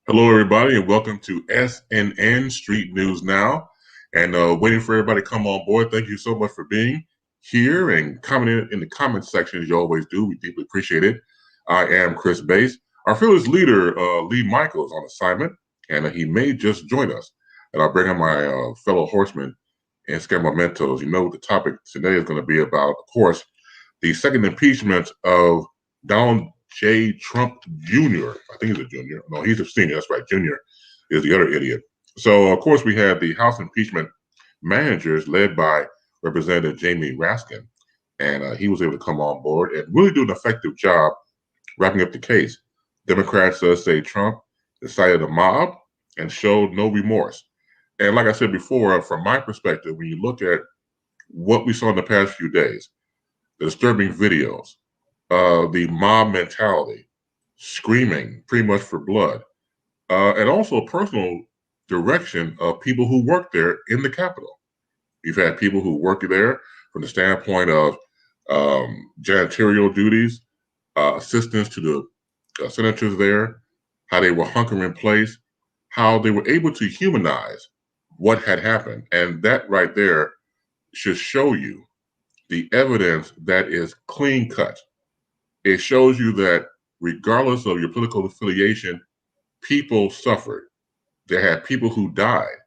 Hello, everybody, and welcome to SNN Street News Now. And waiting for everybody to come on board. Thank you so much for being here and commenting in the comment section as you always do. We deeply appreciate it. I am Chris Bass. Our fearless leader, Lee Michael, is on assignment, and he may just join us. And I'll bring in my fellow horsemen and scare mementos. You know what the topic today is going to be about, of course, the second impeachment of Donald J. Trump Jr. I think he's a junior. No, he's a senior. That's right. Junior is the other idiot. So, of course, we had the House impeachment managers led by Representative Jamie Raskin, and he was able to come on board and really do an effective job wrapping up the case. Democrats say Trump incited a mob and showed no remorse. And like I said before, from my perspective, when you look at what we saw in the past few days, the disturbing videos, the mob mentality, screaming pretty much for blood, and also personal direction of people who work there in the Capitol. You've had people who work there from the standpoint of janitorial duties, assistance to the senators there, how they were hunkering in place, how they were able to humanize what had happened. And that right there should show you the evidence that is clean cut. It shows you that regardless of your political affiliation, people suffered. There had people who died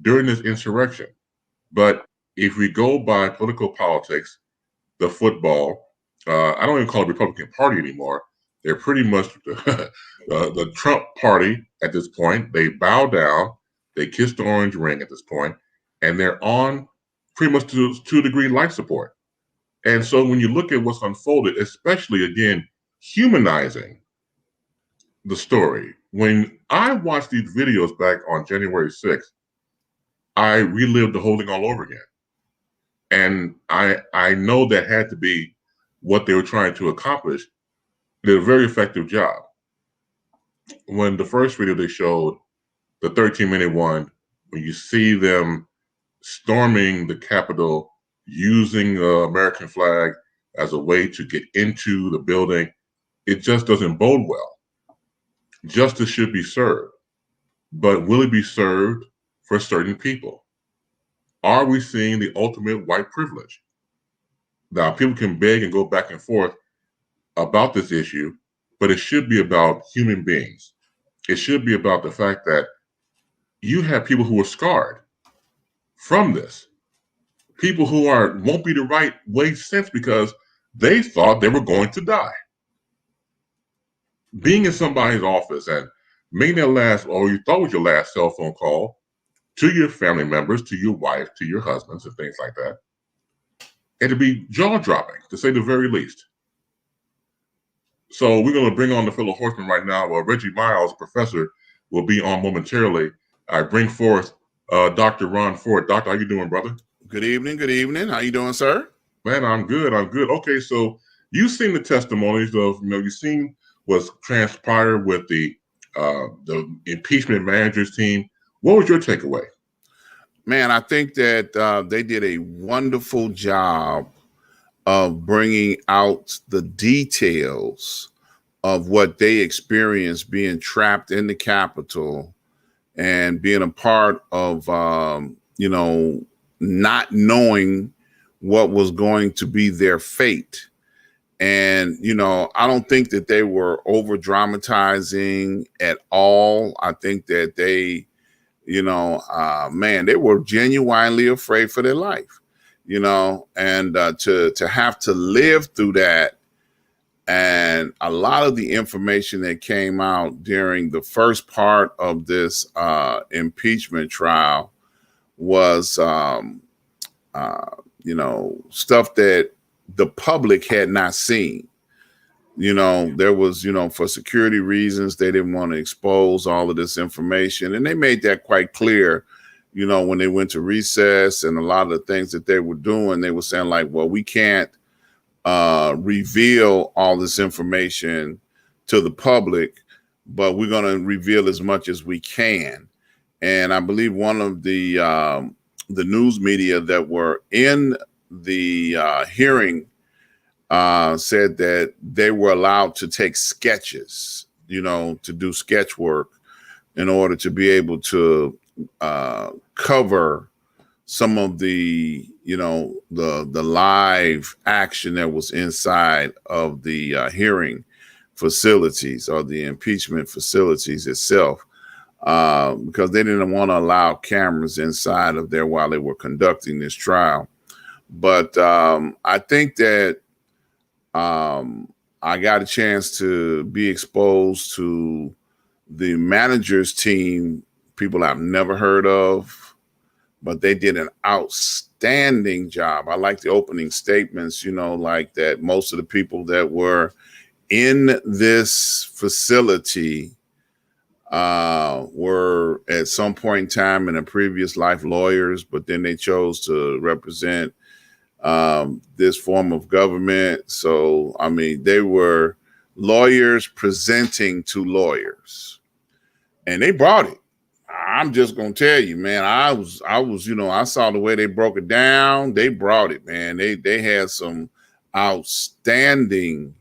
during this insurrection. But if we go by political politics, the football, I don't even call it Republican Party anymore. They're pretty much the Trump party at this point. They bow down, they kiss the orange ring at this point, and they're on pretty much to a degree life support. And so when you look at what's unfolded, especially again, humanizing the story, when I watched these videos back on January 6th, I relived the whole thing all over again. And I know that had to be what they were trying to accomplish. They did a very effective job. When the first video they showed, the 13-minute one, when you see them storming the Capitol using the American flag as a way to get into the building, it just doesn't bode well. Justice should be served, but will it be served for certain people? Are we seeing the ultimate white privilege? Now, people can beg and go back and forth about this issue, but it should be about human beings. It should be about the fact that you have people who are scarred from this, people who won't be the right way since because they thought they were going to die. Being in somebody's office and making that last, or you thought was your last cell phone call to your family members, to your wife, to your husbands, and things like that, and to be jaw-dropping, to say the very least. So we're going to bring on the fellow horseman right now. Reggie Miles, professor, will be on momentarily. I bring forth Dr. Ron Ford. Doctor, how you doing, brother? Good evening. Good evening. How you doing, sir? Man, I'm good. I'm good. Okay, so you've seen the testimonies of, you've seen what's transpired with the impeachment managers team. What was your takeaway? Man, I think that they did a wonderful job of bringing out the details of what they experienced being trapped in the Capitol and being a part of, not knowing what was going to be their fate. And, I don't think that they were over dramatizing at all. I think that they, they were genuinely afraid for their life, and to have to live through that. And a lot of the information that came out during the first part of this impeachment trial was, stuff that the public had not seen. There was, for security reasons, they didn't want to expose all of this information. And they made that quite clear, when they went to recess and a lot of the things that they were doing, they were saying like, well, we can't reveal all this information to the public, but we're going to reveal as much as we can. And I believe one of the news media that were in the hearing said that they were allowed to take sketches, to do sketch work in order to be able to cover some of the, the live action that was inside of the hearing facilities or the impeachment facilities itself, because they didn't want to allow cameras inside of there while they were conducting this trial. But I think that I got a chance to be exposed to the manager's team, people I've never heard of, but they did an outstanding job. I like the opening statements, like that most of the people that were in this facility were at some point in time in a previous life lawyers, but then they chose to represent this form of government. So, I mean, they were lawyers presenting to lawyers, and they brought it. I'm just gonna tell you, man. I was, I saw the way they broke it down. They brought it, man. They had some outstanding,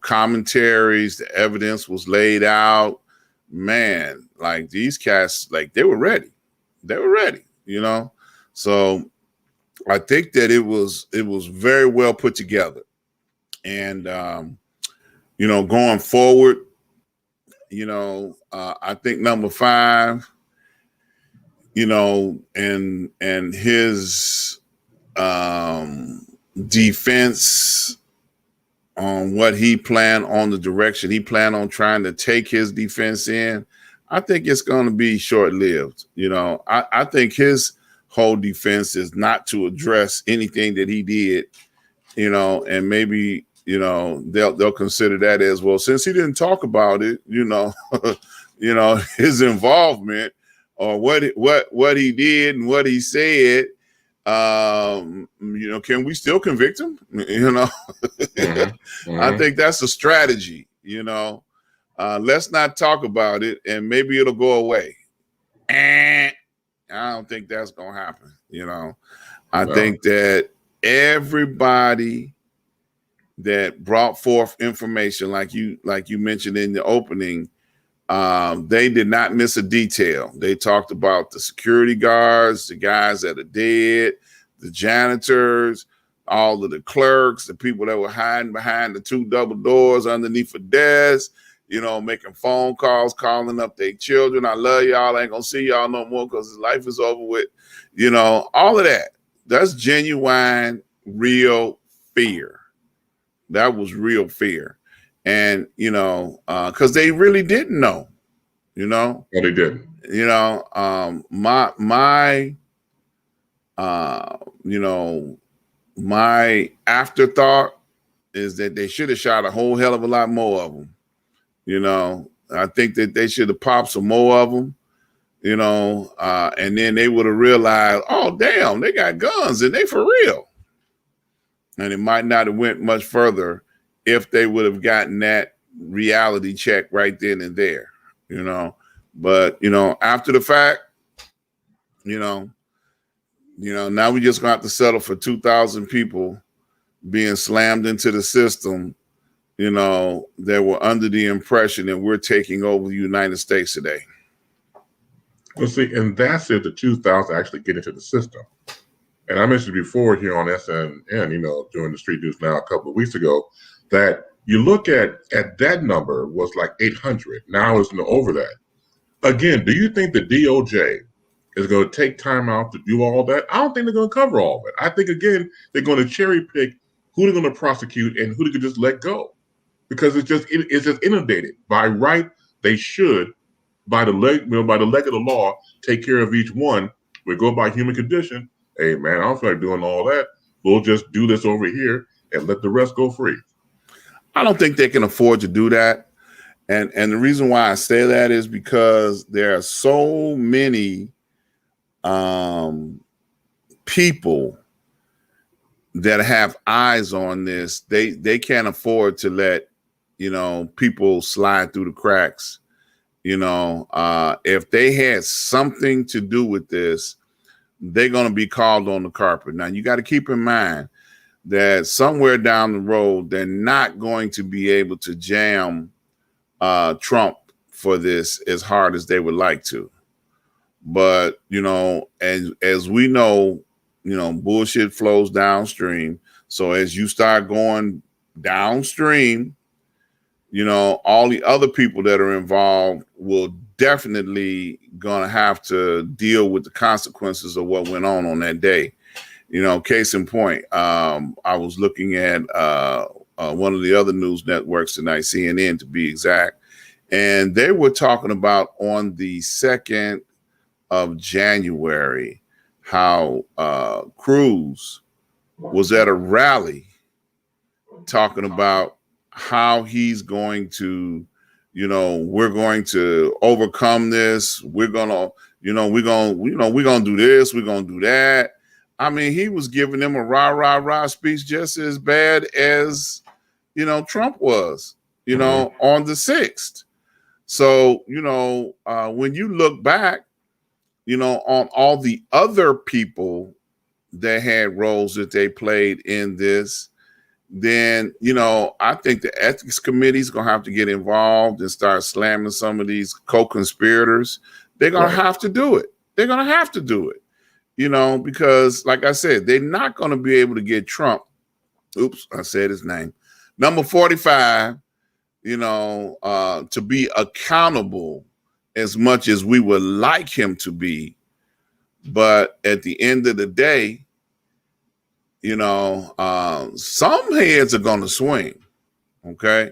commentaries. The evidence was laid out, man. Like these cats, like they were ready. They were ready, So I think that it was very well put together, and going forward. I think number 5, and his defense on what he planned on the direction he planned on trying to take his defense in, I think it's going to be short-lived. I think his whole defense is not to address anything that he did, and maybe they'll consider that as well, since he didn't talk about it, his involvement or what he did and what he said, can we still convict him? I think that's a strategy, let's not talk about it and maybe it'll go away. I don't think that's going to happen. I think that everybody that brought forth information, like you mentioned in the opening, they did not miss a detail. They talked about the security guards, the guys that are dead, the janitors, all of the clerks, the people that were hiding behind the 2 double doors underneath a desk, making phone calls, calling up their children. I love y'all. I ain't gonna see y'all no more because life is over with. All of that. That's genuine, real fear. That was real fear. And, because they really didn't know, No, they didn't. My afterthought is that they should have shot a whole hell of a lot more of them. I think that they should have popped some more of them, and then they would have realized, oh, damn, they got guns and they for real. And it might not have went much further if they would have gotten that reality check right then and there, But, after the fact, now we just gonna have to settle for 2,000 people being slammed into the system, that were under the impression that we're taking over the United States today. Well, see, and that's if the 2,000 actually get into the system. And I mentioned before here on SNN, during the Street News Now a couple of weeks ago, that you look at that number was like 800. Now it's over that. Again, do you think the DOJ is going to take time out to do all that? I don't think they're going to cover all of it. I think, again, they're going to cherry pick who they're going to prosecute and who they could just let go, because it's just inundated. By right, they should, by the leg of the law, take care of each one. We go by human condition. Hey, man, I don't feel like doing all that. We'll just do this over here and let the rest go free. I don't think they can afford to do that. And the reason why I say that is because there are so many people that have eyes on this. They can't afford to let, people slide through the cracks. If they had something to do with this, they're going to be called on the carpet. Now, you got to keep in mind that somewhere down the road, they're not going to be able to jam Trump for this as hard as they would like to. But, you know, as we know, you know, bullshit flows downstream. So as you start going downstream, you know, all the other people that are involved will definitely gonna have to deal with the consequences of what went on that day. You know, case in point, I was looking at one of the other news networks tonight, CNN to be exact, and they were talking about on the 2nd of January how Cruz was at a rally talking about how he's going to, you know, we're going to overcome this. We're gonna, you know, we're gonna do this. We're gonna do that. I mean, he was giving them a rah rah rah speech just as bad as, you know, Trump was, you know, on the 6th. So, you know, when you look back, you know, on all the other people that had roles that they played in this, then, you know, I think the ethics committee is going to have to get involved and start slamming some of these co-conspirators. They're going to have to do it. They're going to have to do it, you know, because like I said, they're not going to be able to get Trump. Oops, I said his name. Number 45, you know, to be accountable as much as we would like him to be. But at the end of the day, you know, some heads are going to swing. Okay.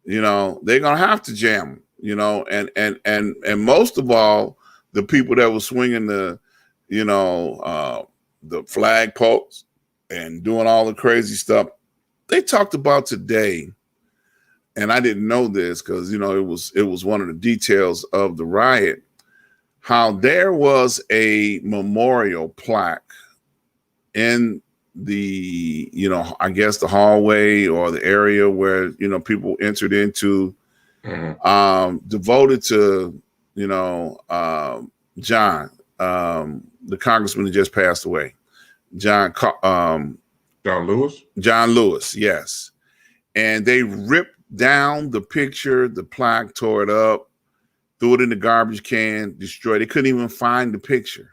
You know, they're going to have to jam, you know, and most of all, the people that were swinging the, you know, the flag posts and doing all the crazy stuff, they talked about today. And I didn't know this because, you know, it was one of the details of the riot, how there was a memorial plaque in the, you know, I guess the hallway or the area where, you know, people entered into, devoted to, you know, John, the congressman that just passed away, John Lewis. John Lewis, yes. And they ripped down the picture, the plaque, tore it up, threw it in the garbage can, destroyed. They couldn't even find the picture.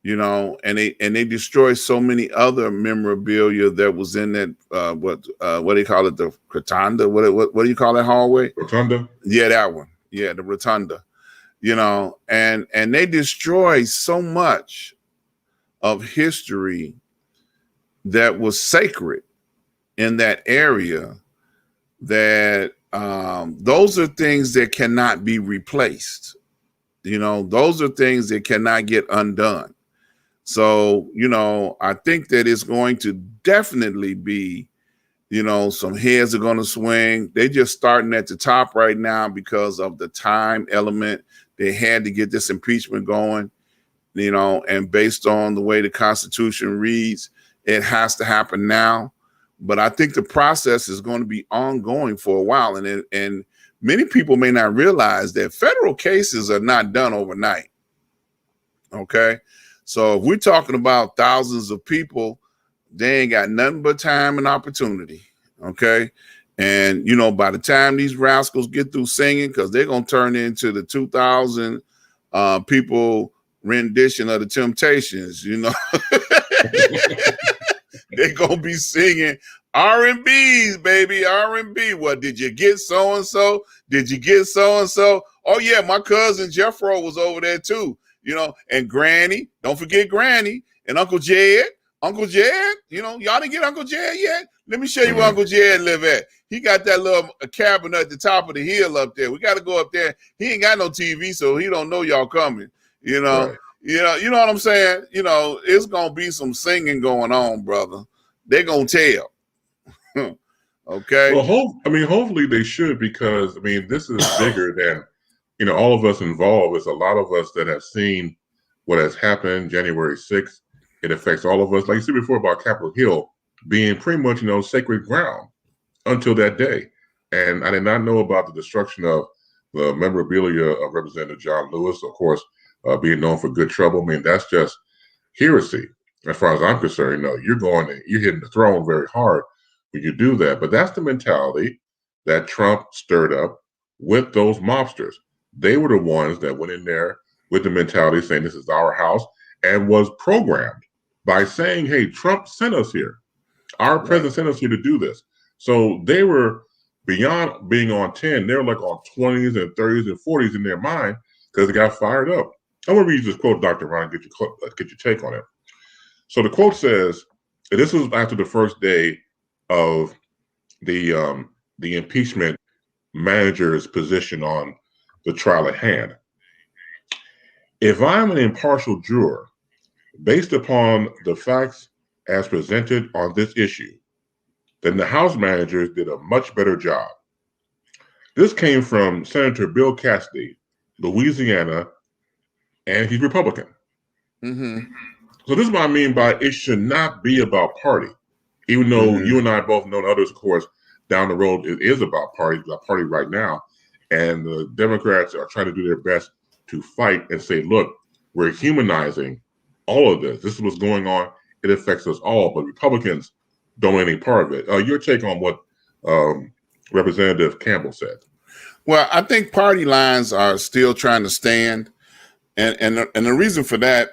You know, and they destroyed so many other memorabilia that was in that what do you call it, the rotunda? What do you call that hallway? Rotunda. Yeah, that one. Yeah, the rotunda. You know, and they destroyed so much of history that was sacred in that area that those are things that cannot be replaced. You know, those are things that cannot get undone. So, you know, I think that it's going to definitely be, you know, some heads are going to swing. They're just starting at the top right now because of the time element. They had to get this impeachment going, you know, and based on the way the Constitution reads, it has to happen now. But I think the process is going to be ongoing for a while. And many people may not realize that federal cases are not done overnight. Okay. So if we're talking about thousands of people, they ain't got nothing but time and opportunity. Okay. And, you know, by the time these rascals get through singing, because they're going to turn into the 2000 people rendition of the Temptations, you know, they're going to be singing R&B's, baby, R&B. What, did you get so-and-so? Did you get so-and-so? Oh, yeah, my cousin Jeffro was over there, too. You know, and Granny, don't forget Granny and Uncle Jed. Uncle Jed, you know, y'all didn't get Uncle Jed yet? Let me show you where Uncle Jed live at. He got that little cabin at the top of the hill up there. We got to go up there. He ain't got no TV, so he don't know y'all coming. You know, right. You know what I'm saying? You know, it's gonna be some singing going on, brother. They're gonna tell. Okay. Well, hopefully they should, because I mean, this is bigger than, you know, all of us involved. It's a lot of us that have seen what has happened January 6th. It affects all of us. Like you said before about Capitol Hill being pretty much, you know, sacred ground until that day. And I did not know about the destruction of the memorabilia of Representative John Lewis, of course, being known for good trouble. I mean, that's just heresy. As far as I'm concerned, you know, you're hitting the throne very hard when you do that. But that's the mentality that Trump stirred up with those mobsters. They were the ones that went in there with the mentality saying this is our house, and was programmed by saying, hey, Trump sent us here. Our president sent us here to do this. So they were beyond being on 10. They were like on 20s and 30s and 40s in their mind because they got fired up. I want to read this quote, Dr. Ron, get your take on it. So the quote says, and this was after the first day of the impeachment manager's position on the trial at hand. If I'm an impartial juror, based upon the facts as presented on this issue, then the House managers did a much better job. This came from Senator Bill Cassidy, Louisiana, and he's Republican. So this is what I mean by it should not be about party. Even though you and I both know, and others, of course, down the road, it is about party. It's about party right now. And the Democrats are trying to do their best to fight and say, look, we're humanizing all of this. This is what's going on. It affects us all. But Republicans don't want any part of it. Your take on what Representative Campbell said? Well, I think party lines are still trying to stand. And the reason for that,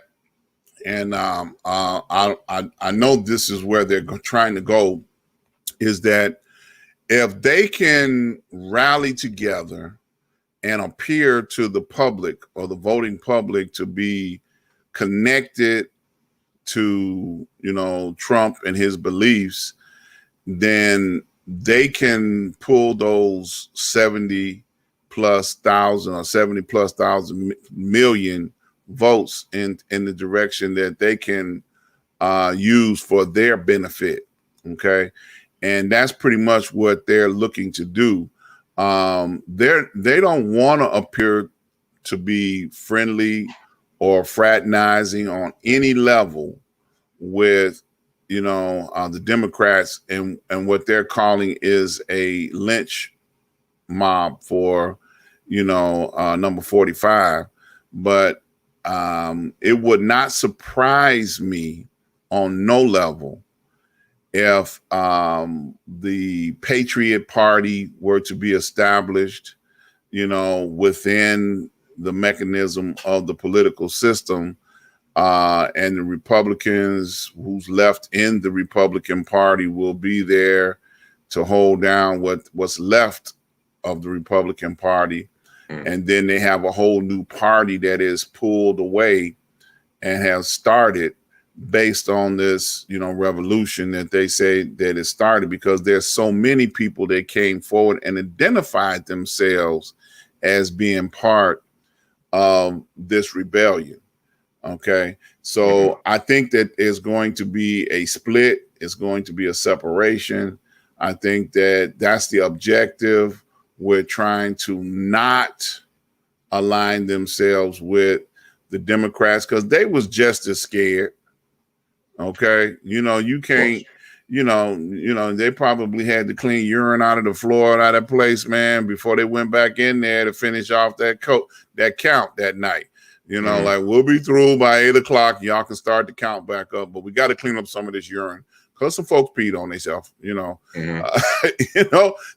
and I know this is where they're trying to go, is that if they can rally together and appear to the public or the voting public to be connected to, Trump and his beliefs, then they can pull those 70+ thousand or 70+ thousand million votes in the direction that they can use for their benefit. Okay. And that's pretty much what they're looking to do. They don't want to appear to be friendly or fraternizing on any level with, the Democrats and what they're calling is a lynch mob for, number 45. But it would not surprise me on no level if the Patriot Party were to be established, within the mechanism of the political system, and the Republicans who's left in the Republican Party will be there to hold down what's left of the Republican Party. And then they have a whole new party that is pulled away and has started based on this, revolution that they say that it started, because there's so many people that came forward and identified themselves as being part of this rebellion. Okay. So I think that is going to be a split. It's going to be a separation. I think that that's the objective. We're trying to not align themselves with the Democrats because they was just as scared. Okay. You can't, they probably had to clean urine out of the floor out of that place, man, before they went back in there to finish off that count that night. Like we'll be through by 8 o'clock. Y'all can start the count back up, but we got to clean up some of this urine because some folks peed on themselves,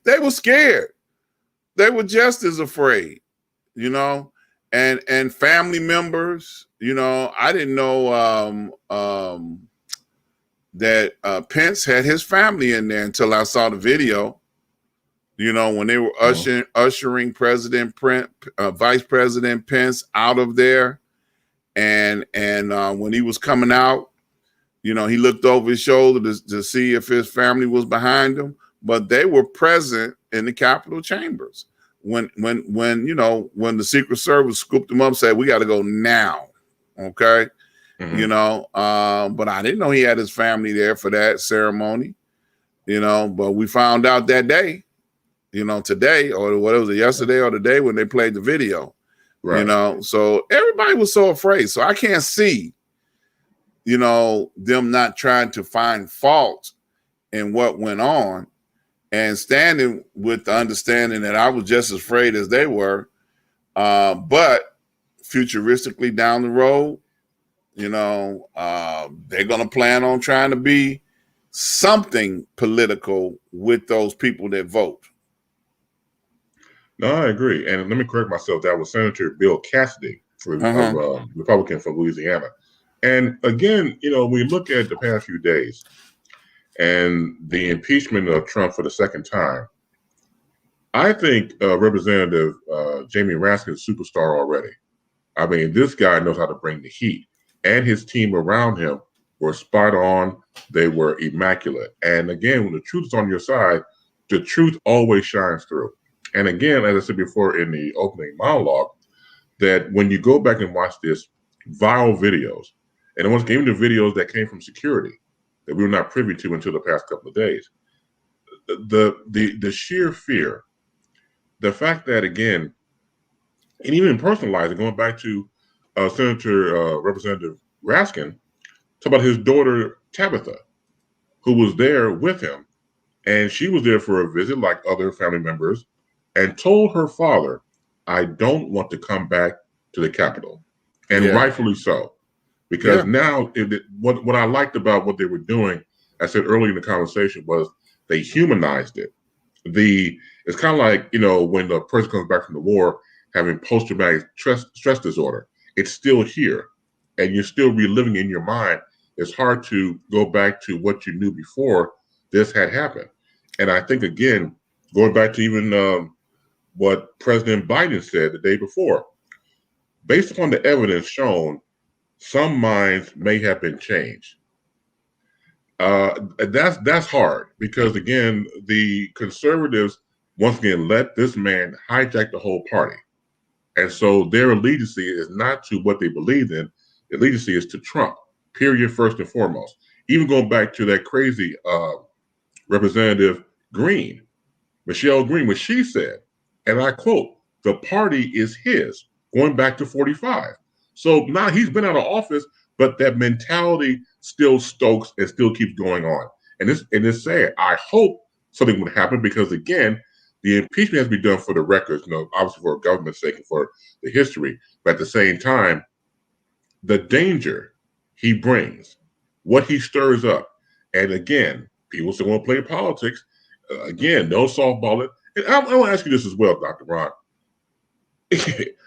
they were scared. They were just as afraid, and family members, I didn't know that Pence had his family in there until I saw the video, when they were ushering Vice President Pence out of there. And when he was coming out, he looked over his shoulder to see if his family was behind him, but they were present in the Capitol chambers. When the Secret Service scooped them up and said, we got to go now. Okay. But I didn't know he had his family there for that ceremony, but we found out that day, today, or what was it, yesterday or the day when they played the video, right. So everybody was so afraid. So I can't see, them not trying to find fault in what went on and standing with the understanding that I was just as afraid as they were. But futuristically down the road, they're going to plan on trying to be something political with those people that vote. No, I agree. And let me correct myself. That was Senator Bill Cassidy, Republican from Louisiana. And again, we look at the past few days and the impeachment of Trump for the second time. I think Representative Jamie Raskin is a superstar already. I mean, this guy knows how to bring the heat, and his team around him were spot on. They were immaculate. And again, when the truth is on your side, the truth always shines through. And again, as I said before in the opening monologue, that when you go back and watch this viral videos, and once again, the videos that came from security that we were not privy to until the past couple of days, the sheer fear, the fact that again, and even personalizing, going back to Representative Raskin, talk about his daughter Tabitha, who was there with him, and she was there for a visit like other family members, and told her father, "I don't want to come back to the Capitol," and rightfully so, because now what I liked about what they were doing, I said earlier in the conversation, was they humanized it. It's kind of like when the person comes back from the war having post-traumatic stress disorder. It's still here, and you're still reliving in your mind. It's hard to go back to what you knew before this had happened. And I think, again, going back to even what President Biden said the day before, based upon the evidence shown, some minds may have been changed. That's hard because, again, the conservatives, once again, let this man hijack the whole party. And so their allegiance is not to what they believe in. Their allegiance is to Trump, period, first and foremost. Even going back to that crazy Representative Green, Michelle Green, when she said, and I quote, "The party is his," going back to 45. So now he's been out of office, but that mentality still stokes and still keeps going on. And it's sad. I hope something would happen because, again, the impeachment has to be done for the records, obviously for government's sake and for the history. But at the same time, the danger he brings, what he stirs up, and again, people still want to play politics. Again, no softball it. And I want to ask you this as well, Dr. Ron.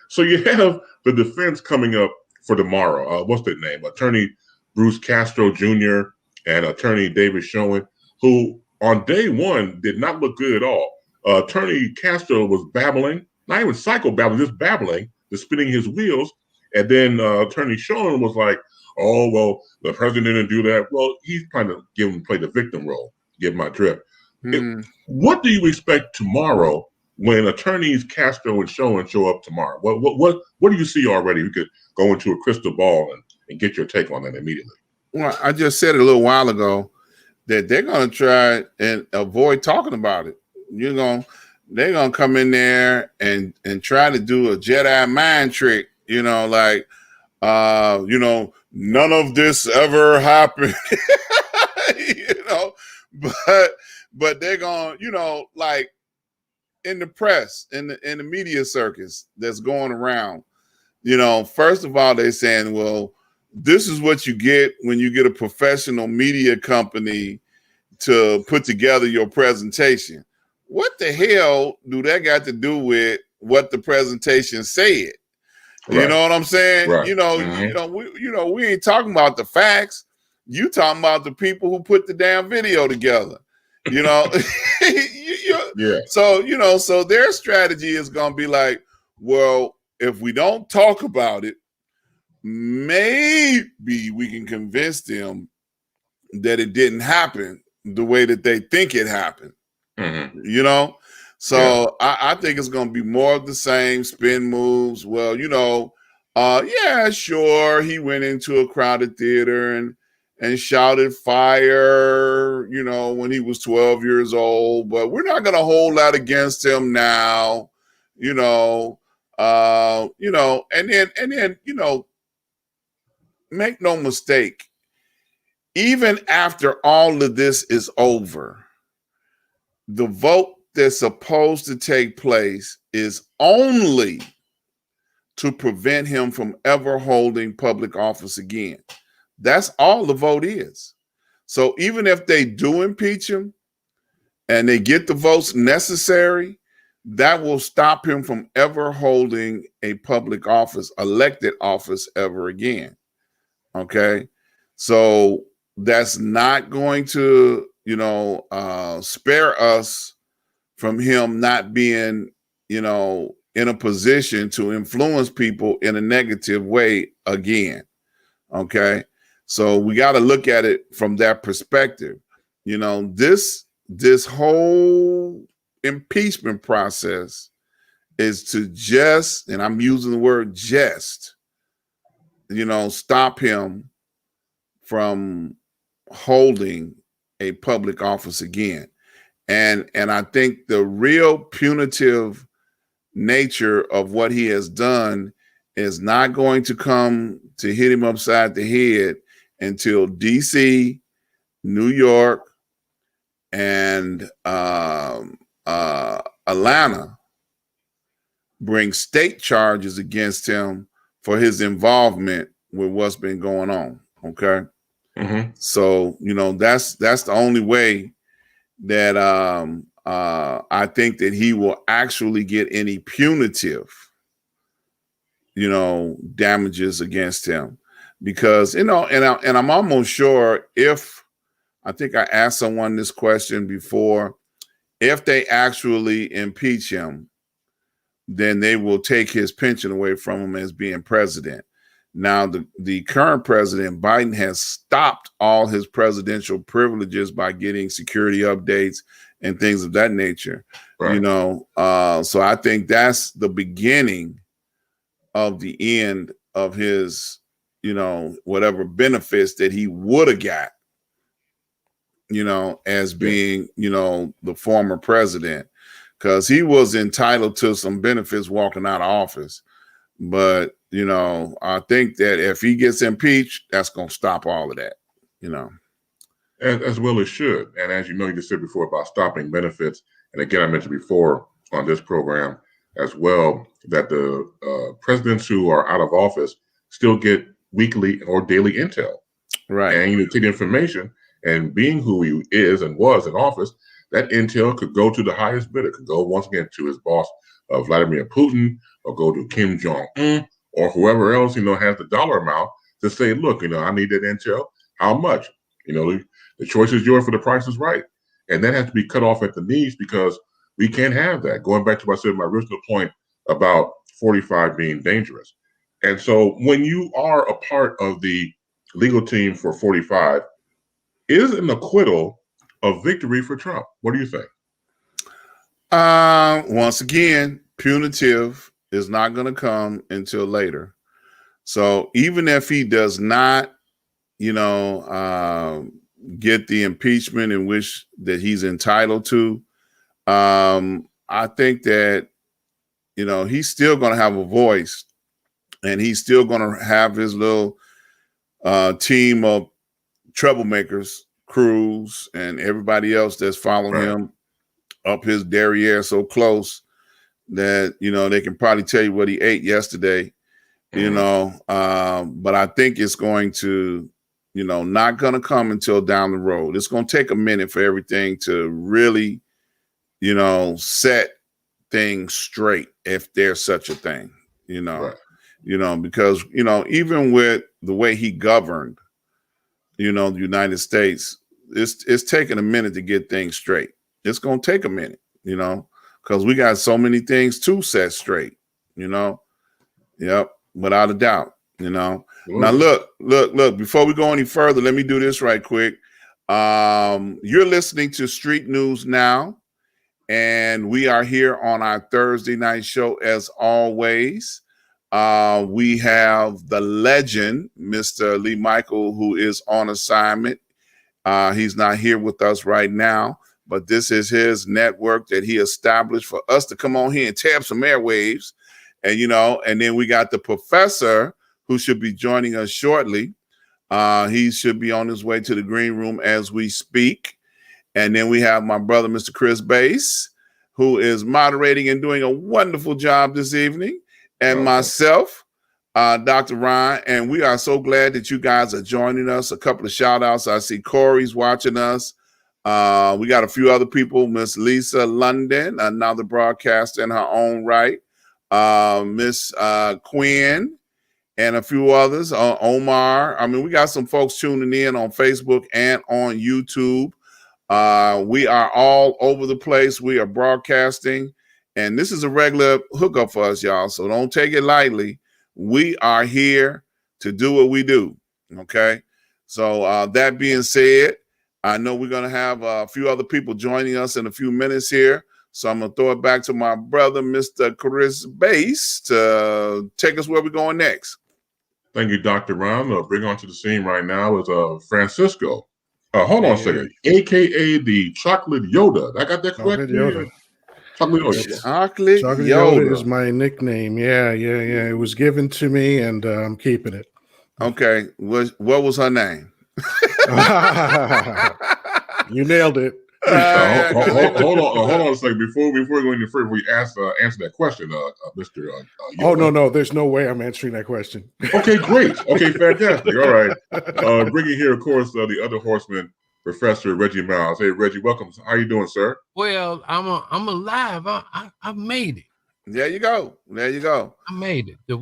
So you have the defense coming up for tomorrow. What's their name? Attorney Bruce Castro Jr. and Attorney David Schoen, who on day one did not look good at all. Attorney Castro was babbling, not even psycho-babbling, just babbling, just spinning his wheels. And then Attorney Schoen was like, "Oh, well, the president didn't do that." Well, he's trying to play the victim role, give my drift. What do you expect tomorrow when attorneys Castro and Schoen show up tomorrow? What do you see already? You could go into a crystal ball and get your take on that immediately. Well, I just said a little while ago that they're going to try and avoid talking about it. They're going to come in there and try to do a Jedi mind trick, like, none of this ever happened, but they're going, like in the press, in the media circus that's going around, first of all, they're saying, well, this is what you get when you get a professional media company to put together your presentation. What the hell do that got to do with what the presentation said? Right. You know what I'm saying? Right. We ain't talking about the facts. You talking about the people who put the damn video together. Yeah. So their strategy is going to be like, well, if we don't talk about it, maybe we can convince them that it didn't happen the way that they think it happened. Mm-hmm. So yeah. I think it's going to be more of the same spin moves. Well, sure, he went into a crowded theater and shouted fire, when he was 12 years old, but we're not going to hold that against him now, and then, make no mistake, even after all of this is over, the vote that's supposed to take place is only to prevent him from ever holding public office again. That's all the vote is. So even if they do impeach him and they get the votes necessary, that will stop him from ever holding a public office, elected office ever again. Okay. So that's not going to, spare us from him not being, in a position to influence people in a negative way again. Okay. So we got to look at it from that perspective. This whole impeachment process is to just, and I'm using the word just, stop him from holding a public office again. And I think the real punitive nature of what he has done is not going to come to hit him upside the head until DC, New York, and Atlanta bring state charges against him for his involvement with what's been going on. Okay. Mm-hmm. So, that's the only way that I think that he will actually get any punitive, damages against him. Because, and I'm almost sure, if I think I asked someone this question before, if they actually impeach him, then they will take his pension away from him as being president. Now, the current president, Biden, has stopped all his presidential privileges by getting security updates and things of that nature. Right. So I think that's the beginning of the end of his, whatever benefits that he would have got, as being, the former president, because he was entitled to some benefits walking out of office. But, I think that if he gets impeached, that's going to stop all of that, As well it should. And as you just said before about stopping benefits. And again, I mentioned before on this program as well, that the presidents who are out of office still get weekly or daily intel. Right. And take information, and being who he is and was in office, that intel could go to the highest bidder, could go once again to his boss, Vladimir Putin, or go to Kim Jong-un, or whoever else, has the dollar amount to say, look, I need that intel. How much? The choice is yours, for the price is right. And that has to be cut off at the knees, because we can't have that. Going back to what I said, my original point about 45 being dangerous. And so when you are a part of the legal team for 45, is an acquittal a victory for Trump? What do you think? Once again, punitive is not going to come until later. So even if he does not, get the impeachment in which that he's entitled to, I think that, he's still going to have a voice, and he's still going to have his little team of troublemakers, Cruz, and everybody else that's following him up his derriere so close that, they can probably tell you what he ate yesterday, but I think it's going to, not going to come until down the road. It's going to take a minute for everything to really, set things straight, if there's such a thing, because, even with the way he governed, the United States, it's taking a minute to get things straight. It's going to take a minute, because we got so many things to set straight, Yep, without a doubt, Now, look, before we go any further, let me do this right quick. You're listening to Street News Now, and we are here on our Thursday night show as always. We have the legend, Mr. Lee Michael, who is on assignment. He's not here with us right now, but this is his network that he established for us to come on here and tear up some airwaves. And, and then we got the professor, who should be joining us shortly. He should be on his way to the green room as we speak. And then we have my brother, Mr. Chris Bass, who is moderating and doing a wonderful job this evening. And myself, Dr. Ron. And we are so glad that you guys are joining us. A couple of shout outs. I see Corey's watching us. We got a few other people. Miss Lisa London, another broadcaster in her own right. Miss Quinn, and a few others. Omar. I mean, we got some folks tuning in on Facebook and on YouTube. We are all over the place. We are broadcasting, and this is a regular hookup for us, y'all. So don't take it lightly. We are here to do what we do. Okay. So that being said, I know we're going to have a few other people joining us in a few minutes here. So I'm going to throw it back to my brother, Mr. Chris Bass, to take us where we're going next. Thank you, Dr. Ron. Bring on to the scene right now is Francisco. Hold on a second. AKA the Chocolate Yoda. I got that correct? Yoda. Chocolate Yoda. Chocolate Yoda is my nickname. Yeah. It was given to me, and I'm keeping it. Okay. What was her name? You nailed it. Hold on a second. Before we go any further, we answer that question, Mr. Oh, no. There's no way I'm answering that question. Okay, great. Okay, fantastic. All right. Bringing here, of course, the other horseman, Professor Reggie Miles. Hey, Reggie, welcome. How you doing, sir? Well, I'm alive. I made it. There you go. I made it. The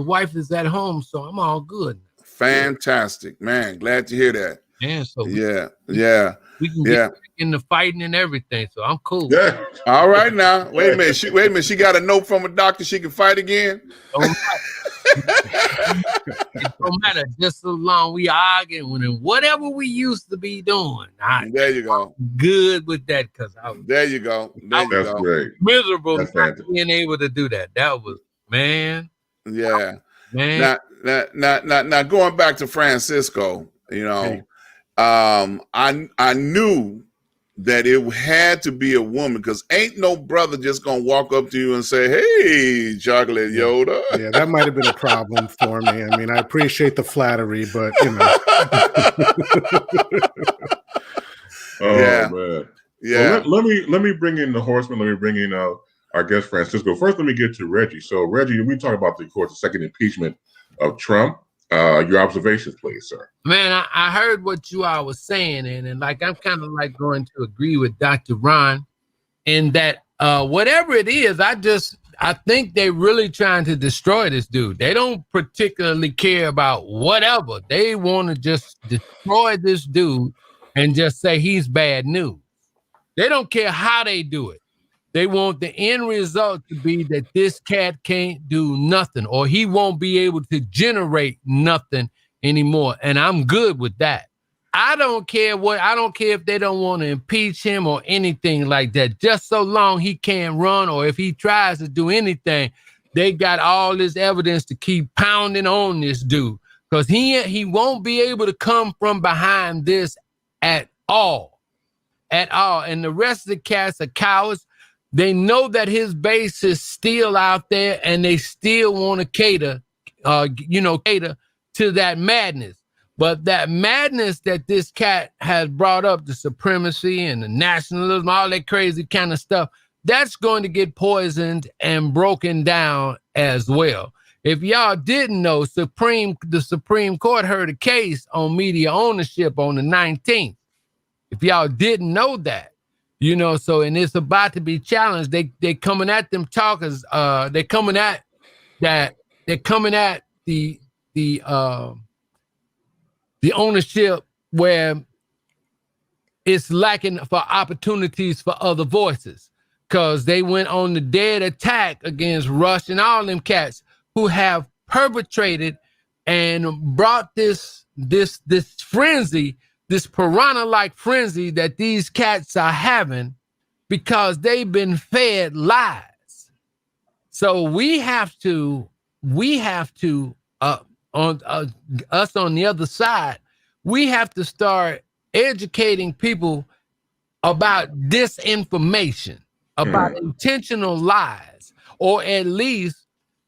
wife is at home, so I'm all good. Fantastic, man. Glad to hear that. Yeah. So we can get in the fighting and everything. So I'm cool. Yeah. All right now. Wait a minute. She got a note from a doctor she can fight again. It don't matter. Just so long we arguing and whatever we used to be doing. There you go. I'm good with that because there you go. That's great. Miserable not being able to do that. That was man. Yeah. Man. Now going back to Francisco, you know, I knew that it had to be a woman because ain't no brother just gonna walk up to you and say, "Hey, Chocolate Yoda." Yeah, that might have been a problem for me. I mean, I appreciate the flattery, but you know. Man. Yeah. Well, let me bring in the horseman. Let me bring in our guest Francisco. First, let me get to Reggie. So, Reggie, we talk about the second impeachment of Trump. Your observations, please, sir. Man, I heard what you all was saying, and like I'm kind of like going to agree with Dr. Ron in that whatever it is, I think they're really trying to destroy this dude. They don't particularly care about whatever. They want to just destroy this dude and just say he's bad news. They don't care how they do it. They want the end result to be that this cat can't do nothing or he won't be able to generate nothing anymore. And I'm good with that. I don't care if they don't want to impeach him or anything like that. Just so long he can't run or if he tries to do anything, they got all this evidence to keep pounding on this dude because he won't be able to come from behind this at all. And the rest of the cats are cowards. They know that his base is still out there and they still want to cater to that madness. But that madness that this cat has brought up, the supremacy and the nationalism, all that crazy kind of stuff, that's going to get poisoned and broken down as well. If y'all didn't know, the Supreme Court heard a case on media ownership on the 19th. If y'all didn't know that. And it's about to be challenged. They coming at them talkers. They're coming at that. They're coming at the ownership where it's lacking for opportunities for other voices. Because they went on the dead attack against Rush and all them cats who have perpetrated and brought this frenzy. This piranha-like frenzy that these cats are having because they've been fed lies. So we have to on us on the other side, we have to start educating people about disinformation, about intentional lies, or at least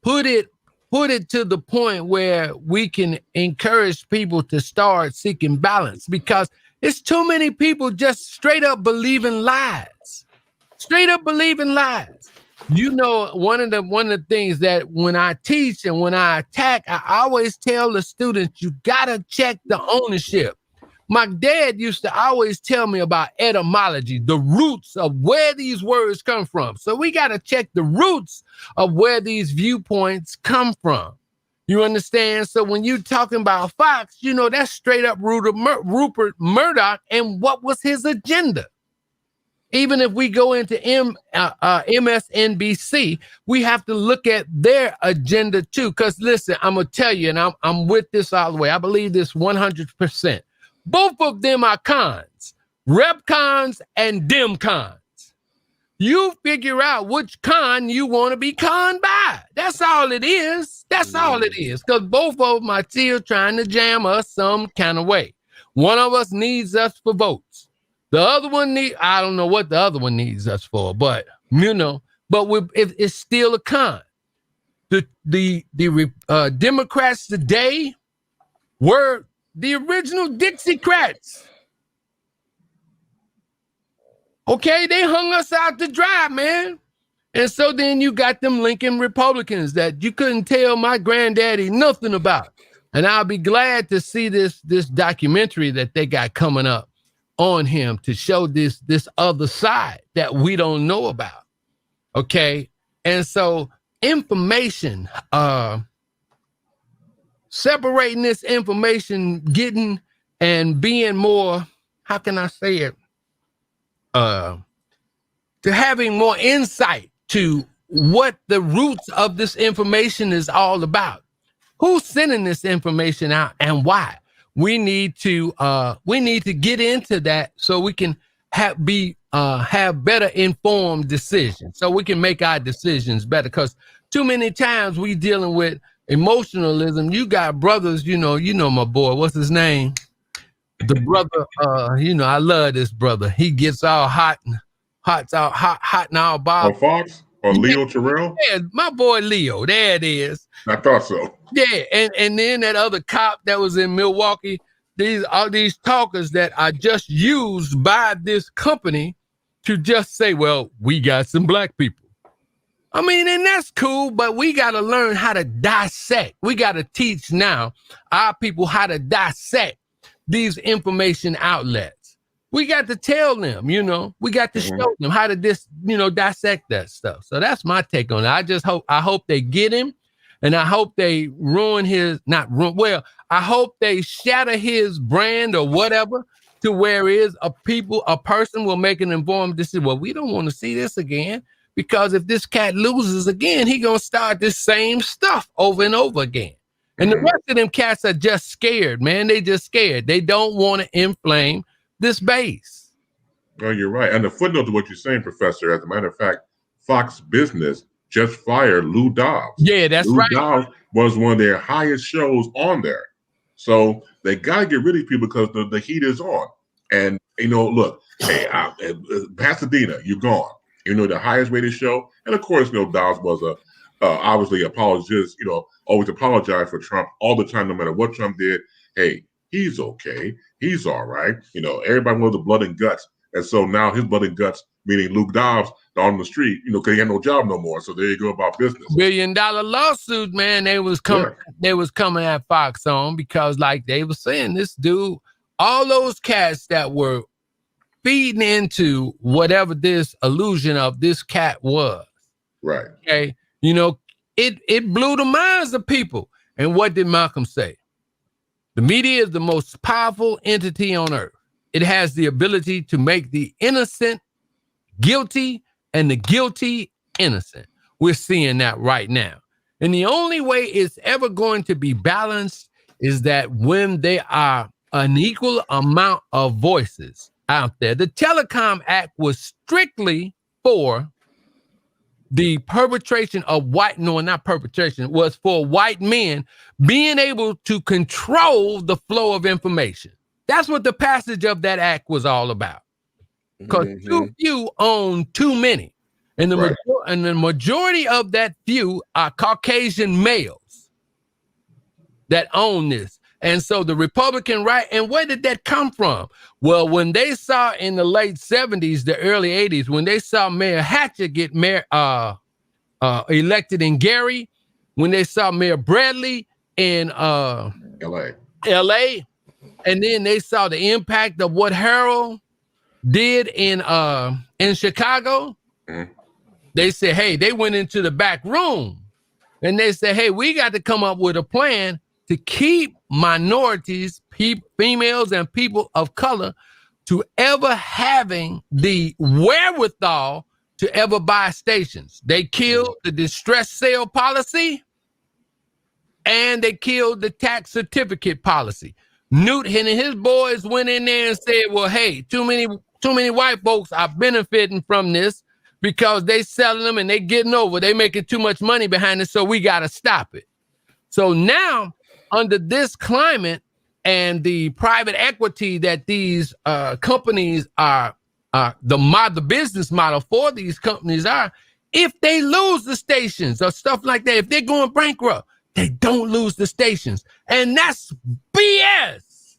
put it to the point where we can encourage people to start seeking balance because it's too many people just straight up believing lies. One of the things that when I teach and when I attack, I always tell the students, you got to check the ownership My dad used to always tell me about etymology, the roots of where these words come from. So we got to check the roots of where these viewpoints come from. You understand? So when you're talking about Fox, you know, that's straight up Rupert Murdoch and what was his agenda. Even if we go into MSNBC, we have to look at their agenda too. Because listen, I'm going to tell you, and I'm with this all the way. I believe this 100%. Both of them are cons, rep cons and dem cons. You figure out which con you want to be conned by. That's all it is. That's all it is. Because both of them are still trying to jam us some kind of way. One of us needs us for votes. The other one I don't know what the other one needs us for, but you know, it's still a con. The Democrats today were the original Dixiecrats. Okay, they hung us out to dry, man. And so then you got them Lincoln Republicans that you couldn't tell my granddaddy nothing about. And I'll be glad to see this documentary that they got coming up on him to show this other side that we don't know about. Okay. And so information, separating this information, getting and being more, how can I say it? To having more insight to what the roots of this information is all about. Who's sending this information out and why? We need to get into that so we can have better informed decisions, so we can make our decisions better. Because too many times we dealing with emotionalism. You got brothers, you know my boy, what's his name? The brother, I love this brother. He gets all hot and all Bob. Or Fox or Leo Terrell? Yeah, my boy Leo. There it is. I thought so. Yeah, and then that other cop that was in Milwaukee. These talkers that are just used by this company to just say, well, we got some black people. I mean, and that's cool, but we got to learn how to dissect. We got to teach now our people how to dissect these information outlets. We got to tell them, we got to show them how to dissect that stuff. So that's my take on it. I hope they get him, and I hope they I hope they shatter his brand or whatever to where a person will make an informed decision. Well, we don't want to see this again, because if this cat loses again, he gonna start this same stuff over and over again. And the rest of them cats are just scared, man. They just scared. They don't want to inflame this base. No, you're right. And the footnote to what you're saying, Professor, as a matter of fact, Fox Business just fired Lou Dobbs. Yeah, that's right. Lou Dobbs was one of their highest shows on there. So they got to get rid of people because the heat is on. And, look, hey, Pasadena, you're gone. The highest rated show. And, of course, Dobbs was obviously apologist, always apologize for Trump all the time, no matter what Trump did. Hey, he's okay. He's all right. Everybody knows the blood and guts. And so now his blood and guts, meaning Luke Dobbs, on the street, because he had no job no more. So there you go about business. $1 billion lawsuit, man. They was coming at Fox on because, like they were saying, this dude, all those cats that were feeding into whatever this illusion of this cat was. Right. Okay. It blew the minds of people. And what did Malcolm say? The media is the most powerful entity on earth. It has the ability to make the innocent guilty and the guilty innocent. We're seeing that right now. And the only way it's ever going to be balanced is that when there are an equal amount of voices out there. The Telecom Act was strictly for the perpetration of was for white men being able to control the flow of information. That's what the passage of that act was all about. Because too few own too many. And the majority of that few are Caucasian males that own this. And so the Republican right, and where did that come from? Well, when they saw in the late 70s, the early 80s, when they saw Mayor Hatcher get elected in Gary, when they saw Mayor Bradley in LA, and then they saw the impact of what Harold did in Chicago. Mhm. They said, hey, they went into the back room and they said, hey, we got to come up with a plan to keep minorities, females and people of color to ever having the wherewithal to ever buy stations. They killed the distress sale policy and they killed the tax certificate policy. Newt and his boys went in there and said, well, hey, too many white folks are benefiting from this because they selling them and they getting over. They making too much money behind it, so we got to stop it. So now, under this climate and the private equity that these companies are, the business model for these companies are, if they lose the stations or stuff like that, if they're going bankrupt, they don't lose the stations. And that's BS.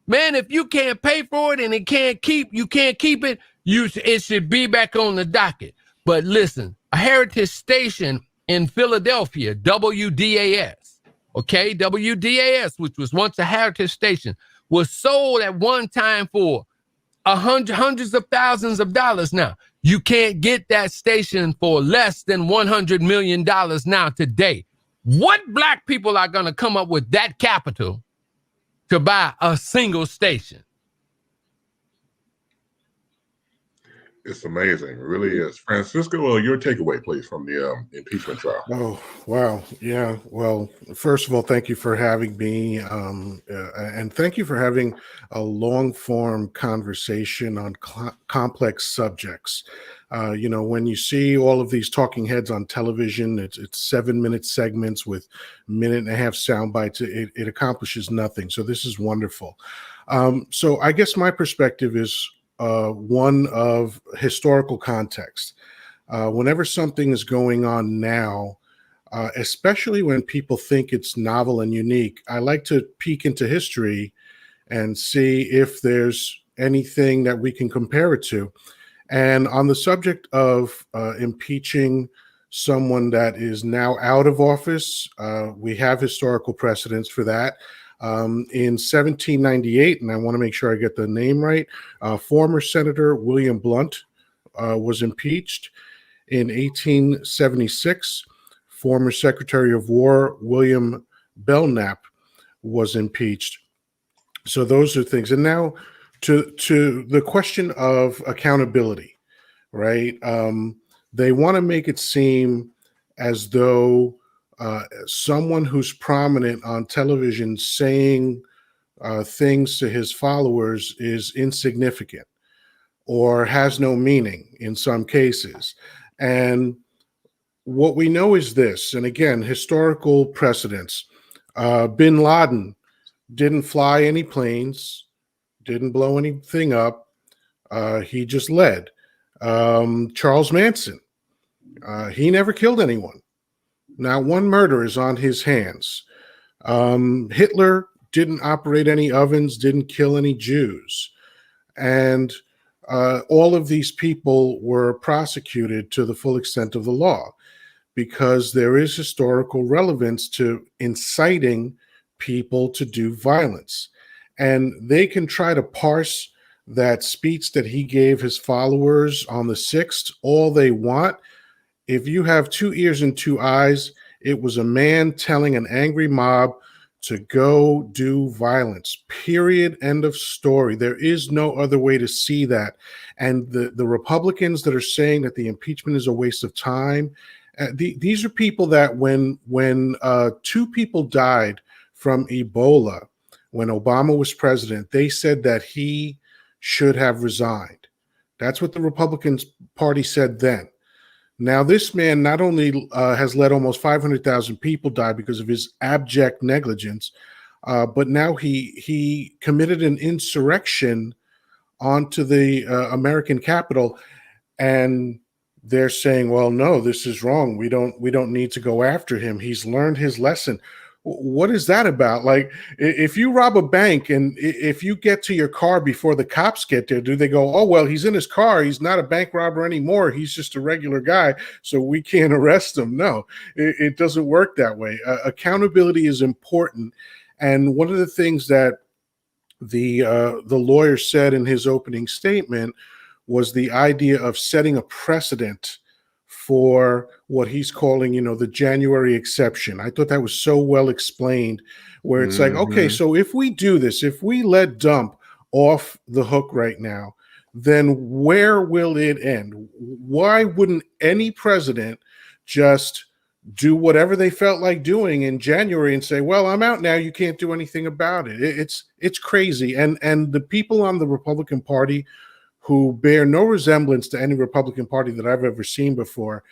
Man, if you can't pay for it and you can't keep it, it should be back on the docket. But listen, a heritage station in Philadelphia, WDAS, okay, WDAS, which was once a heritage station, was sold at one time for hundreds of thousands of dollars. Now, you can't get that station for less than $100 million now today. What black people are going to come up with that capital to buy a single station? It's amazing. It really is. Francisco, your takeaway, please, from the impeachment trial. Oh, wow. Yeah. Well, first of all, thank you for having me. And thank you for having a long form conversation on complex subjects. When you see all of these talking heads on television, it's 7-minute segments with 1.5-minute sound bites. It accomplishes nothing. So this is wonderful. So I guess my perspective is one of historical context. Whenever something is going on now, especially when people think it's novel and unique, I like to peek into history and see if there's anything that we can compare it to. And on the subject of impeaching someone that is now out of office, we have historical precedents for that. In 1798, and I want to make sure I get the name right, former Senator William Blount was impeached. In 1876, former Secretary of War William Belknap was impeached. So those are things. And now to the question of accountability, right? They want to make it seem as though someone who's prominent on television saying things to his followers is insignificant or has no meaning in some cases. And what we know is this, and again, historical precedents. Bin Laden didn't fly any planes, didn't blow anything up. He just led. Charles Manson, he never killed anyone. Not one murder is on his hands. Hitler didn't operate any ovens, didn't kill any Jews. And all of these people were prosecuted to the full extent of the law because there is historical relevance to inciting people to do violence. And they can try to parse that speech that he gave his followers on the 6th all they want. If you have 2 ears and 2 eyes, it was a man telling an angry mob to go do violence. Period. End of story. There is no other way to see that. And the Republicans that are saying that the impeachment is a waste of time, these are people that when 2 people died from Ebola, when Obama was president, they said that he should have resigned. That's what the Republican Party said then. Now, this man not only has let almost 500,000 people die because of his abject negligence, but now he committed an insurrection onto the American Capitol, and they're saying, "Well, no, this is wrong. We don't need to go after him. He's learned his lesson." What is that about? Like, if you rob a bank and if you get to your car before the cops get there, do they go, "Oh, well, he's in his car. He's not a bank robber anymore. He's just a regular guy, so we can't arrest him"? No, it doesn't work that way. Accountability is important. And one of the things that the lawyer said in his opening statement was the idea of setting a precedent for what he's calling, the January exception. I thought that was so well explained, where it's like, okay, so if we do this, if we let dump off the hook right now, then where will it end? Why wouldn't any president just do whatever they felt like doing in January and say, well, I'm out now, you can't do anything about it? It's crazy. And the people on the Republican Party who bear no resemblance to any Republican Party that I've ever seen before,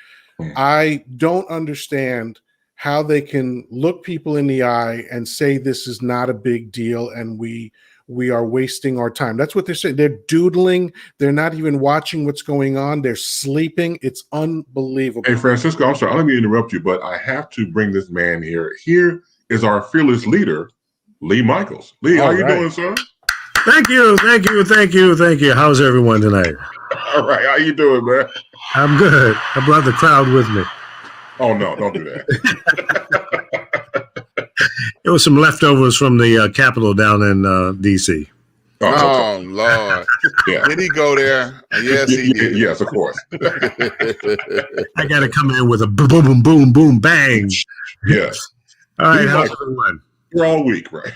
I don't understand how they can look people in the eye and say this is not a big deal and we are wasting our time. That's what they're saying. They're doodling. They're not even watching what's going on. They're sleeping. It's unbelievable. Hey, Francisco, I'm sorry. I don't mean to interrupt you, but I have to bring this man here. Here is our fearless leader, Lee Michaels. Lee, how you doing, sir? Thank you. How's everyone tonight? All right. How you doing, man? I'm good. I brought the crowd with me. Oh, no, don't do that. It was some leftovers from the Capitol down in D.C. Oh, Lord. Yeah. Did he go there? Yes, he did. Yes, of course. I got to come in with a boom, boom, boom, boom, bang. Yes. All right, how's everyone? We're all weak, right?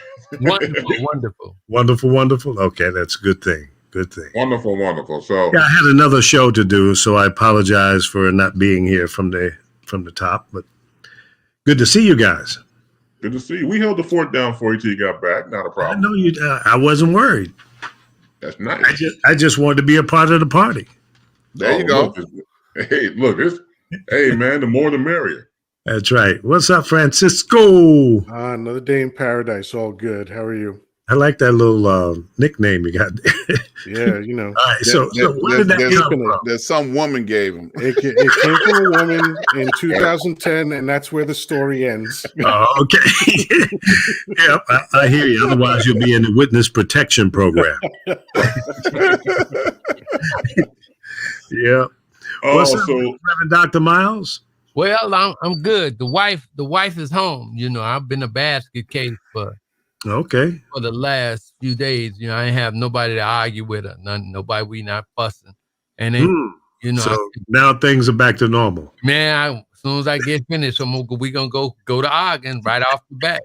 Wonderful. Okay, that's a good thing. Wonderful. So yeah, I had another show to do, so I apologize for not being here from the top, but good to see you guys. Good to see you. We held the fort down for you till you got back. Not a problem. I know you. I wasn't worried. That's nice. I just wanted to be a part of the party. There you go. Look, hey, man, the more the merrier. That's right. What's up, Francisco? Another day in paradise. All good. How are you? I like that little nickname you got. Yeah, All right, so where did that come from? That some woman gave him. It came from a woman in 2010, and that's where the story ends. Oh, okay. Yeah, I hear you. Otherwise, you'll be in the witness protection program. Yeah. What's up, Reverend Dr. Miles? Well, I'm good. The wife is home. I've been a basket case for the last few days. I ain't have nobody to argue with her. Nobody. We not fussing. And then, so now things are back to normal. Man, as soon as I get finished, we gonna go to arguing right off the bat.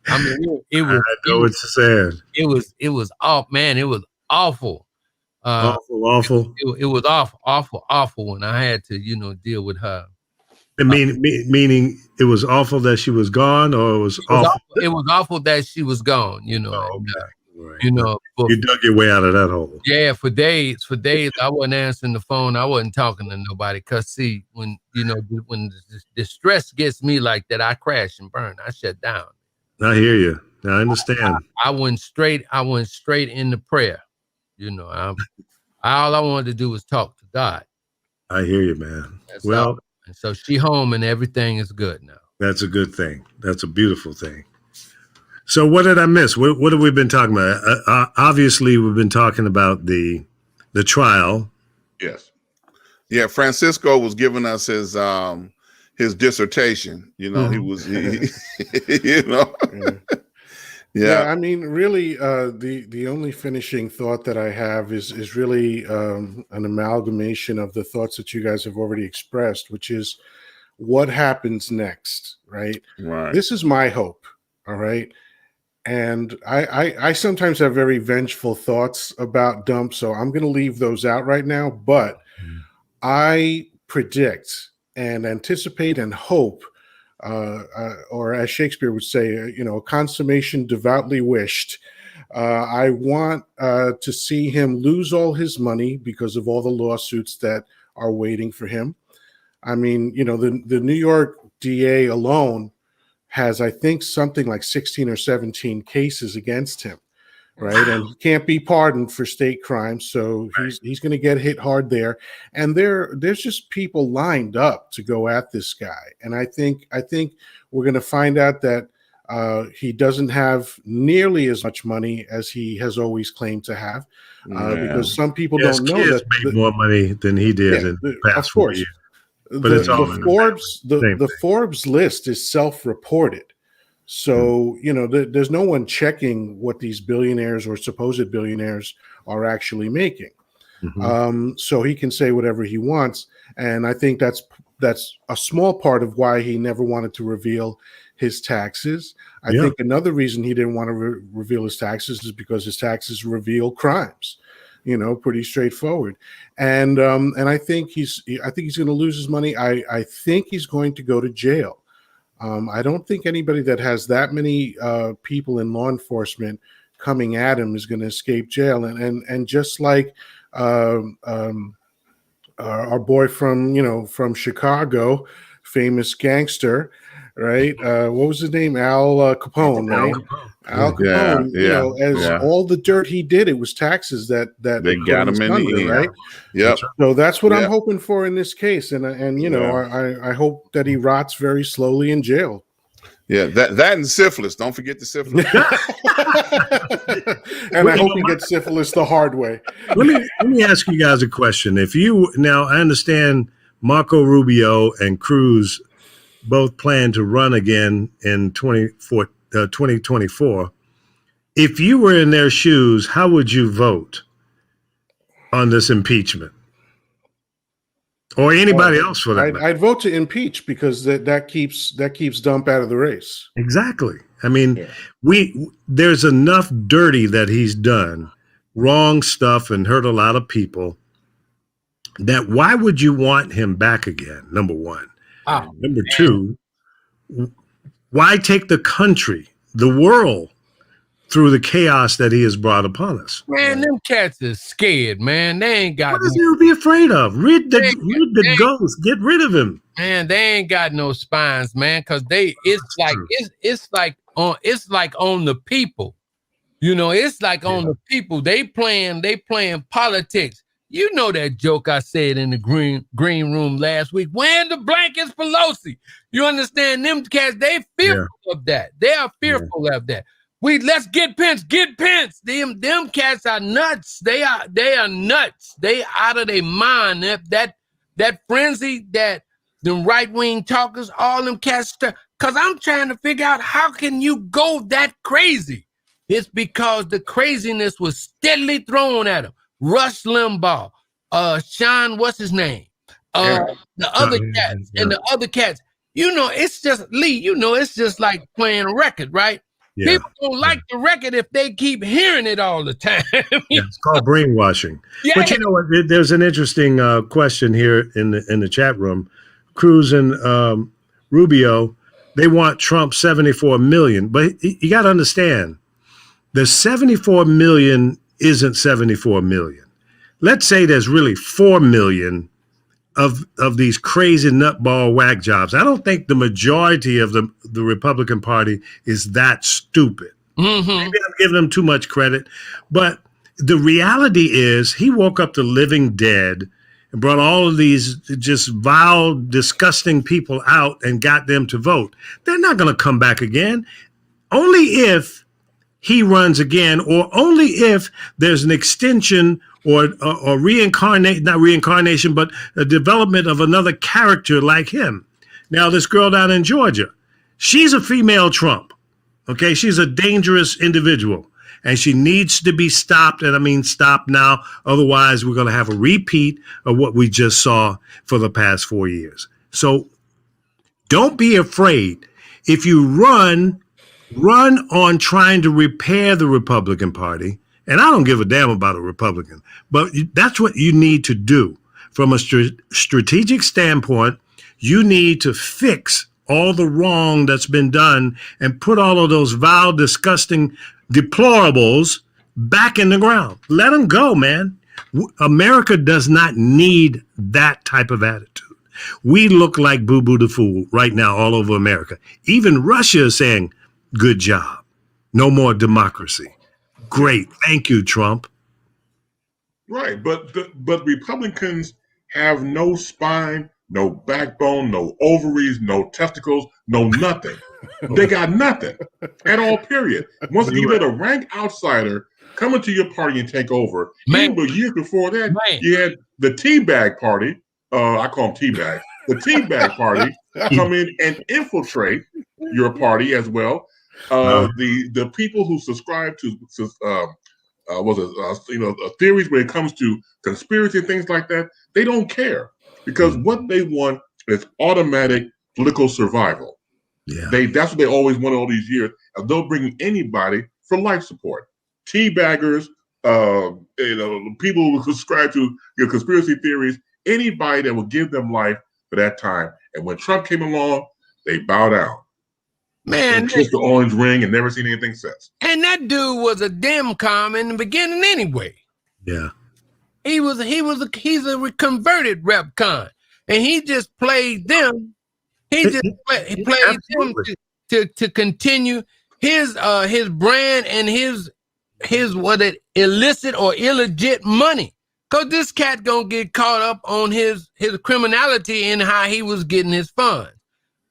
I mean, it was. I know what you're saying. It was awful, man. It was awful. Awful. It was awful when I had to, deal with her. Meaning it was awful that she was gone, or it was awful? It was awful that she was gone. Oh, okay. Right. You dug your way out of that hole. Yeah, for days, I wasn't answering the phone. I wasn't talking to nobody. Cause see, when the stress gets me like that, I crash and burn. I shut down. I hear you. I understand. I went straight into prayer. All I wanted to do was talk to God. I hear you, man. And so she home and everything is good now. That's a good thing. That's a beautiful thing. So what did I miss? What have we been talking about? Obviously, we've been talking about the trial. Yes. Yeah, Francisco was giving us his dissertation. He was, Yeah, I mean, really, the only finishing thought that I have is really an amalgamation of the thoughts that you guys have already expressed, which is what happens next, right? Right. This is my hope, all right? And I sometimes have very vengeful thoughts about dump, so I'm going to leave those out right now. But I predict and anticipate and hope, or as Shakespeare would say, a consummation devoutly wished. I want to see him lose all his money because of all the lawsuits that are waiting for him. I mean, the New York DA alone has, I think, something like 16 or 17 cases against him, right? And he can't be pardoned for state crimes, so he's going to get hit hard there. And there's just people lined up to go at this guy. And I think we're going to find out that he doesn't have nearly as much money as he has always claimed to have, because some people don't know that made more money than he did in the past 4 years. But it's all the Forbes list is self-reported. So, there's no one checking what these billionaires or supposed billionaires are actually making. So he can say whatever he wants. And I think that's a small part of why he never wanted to reveal his taxes. I think another reason he didn't want to reveal his taxes is because his taxes reveal crimes, pretty straightforward. And I think he's going to lose his money. I think he's going to go to jail. I don't think anybody that has that many people in law enforcement coming at him is going to escape jail. And just like our boy from Chicago, famous gangster, right? What was his name? Al Capone, right? Al Capone. As all the dirt he did, it was taxes that they got him in the end, right? Yep. So that's what I'm hoping for in this case, and I hope that he rots very slowly in jail. Yeah, that and syphilis. Don't forget the syphilis. And I hope he gets syphilis the hard way. Let me ask you guys a question. Now I understand Marco Rubio and Cruz both plan to run again in 2024. If you were in their shoes, how would you vote on this impeachment? Or anybody else for that matter? I'd vote to impeach because that keeps Dump out of the race. Exactly. I mean, there's enough dirty that he's done, wrong stuff, and hurt a lot of people. That why would you want him back again? Number one. Number two, why take the country, the world, through the chaos that he has brought upon us? Man, them cats is scared, man. They ain't got. What is there to be afraid of? Rid the ghost. Get rid of him. Man, they ain't got no spines, man. Because it's like on the people. It's like on the people. They playing politics. You know that joke I said in the green room last week. When the blankets Pelosi. You understand? Them cats, they fearful of that. They are fearful of that. Let's get Pence. Them cats are nuts. They are nuts. They out of their mind. That frenzy that the right-wing talkers, all them cats, because I'm trying to figure out how can you go that crazy? It's because the craziness was steadily thrown at them. Rush Limbaugh, Sean, what's his name? The other cats and the other cats. It's just Lee, it's just like playing a record, right? Yeah. People don't like the record if they keep hearing it all the time. It's called brainwashing. Yeah. But you know what? There's an interesting question here in the chat room. Cruz and Rubio, they want Trump 74 million. But you got to understand, the 74 million isn't 74 million. Let's say there's really 4 million of these crazy nutball whack jobs. I don't think the majority of the Republican Party is that stupid. Mm-hmm. Maybe I'm giving them too much credit, but the reality is he woke up the living dead and brought all of these just vile, disgusting people out and got them to vote. They're not going to come back again. Only if he runs again, or only if there's an extension or not reincarnation, but a development of another character like him. Now, this girl down in Georgia, she's a female Trump, okay? She's a dangerous individual, and she needs to be stopped, and I mean stop now. Otherwise, we're going to have a repeat of what we just saw for the past 4 years. So don't be afraid. If you run on trying to repair the Republican Party. And I don't give a damn about a Republican, but that's what you need to do. From a strategic standpoint, you need to fix all the wrong that's been done and put all of those vile, disgusting deplorables back in the ground. Let them go, man. America does not need that type of attitude. We look like Boo-Boo the Fool right now all over America. Even Russia is saying, good job. No more democracy. Great. Thank you, Trump. Right. But Republicans have no spine, no backbone, no ovaries, no testicles, no nothing. They got nothing at all, period. Once you let a rank outsider come into your party and take over, even years before that, you had the Teabag Party. I call them Teabag. The Teabag Party come in and infiltrate your party as well. The people who subscribe to theories when it comes to conspiracy and things like that, they don't care because what they want is automatic political survival. Yeah, that's what they always wanted all these years, and they'll bring anybody for life support. Teabaggers, people who subscribe to conspiracy theories, anybody that will give them life for that time. And when Trump came along, they bow down. Man, kissed the orange ring and never seen anything since. And that dude was a Demcom in the beginning anyway. Yeah. He's a converted Repcon. And he just played them. He played them to continue his brand and his illicit or illegit money. Cause this cat gonna get caught up on his criminality and how he was getting his funds.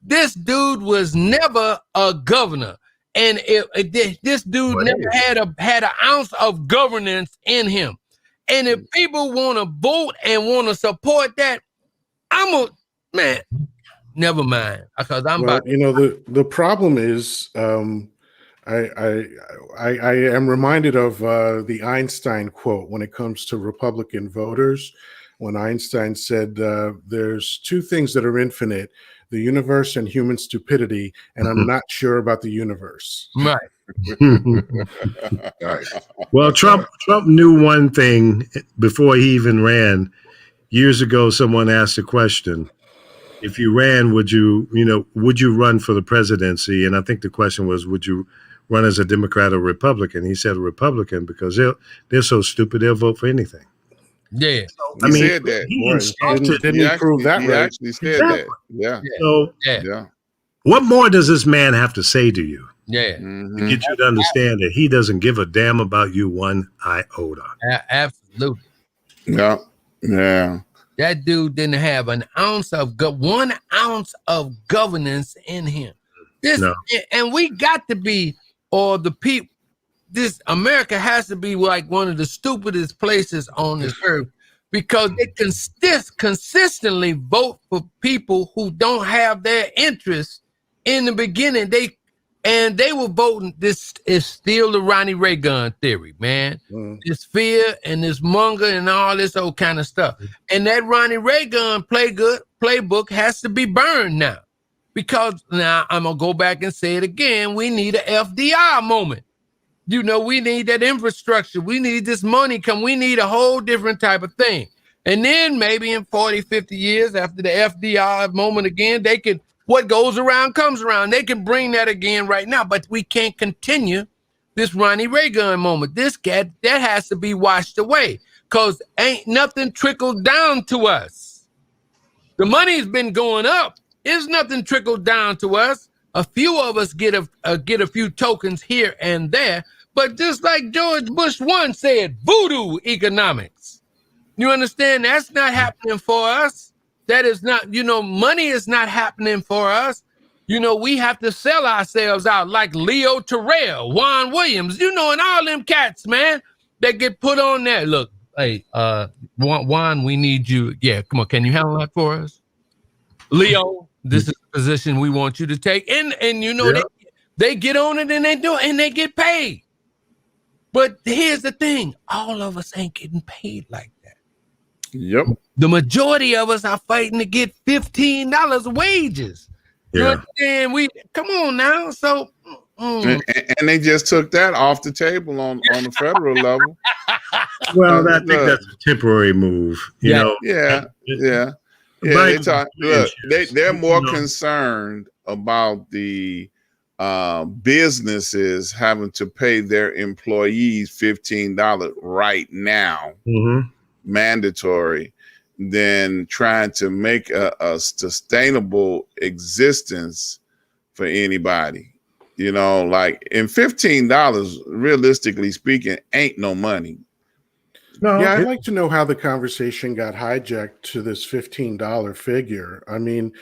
This dude was never a governor, and this dude never had an ounce of governance in him. And if people want to vote and want to support that, never mind. Because the problem is, I am reminded of the Einstein quote when it comes to Republican voters, when Einstein said, there's two things that are infinite, the universe and human stupidity, and I'm not sure about the universe. Right. Well, Trump knew one thing before he even ran. Years ago, someone asked a question: if you ran, would you run for the presidency? And I think the question was, would you run as a Democrat or Republican? He said a Republican because they're so stupid they'll vote for anything. Yeah, he said that. Didn't he prove that he right? Actually said that. Yeah. So, yeah. What more does this man have to say to you? Yeah. To get you to understand that he doesn't give a damn about you one iota. Absolutely. Yeah. Yeah. That dude didn't have an ounce of 1 ounce of governance in him. And we got to be, or the people. This America has to be like one of the stupidest places on this earth because they consistently vote for people who don't have their interests in the beginning. They were voting. This is still the Ronnie Reagan theory, man. This fear and this monger and all this old kind of stuff. And that Ronnie Reagan playbook has to be burned now, because now I'm gonna go back and say it again. We need a FDR moment. We need that infrastructure. We need this money we need a whole different type of thing. And then maybe in 40, 50 years after the FDR moment again, what goes around comes around. They can bring that again right now, but we can't continue this Ronnie Reagan moment. This cat, that has to be washed away because ain't nothing trickled down to us. The money's been going up. There's nothing trickled down to us. A few of us get a few tokens here and there, but just like George Bush once said, voodoo economics. You understand? That's not happening for us. That is not, money is not happening for us. We have to sell ourselves out like Leo Terrell, Juan Williams, and all them cats, man, that get put on there. Look, hey, Juan, we need you. Yeah, come on, can you handle that for us? Leo, this is the position we want you to take. And they get on it and they do it and they get paid. But here's the thing. All of us ain't getting paid like that. Yep. The majority of us are fighting to get $15 wages. Yeah. And come on now. So and they just took that off the table on the federal level. Well, I think that's a temporary move. Yeah. They're more concerned about the businesses having to pay their employees $15 right now, mandatory, than trying to make a sustainable existence for anybody. Like in $15, realistically speaking, ain't no money. No, yeah, I'd like to know how the conversation got hijacked to this $15 figure. I mean,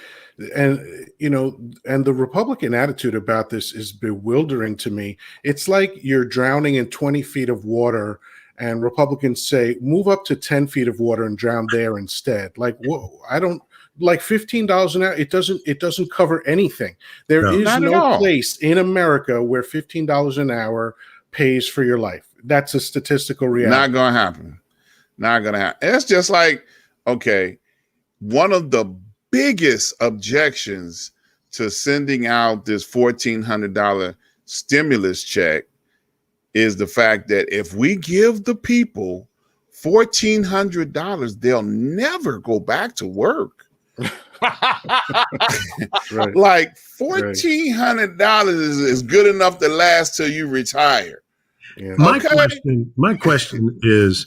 and the Republican attitude about this is bewildering to me. It's like you're drowning in 20 feet of water and Republicans say, move up to 10 feet of water and drown there instead. Like, whoa, I don't like $15 an hour, it doesn't cover anything. There is Not at no all. place in America where $15 an hour pays for your life. That's a statistical reality. Not gonna happen. Not gonna happen. It's just like, okay, one of the biggest objections to sending out this $1,400 stimulus check is the fact that if we give the people $1,400, they'll never go back to work. Right. Like $1,400 is good enough to last till you retire. Yeah. My question is,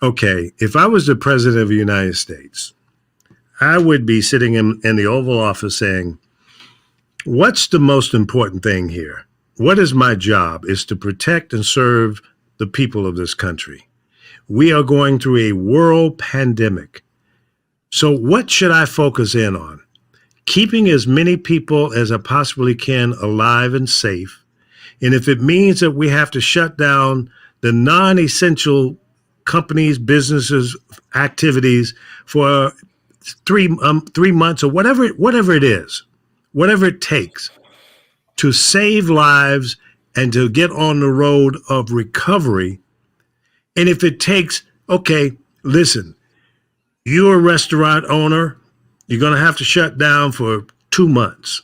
okay, if I was the president of the United States, I would be sitting in the Oval Office saying, what's the most important thing here? What is my job? Is to protect and serve the people of this country. We are going through a world pandemic. So what should I focus in on? Keeping as many people as I possibly can alive and safe. And if it means that we have to shut down the non-essential companies, businesses, activities for 3 months or whatever it is, whatever it takes to save lives and to get on the road of recovery. And if it takes, okay, listen, you're a restaurant owner, you're going to have to shut down for 2 months.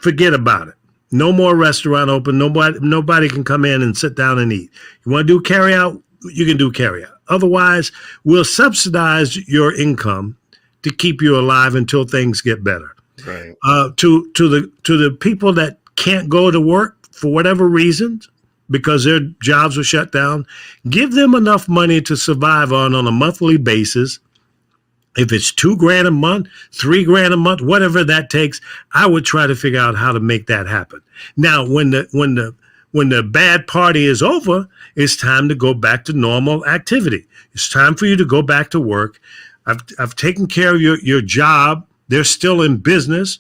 Forget about it. No more restaurant open. Nobody can come in and sit down and eat. You want to do carry out? You can do carry out. Otherwise, we'll subsidize your income to keep you alive until things get better. Right. To the people that can't go to work for whatever reasons because their jobs were shut down, give them enough money to survive on a monthly basis. If it's $2,000 a month, $3,000 a month, whatever that takes, I would try to figure out how to make that happen. Now, when the bad party is over, it's time to go back to normal activity. It's time for you to go back to work. I've taken care of your job. They're still in business.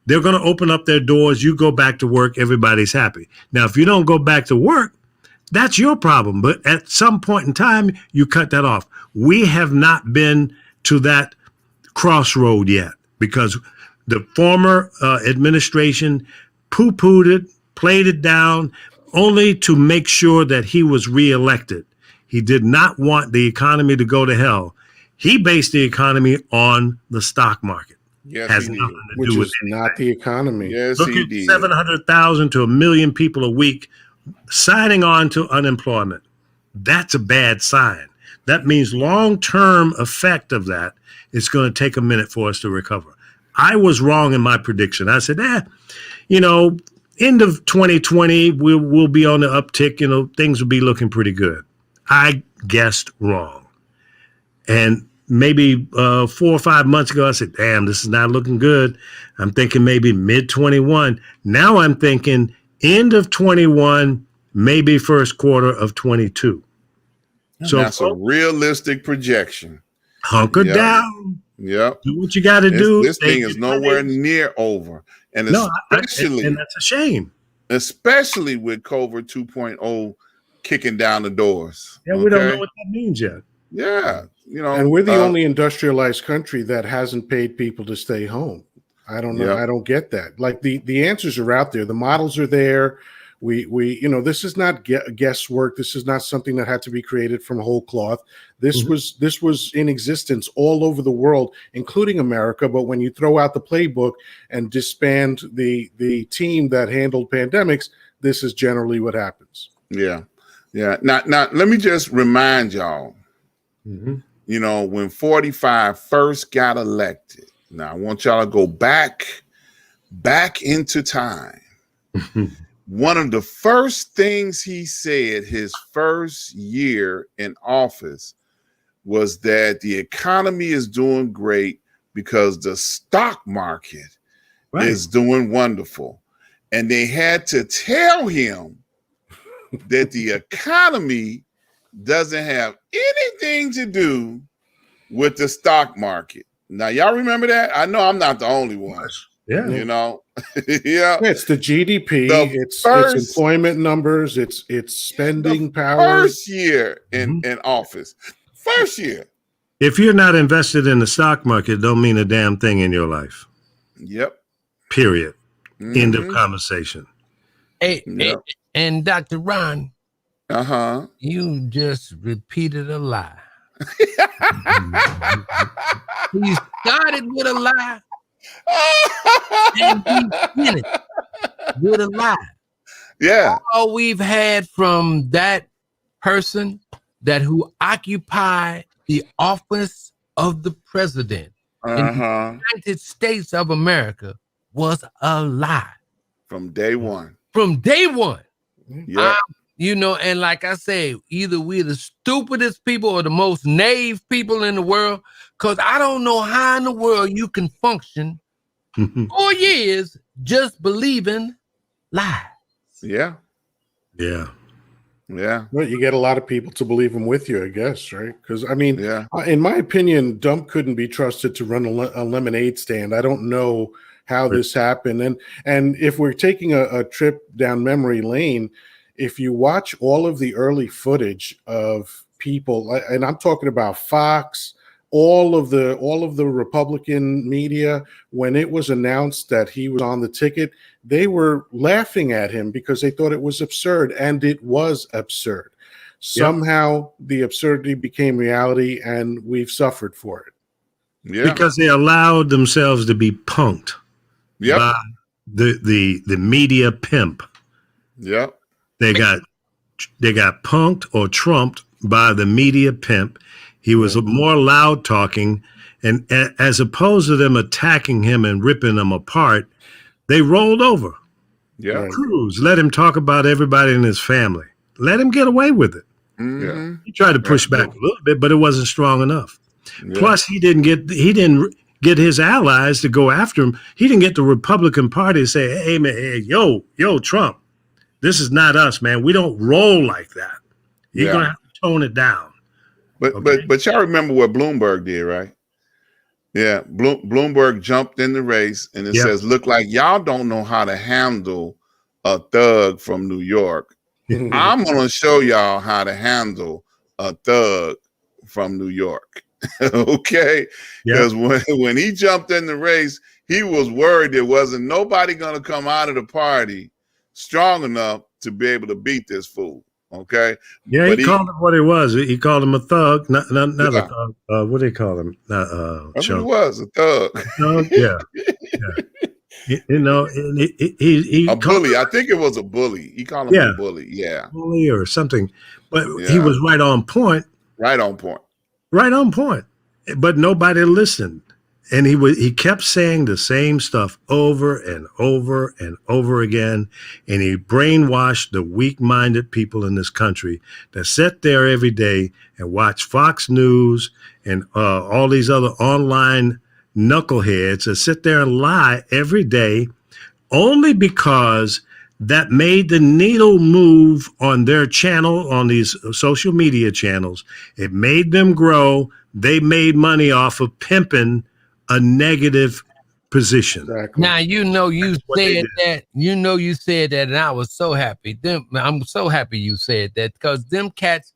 They're going to open up their doors. You go back to work. Everybody's happy. Now, if you don't go back to work, that's your problem. But at some point in time, you cut that off. We have not been to that crossroad yet because the former administration poo-pooed it, played it down, only to make sure that he was reelected. He did not want the economy to go to hell. He based the economy on the stock market. Yes, Has he did. nothing to Which do with is not the economy. Yes, Look he at did. 700,000 to 1 million people a week signing on to unemployment. That's a bad sign. That means long-term effect of that, it's going to take a minute for us to recover. I was wrong in my prediction. I said, end of 2020, we'll be on the uptick. Things will be looking pretty good. I guessed wrong. And maybe 4 or 5 months ago, I said, damn, this is not looking good. I'm thinking maybe mid-21. Now I'm thinking end of 21, maybe first quarter of 22. So that's a realistic projection. Hunker down. Yep. Do what you got to do. This thing is nowhere near over. And especially, and that's a shame. Especially with COVID 2.0 kicking down the doors. Yeah, we don't know what that means yet. Yeah. And we're the only industrialized country that hasn't paid people to stay home. I don't know. Yep. I don't get that. Like the answers are out there. The models are there. We this is not guesswork. This is not something that had to be created from whole cloth. This was in existence all over the world, including America. But when you throw out the playbook and disband the team that handled pandemics, this is generally what happens. Yeah. Yeah. Now let me just remind y'all, when 45 first got elected. Now I want y'all to go back into time. One of the first things he said his first year in office was that the economy is doing great because the stock market is doing wonderful. And they had to tell him that the economy doesn't have anything to do with the stock market. Now, y'all remember that? I know I'm not the only one. Yeah. Yeah. It's the GDP, it's employment numbers, it's spending power. First year in office. First year. If you're not invested in the stock market, it don't mean a damn thing in your life. Yep. Period. End of conversation. Hey, Yep. and Dr. Ron, Uh-huh. you just repeated a lie. He started with a lie, and he finished with a lie. Yeah. All we've had from that person who occupied the office of the president in the United States of America was a lie. From day one. From day one. Yeah. You know, and like I say, either we're the stupidest people or the most naive people in the world, because I don't know how in the world you can function 4 years just believing lies. Yeah. Yeah. Yeah. Well, you get a lot of people to believe them with you, I guess, right? Because, I mean, Yeah. in my opinion, Dump couldn't be trusted to run a lemonade stand. I don't know how this happened. And if we're taking a trip down memory lane, if you watch all of the early footage of people, and I'm talking about Fox, all of the Republican media, when it was announced that he was on the ticket, they were laughing at him because they thought it was absurd, and it was absurd. Somehow the absurdity became reality, and we've suffered for it. Yeah. Because they allowed themselves to be punked by the media pimp. Yep. They got punked or trumped by the media pimp. He was more loud talking, and as opposed to them attacking him and ripping him apart, they rolled over. Yeah. Cruz, let him talk about everybody in his family. Let him get away with it. Mm-hmm. He tried to push back a little bit, but it wasn't strong enough. Yeah. Plus, he didn't get his allies to go after him. He didn't get the Republican Party to say, "Hey man, hey, yo, Trump, this is not us, man. We don't roll like that. You're gonna have to tone it down." But y'all remember what Bloomberg did, right? Yeah, Bloomberg jumped in the race, and it says, "Look like y'all don't know how to handle a thug from New York. I'm gonna show y'all how to handle a thug from New York." Okay, because when he jumped in the race, he was worried there wasn't nobody gonna come out of the party strong enough to be able to beat this fool. Okay. Yeah, he called him what he was. He called him a thug, not a thug. What do they call him? That's what he was, a thug. Yeah. You know, he a bully. I think it was a bully. He called him a bully. Yeah, bully or something. But he was right on point. Right on point. Right on point. But nobody listened. And he kept saying the same stuff over and over and over again. And he brainwashed the weak-minded people in this country that sit there every day and watch Fox News and all these other online knuckleheads that sit there and lie every day only because that made the needle move on their channel, on these social media channels. It made them grow. They made money off of pimping a negative position. Exactly. Now you said that. You said that, and I was so happy. I'm so happy you said that, because them cats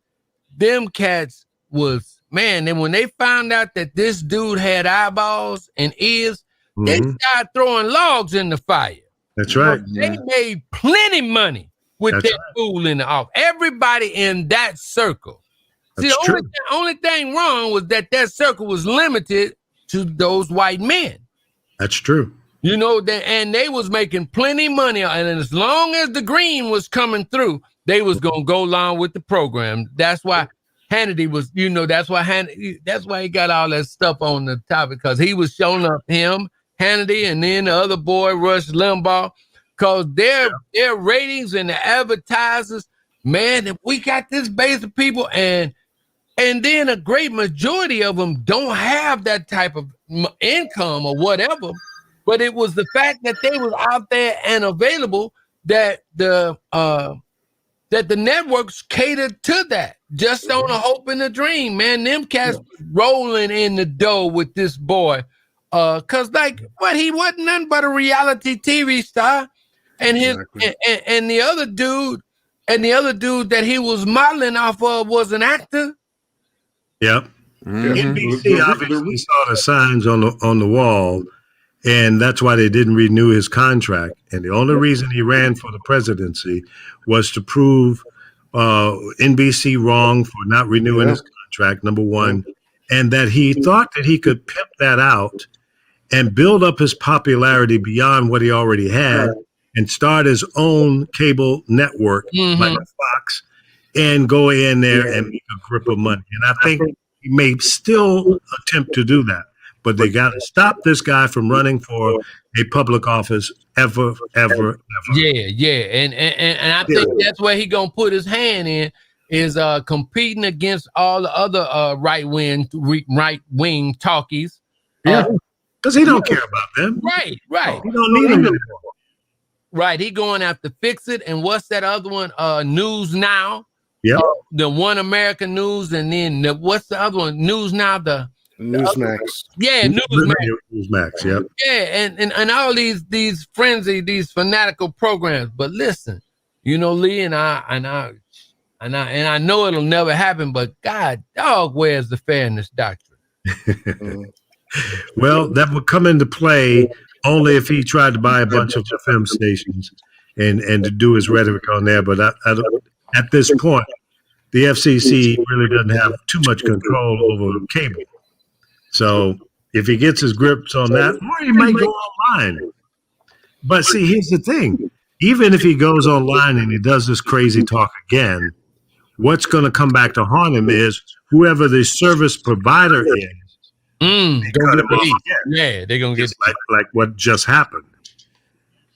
was, man. And when they found out that this dude had eyeballs and ears, they started throwing logs in the fire. That's right. They made plenty money with that fool in the office. Everybody in that circle. See, the only thing wrong was that circle was limited to those white men. That's true. You know, and they was making plenty money, and as long as the green was coming through, they was gonna go along with the program. That's why Hannity was, that's why he got all that stuff on the topic, because he was showing up, him, Hannity, and then the other boy, Rush Limbaugh, because their ratings and the advertisers, man, if we got this base of people, and then a great majority of them don't have that type of income or whatever, but it was the fact that they was out there and available that the networks catered to that, just on a hope and a dream, man. Them cats rolling in the dough with this boy, cause he wasn't nothing but a reality TV star, and and the other dude that he was modeling off of was an actor. Yep. NBC obviously saw the signs on the wall, and that's why they didn't renew his contract. And the only reason he ran for the presidency was to prove NBC wrong for not renewing his contract, number one, and that he thought that he could pimp that out and build up his popularity beyond what he already had and start his own cable network like Fox and go in there and make a grip of money. And I think he may still attempt to do that, but they got to stop this guy from running for a public office ever. Yeah. And I think that's where he going to put his hand in, is competing against all the other right wing talkies. Yeah. Because he don't care about them. Right. He don't need them anymore. Right. He going after Fix It. And what's that other one? News Now. Yeah. The One American News. And then what's the other one? News Now. Newsmax. Yeah, Newsmax. Yeah. Yeah. And all these frenzy, these fanatical programs. But listen, Lee, and I know it'll never happen, but God dog, where's the fairness doctrine? Well, that would come into play only if he tried to buy a bunch of FM stations and to do his rhetoric on there. But I don't, at this point, the FCC really doesn't have too much control over cable. So if he gets his grips on that, or he might go online. But see, here's the thing. Even if he goes online and he does this crazy talk again, what's going to come back to haunt him is whoever the service provider is. They're gonna get like what just happened.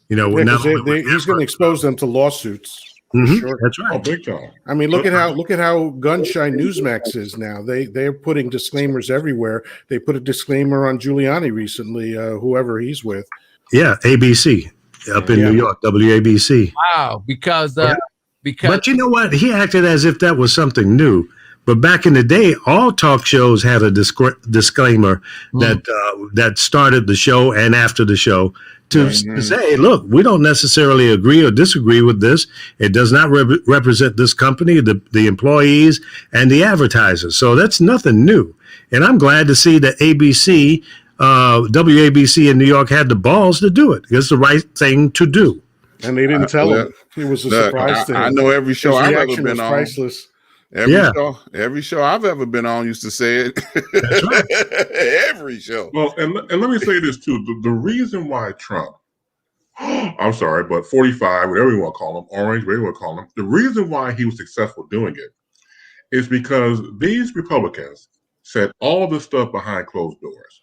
He's going to expose them to lawsuits. Sure. That's right. Oh, big time. I mean, look at how gun-shy Newsmax is now. They're putting disclaimers everywhere. They put a disclaimer on Giuliani recently, whoever he's with. Yeah, ABC up in New York, WABC. Wow, because but you know what? He acted as if that was something new. But back in the day, all talk shows had a disclaimer that started the show and after the show to say, look, we don't necessarily agree or disagree with this. It does not represent this company, the employees, and the advertisers. So that's nothing new. And I'm glad to see that ABC, WABC in New York had the balls to do it. It's the right thing to do. And they didn't tell him. It was a surprise to him. I know every show I've ever been on. Priceless. Every show I've ever been on used to say it. That's right. Every show. Well, and let me say this too. The reason why Trump, I'm sorry, but 45, whatever you want to call him, orange, whatever you want to call him, the reason why he was successful doing it is because these Republicans said all this stuff behind closed doors.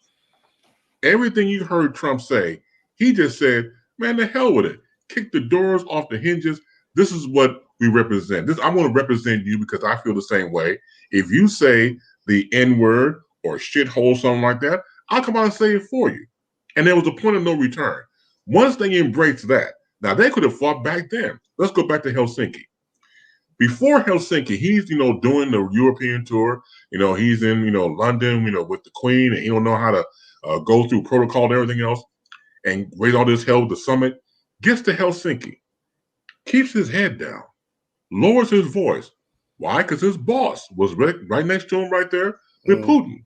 Everything you heard Trump say, he just said, man, the hell with it. Kick the doors off the hinges. This is what we represent. I want to represent you because I feel the same way. If you say the N-word or shithole, something like that, I'll come out and say it for you. And there was a point of no return. Once they embraced that, now they could have fought back then. Let's go back to Helsinki. Before Helsinki, he's, doing the European tour. He's in, London, with the Queen, and he don't know how to go through protocol and everything else and raise all this hell with the summit. Gets to Helsinki, keeps his head down, lowers his voice. Why? Because his boss was right next to him right there with Putin.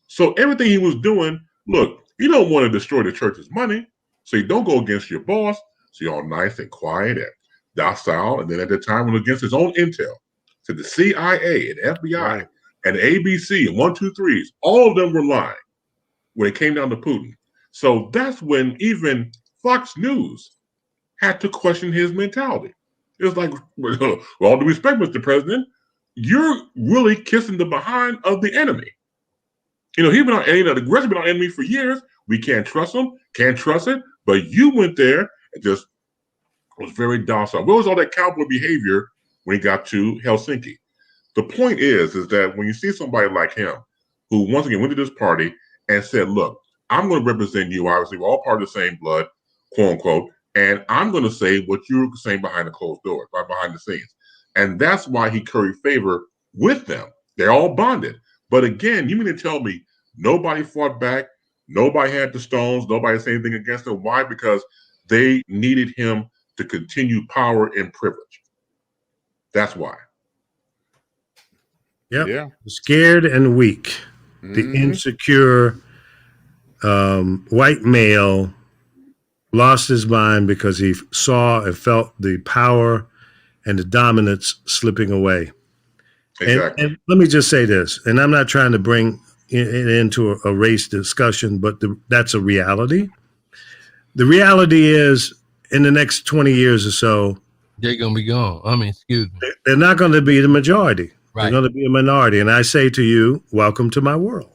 So everything he was doing, look, you don't want to destroy the church's money, so you don't go against your boss. So you're all nice and quiet and docile. And then at the time, when against his own intel, to the CIA and FBI and ABC and 123s, all of them were lying when it came down to Putin. So that's when even Fox News had to question his mentality. It was like, with all due respect, Mr. President, you're really kissing the behind of the enemy. He's been on, the Russians been our enemy for years. We can't trust him, can't trust it. But you went there and just was very docile. What was all that cowboy behavior when he got to Helsinki? The point is that when you see somebody like him, who once again went to this party and said, look, I'm going to represent you. Obviously, we're all part of the same blood, quote unquote. And I'm going to say what you're saying behind the closed doors, right behind the scenes. And that's why he curried favor with them. They're all bonded. But again, you mean to tell me nobody fought back, nobody had the stones, nobody said anything against him? Why? Because they needed him to continue power and privilege. That's why. Yep. Yeah. Scared and weak. the insecure white male lost his mind because he saw and felt the power and the dominance slipping away. Exactly. And let me just say this, and I'm not trying to bring it into a race discussion, but that's a reality. The reality is, in the next 20 years or so, they're going to be gone. Excuse me. They're not going to be the majority. Right. They're going to be a minority. And I say to you, welcome to my world.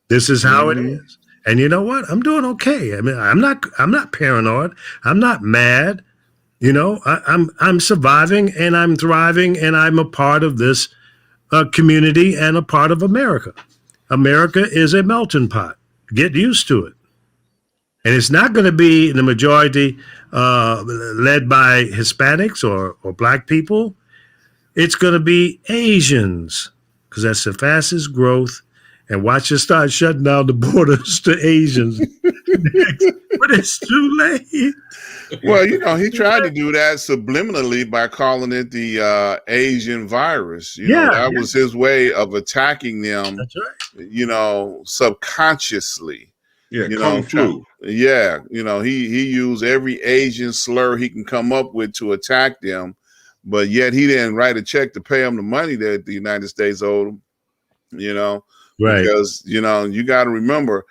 This is how it is. And you know what? I'm doing okay. I mean, I'm not paranoid. I'm not mad. You know, I'm surviving and I'm thriving and I'm a part of this community and a part of America. America is a melting pot. Get used to it. And it's not going to be the majority led by Hispanics or black people. It's going to be Asians because that's the fastest growth. And watch us start shutting down the borders to Asians. But it's too late. Well, you know, he tried to do that subliminally by calling it the Asian virus. You know, that was his way of attacking them. That's right. You know, subconsciously. Yeah, you Kung know, Flu. Yeah, you know, he used every Asian slur he can come up with to attack them, but yet he didn't write a check to pay them the money that the United States owed him. You know, right? Because you know, you got to remember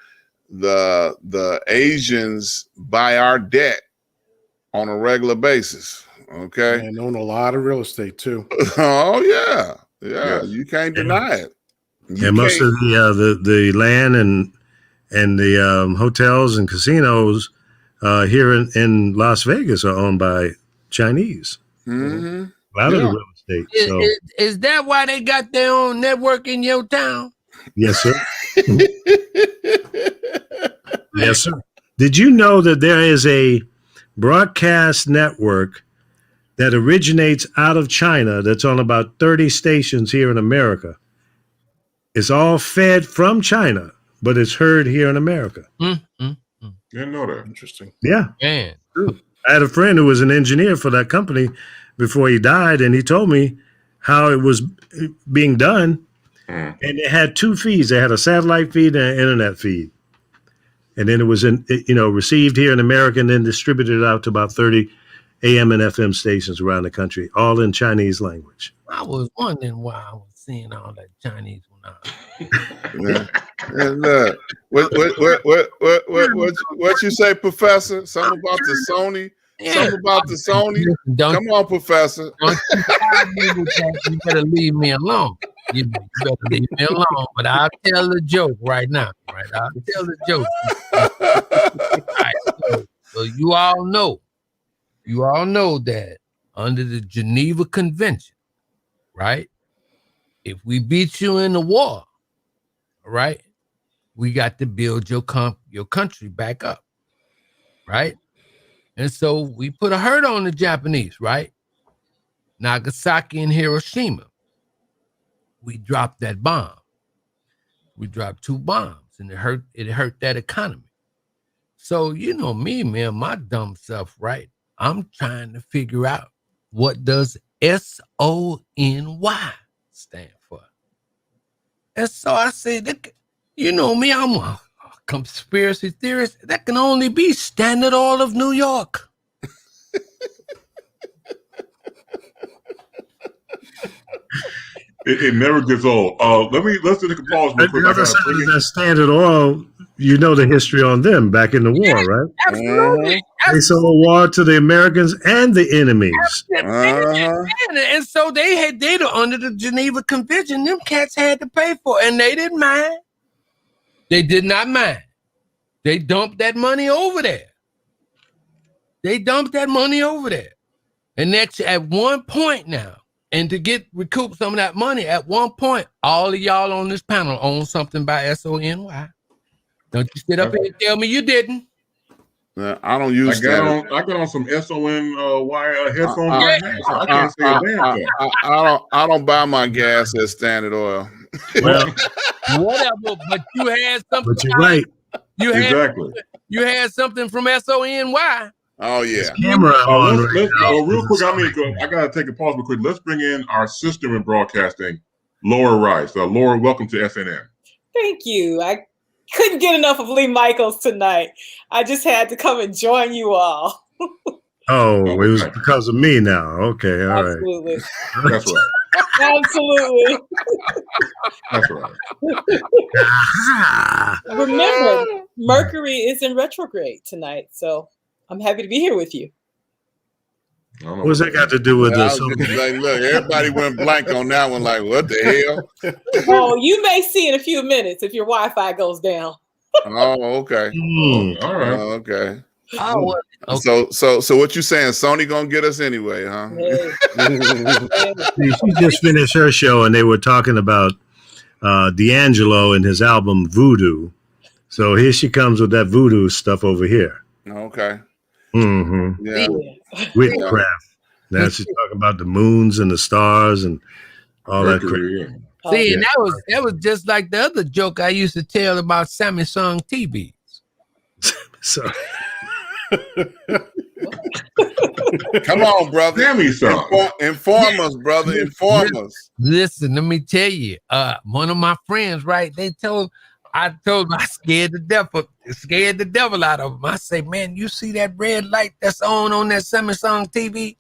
the Asians buy our debt on a regular basis. Okay, and own a lot of real estate too. Oh yeah, you can't deny it. And most of the land and the hotels and casinos here in Las Vegas are owned by Chinese. Mm-hmm. A lot of the real estate. Is that why they got their own network in your town? Yes, sir. Yes, sir. Did you know that there is a broadcast network that originates out of China that's on about 30 stations here in America? It's all fed from China, but it's heard here in America. Didn't know that. Interesting. Yeah. Man. I had a friend who was an engineer for that company before he died, and he told me how it was being done. And it had two feeds. They had a satellite feed and an internet feed. And then it was received here in America and then distributed out to about 30 AM and FM stations around the country, all in Chinese language. I was wondering why I was seeing all that Chinese Look, what you say, Professor? Something about the Sony? Yeah. Something about the Sony? Come on, Professor. You better leave me alone. You better leave me alone. But I'll tell the joke right now. Right? I'll tell the joke. Right, so you all know that under the Geneva Convention, right? If we beat you in the war, right, we got to build your country back up, right? And so we put a hurt on the Japanese, right? Nagasaki and Hiroshima. We dropped that bomb. We dropped 2 bombs, and it hurt that economy. So you know me, man, my dumb self, right? I'm trying to figure out what does SONY stand for. And so I said, you know me, I'm a conspiracy theorist. That can only be Standard Oil of New York. It never gets old. Let's take a pause real quick. The other side of that Standard Oil, you know the history on them back in the war, right? Absolutely. They sold war to the Americans and the enemies. And so they under the Geneva Convention, them cats had to pay for it, and they didn't mind. They did not mind. They dumped that money over there. And that's at one point now. And to recoup some of that money, at one point, all of y'all on this panel own something by SONY. Don't you sit up here and tell me you didn't. I don't use that. I got on some SONY headphones right now, so I can't say a damn thing. I don't buy my gas at Standard Oil. Well, whatever, but you had something. But you're right. You had something from SONY. Oh yeah. Camera on right now. Real quick, I gotta take a pause real quick. Let's bring in our sister in broadcasting, Laura Rice. Laura, welcome to SNN. Thank you. I couldn't get enough of Lee Michaels tonight. I just had to come and join you all. Oh, it was because of me now. Okay, all right. Absolutely. That's right. Absolutely. That's right. Remember, Mercury is in retrograde tonight, so I'm happy to be here with you. What's that got to do with this? Like, look, everybody went blank on that one. Like, what the hell? Oh, you may see in a few minutes if your Wi-Fi goes down. Oh, okay. All right. Okay. Oh, okay. So what you saying? Sony gonna get us anyway, huh? She just finished her show, and they were talking about D'Angelo and his album Voodoo. So here she comes with that voodoo stuff over here. Okay. Mm-hmm. Yeah. Witchcraft. Now she's talking about the moons and the stars and all Mercury, that. See, and that was just like the other joke I used to tell about Samsung TVs. So come on, brother. Inform us, brother. Inform us. Listen, let me tell you. One of my friends, right? I told him I scared the devil out of him. I say, man, you see that red light that's on that Samsung TV?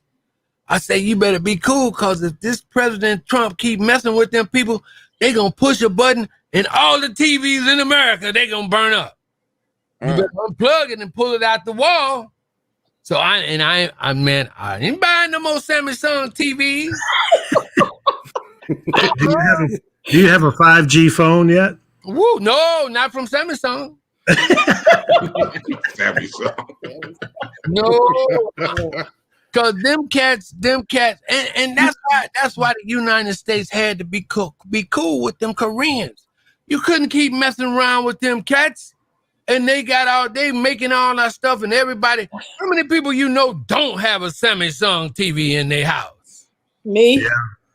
I say, you better be cool, because if this President Trump keep messing with them people, they gonna push a button and all the TVs in America, they gonna burn up. You better unplug it and pull it out the wall. So I ain't buying no more Samsung TVs. Do you have a 5G phone yet? Woo, no, not from Samsung. Samsung. No. Because them cats, and that's why the United States had to be cool with them Koreans. You couldn't keep messing around with them cats, and they making all that stuff, and everybody. How many people you know don't have a Samsung TV in their house? Me. Yeah.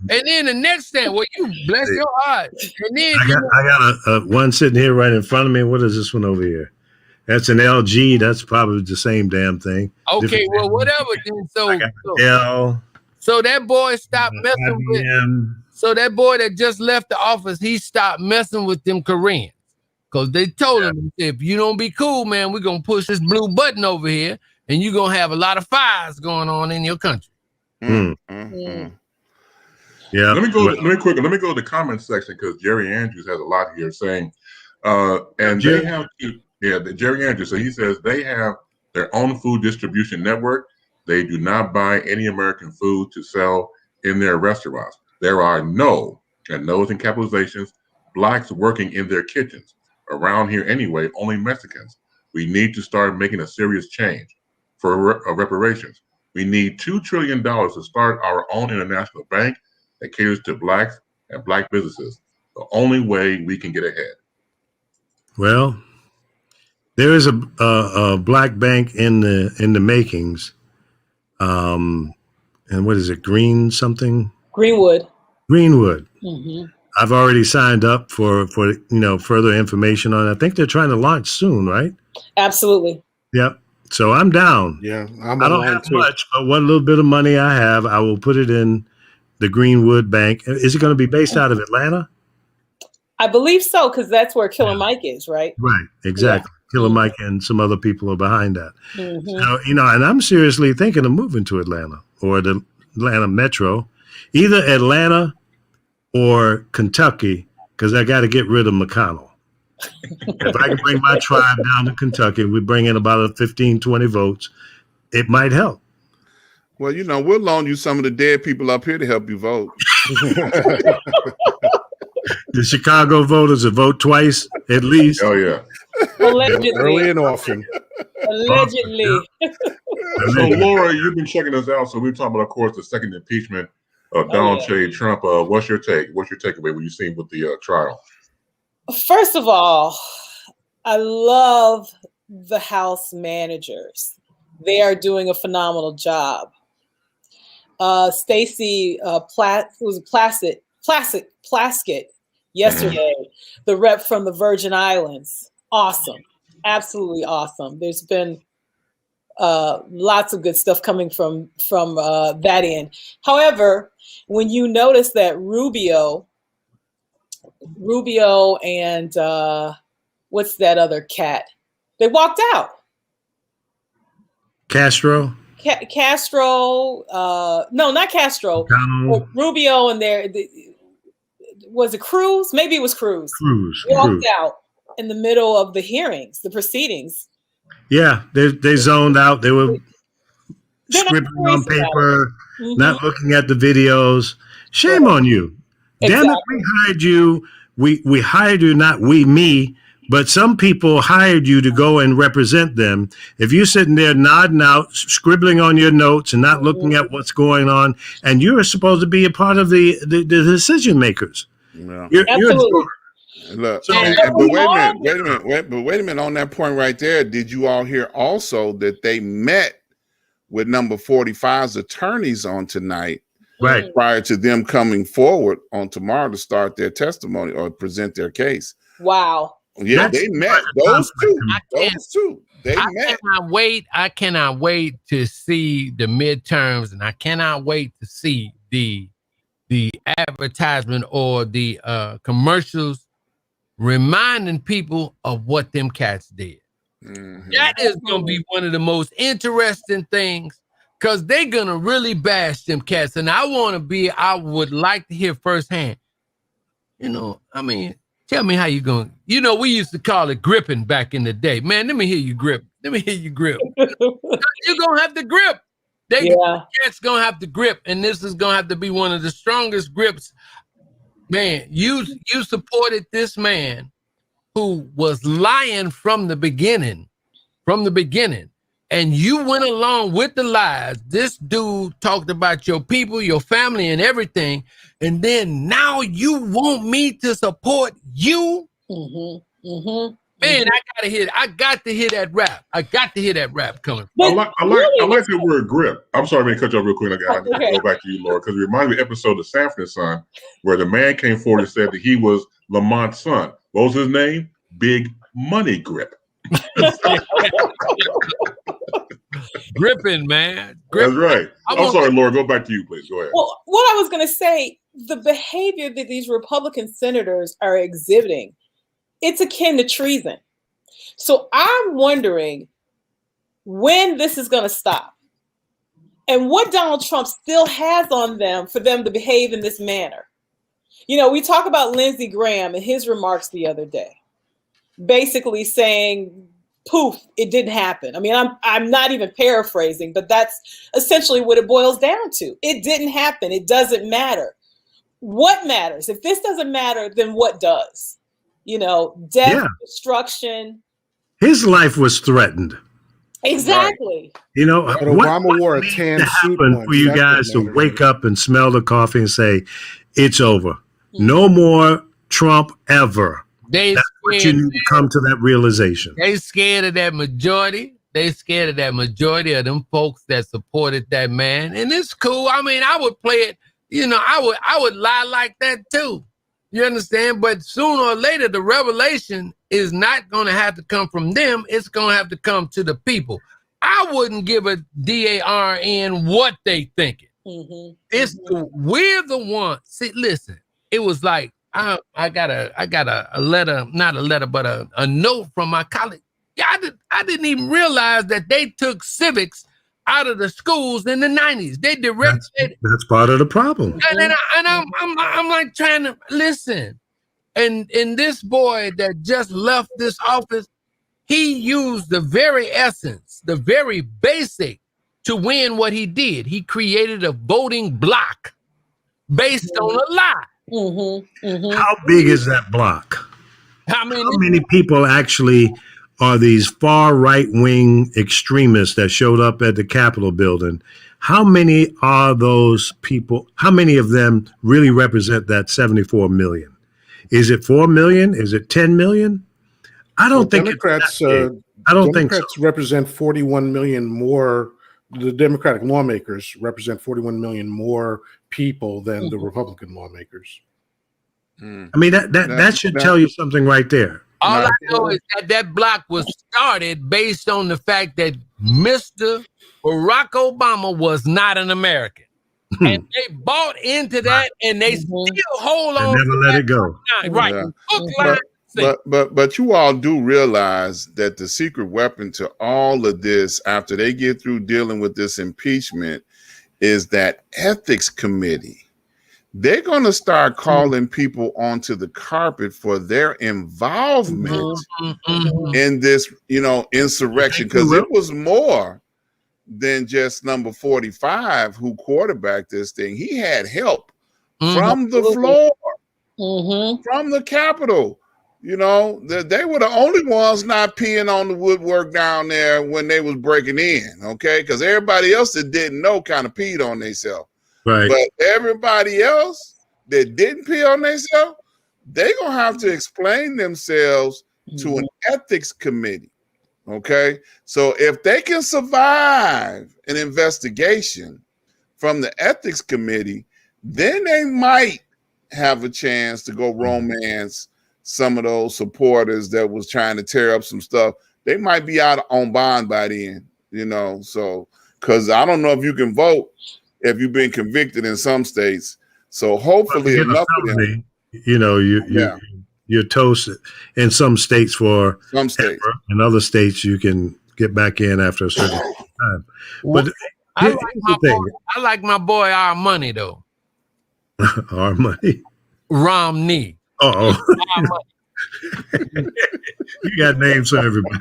And then the next thing, well, you bless your heart. And then I got a one sitting here right in front of me. What is this one over here? That's an LG. That's probably the same damn thing. Okay, well, whatever. Then so that boy stopped messing with. So that boy that just left the office, he stopped messing with them Koreans, because they told him, if you don't be cool, man, we're gonna push this blue button over here, and you're gonna have a lot of fires going on in your country. Yeah. Let me go to the comment section, because Jerry Andrews has a lot here saying, and they have to. Yeah, Jerry Andrews. So he says they have their own food distribution network. They do not buy any American food to sell in their restaurants. There are no, and no's in capitalizations, blacks working in their kitchens. Around here anyway, only Mexicans. We need to start making a serious change for reparations. We need $2 trillion to start our own international bank that caters to blacks and black businesses. The only way we can get ahead. Well, there is a black bank in the makings, and what is it? Greenwood. Mm-hmm. I've already signed up for further information on it. I think they're trying to launch soon, right? Absolutely. Yep. So I'm down. Yeah, I don't have much, but what little bit of money I have, I will put it in the Greenwood Bank. Is it going to be based out of Atlanta? I believe so, because that's where Killer Mike is, right? Right. Exactly. Yeah. Killer Mike and some other people are behind that. Mm-hmm. So, and I'm seriously thinking of moving to Atlanta or the Atlanta Metro, either Atlanta or Kentucky, because I got to get rid of McConnell. If I can bring my tribe down to Kentucky, we bring in about 15, 20 votes, it might help. Well, we'll loan you some of the dead people up here to help you vote. The Chicago voters will vote twice at least. Oh yeah. Allegedly. Early and often. Allegedly. So Laura, you've been checking us out. So we're talking about, of course, the second impeachment of Donald J. Trump. What's your take? What's your takeaway when you've seen with the trial? First of all, I love the House managers. They are doing a phenomenal job. Stacey Plaskett yesterday, the rep from the Virgin Islands. Awesome. Absolutely awesome. There's been lots of good stuff coming from that end. However, when you notice that Rubio Rubio and what's that other cat? They walked out. Castro. Castro. No, not Castro. Rubio and was it Cruz? Maybe it was Cruz. Cruz walked out in the middle of the hearings, the proceedings. Yeah, they zoned out. They were scribbling on paper, not looking at the videos. Shame on you. Exactly. Damn it, we hired you. We hired you, not me, but some people hired you to go and represent them. If you're sitting there nodding out, scribbling on your notes and not looking at what's going on, and you're supposed to be a part of the decision makers. Yeah. Absolutely. Look, but wait a minute. On that point right there, did you all hear also that they met with number 45's attorneys on tonight, right, prior to them coming forward on tomorrow to start their testimony or present their case? Wow. Yeah, they met. Those two. They met. I cannot wait to see the midterms, and I cannot wait to see the advertisement or the commercials reminding people of what them cats did. Mm-hmm. That is going to be one of the most interesting things, because they're going to really bash them cats. And I would like to hear firsthand, tell me how you going. We used to call it gripping back in the day. Man, let me hear you grip. You're going to have to grip. Cats going to have to grip. And this is going to have to be one of the strongest grips. Man, you supported this man who was lying from the beginning. And you went along with the lies. This dude talked about your people, your family, and everything. And then now you want me to support you? Man, I got to hear that rap. I got to hear that rap coming. I like the word grip. I'm sorry, I'm going to cut you off real quick. I got to go back to you, Laura, because it reminds me of the episode of Sanford & Son, where the man came forward and said that he was Lamont's son. What was his name? Big Money Grip. Gripping, man. That's right. I'm sorry, Laura. Go back to you, please. Go ahead. Well, what I was going to say, the behavior that these Republican senators are exhibiting, it's akin to treason. So I'm wondering when this is going to stop and what Donald Trump still has on them for them to behave in this manner. We talk about Lindsey Graham and his remarks the other day, basically saying, poof, it didn't happen. I mean, I'm not even paraphrasing, but that's essentially what it boils down to. It didn't happen. It doesn't matter. What matters? If this doesn't matter, then what does? Death, destruction. His life was threatened. Exactly. But Obama wore a tan suit for you guys to wake up and smell the coffee and say, it's over. No more Trump ever. That's what you need to come to that realization. They scared of that majority. They scared of that majority of them folks that supported that man. And it's cool. I mean, I would play it, I would lie like that too. You understand? But sooner or later, the revelation is not going to have to come from them. It's going to have to come to the people. I wouldn't give a DARN what they thinking. We're the ones. See, listen, it was like, I got a letter, not a letter, but a note from my college. Yeah, I didn't even realize that they took civics out of the schools in the 90s. They directed. That's part of the problem. And I'm like trying to listen. And this boy that just left this office, he used the very essence, the very basic to win what he did. He created a voting block based on a lie. How big is that block? How many people actually are these far right-wing extremists that showed up at the Capitol building? How many are those people? How many of them really represent that 74 million? Is it 4 million? Is it 10 million? I don't think Democrats. Democrats represent 41 million more. The Democratic lawmakers represent 41 million more people than the Republican lawmakers. I mean, that should tell you something right there. All I know is that block was started based on the fact that Mr. Barack Obama was not an American. And they bought into that, and they still hold on. Never let it go. Right. Yeah. But you all do realize that the secret weapon to all of this, after they get through dealing with this impeachment, is that ethics committee. They're going to start calling people onto the carpet for their involvement in this, insurrection, because it was more than just number 45 who quarterbacked this thing. He had help from the floor, from the Capitol. They were the only ones not peeing on the woodwork down there when they was breaking in, okay? Because everybody else that didn't know kind of peed on themselves. Right. But everybody else that didn't pee on themselves, they're going to have to explain themselves to an ethics committee, okay? So if they can survive an investigation from the ethics committee, then they might have a chance to go romance some of those supporters that was trying to tear up some stuff. They might be out on bond by then, so because I don't know if you can vote if you've been convicted in some states. So hopefully enough of them, you're toasted in some states for some states. In other states you can get back in after a certain time. But I like my boy Our Money though. Our Money. Romney. You got names for everybody.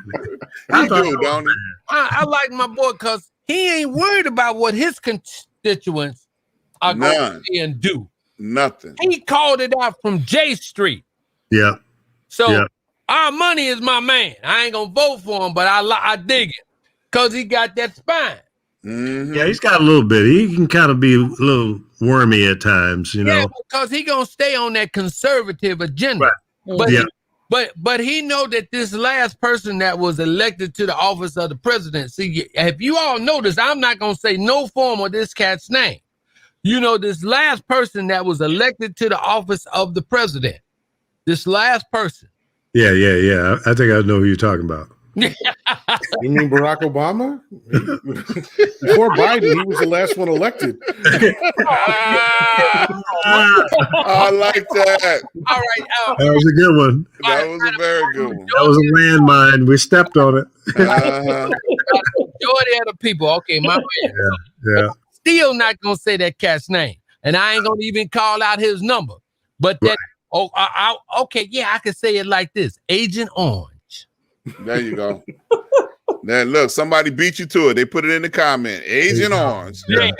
I do, don't you? I like my boy because he ain't worried about what his constituents are going to see and do. Nothing. He called it out from J Street. Yeah. So Our Money is my man. I ain't gonna vote for him, but I dig it because he got that spine. Yeah, he's got a little bit. He can kind of be a little wormy at times, Yeah, because he gonna stay on that conservative agenda. Right. But he know that this last person that was elected to the office of the presidency, if you all notice, I'm not gonna say no form of this cat's name. This last person that was elected to the office of the president, this last person. Yeah. I think I know who you're talking about. You mean Barack Obama? Before Biden, he was the last one elected. I like that. All right. That was a good one. That was a very good one. That was a landmine. We stepped on it. Majority of the people. Okay, my man. Yeah. Still not gonna say that cat's name, and I ain't gonna even call out his number. But that, I can say it like this: Agent Orange. There you go. Now look, somebody beat you to it. They put it in the comment. Agent Orange. Yeah.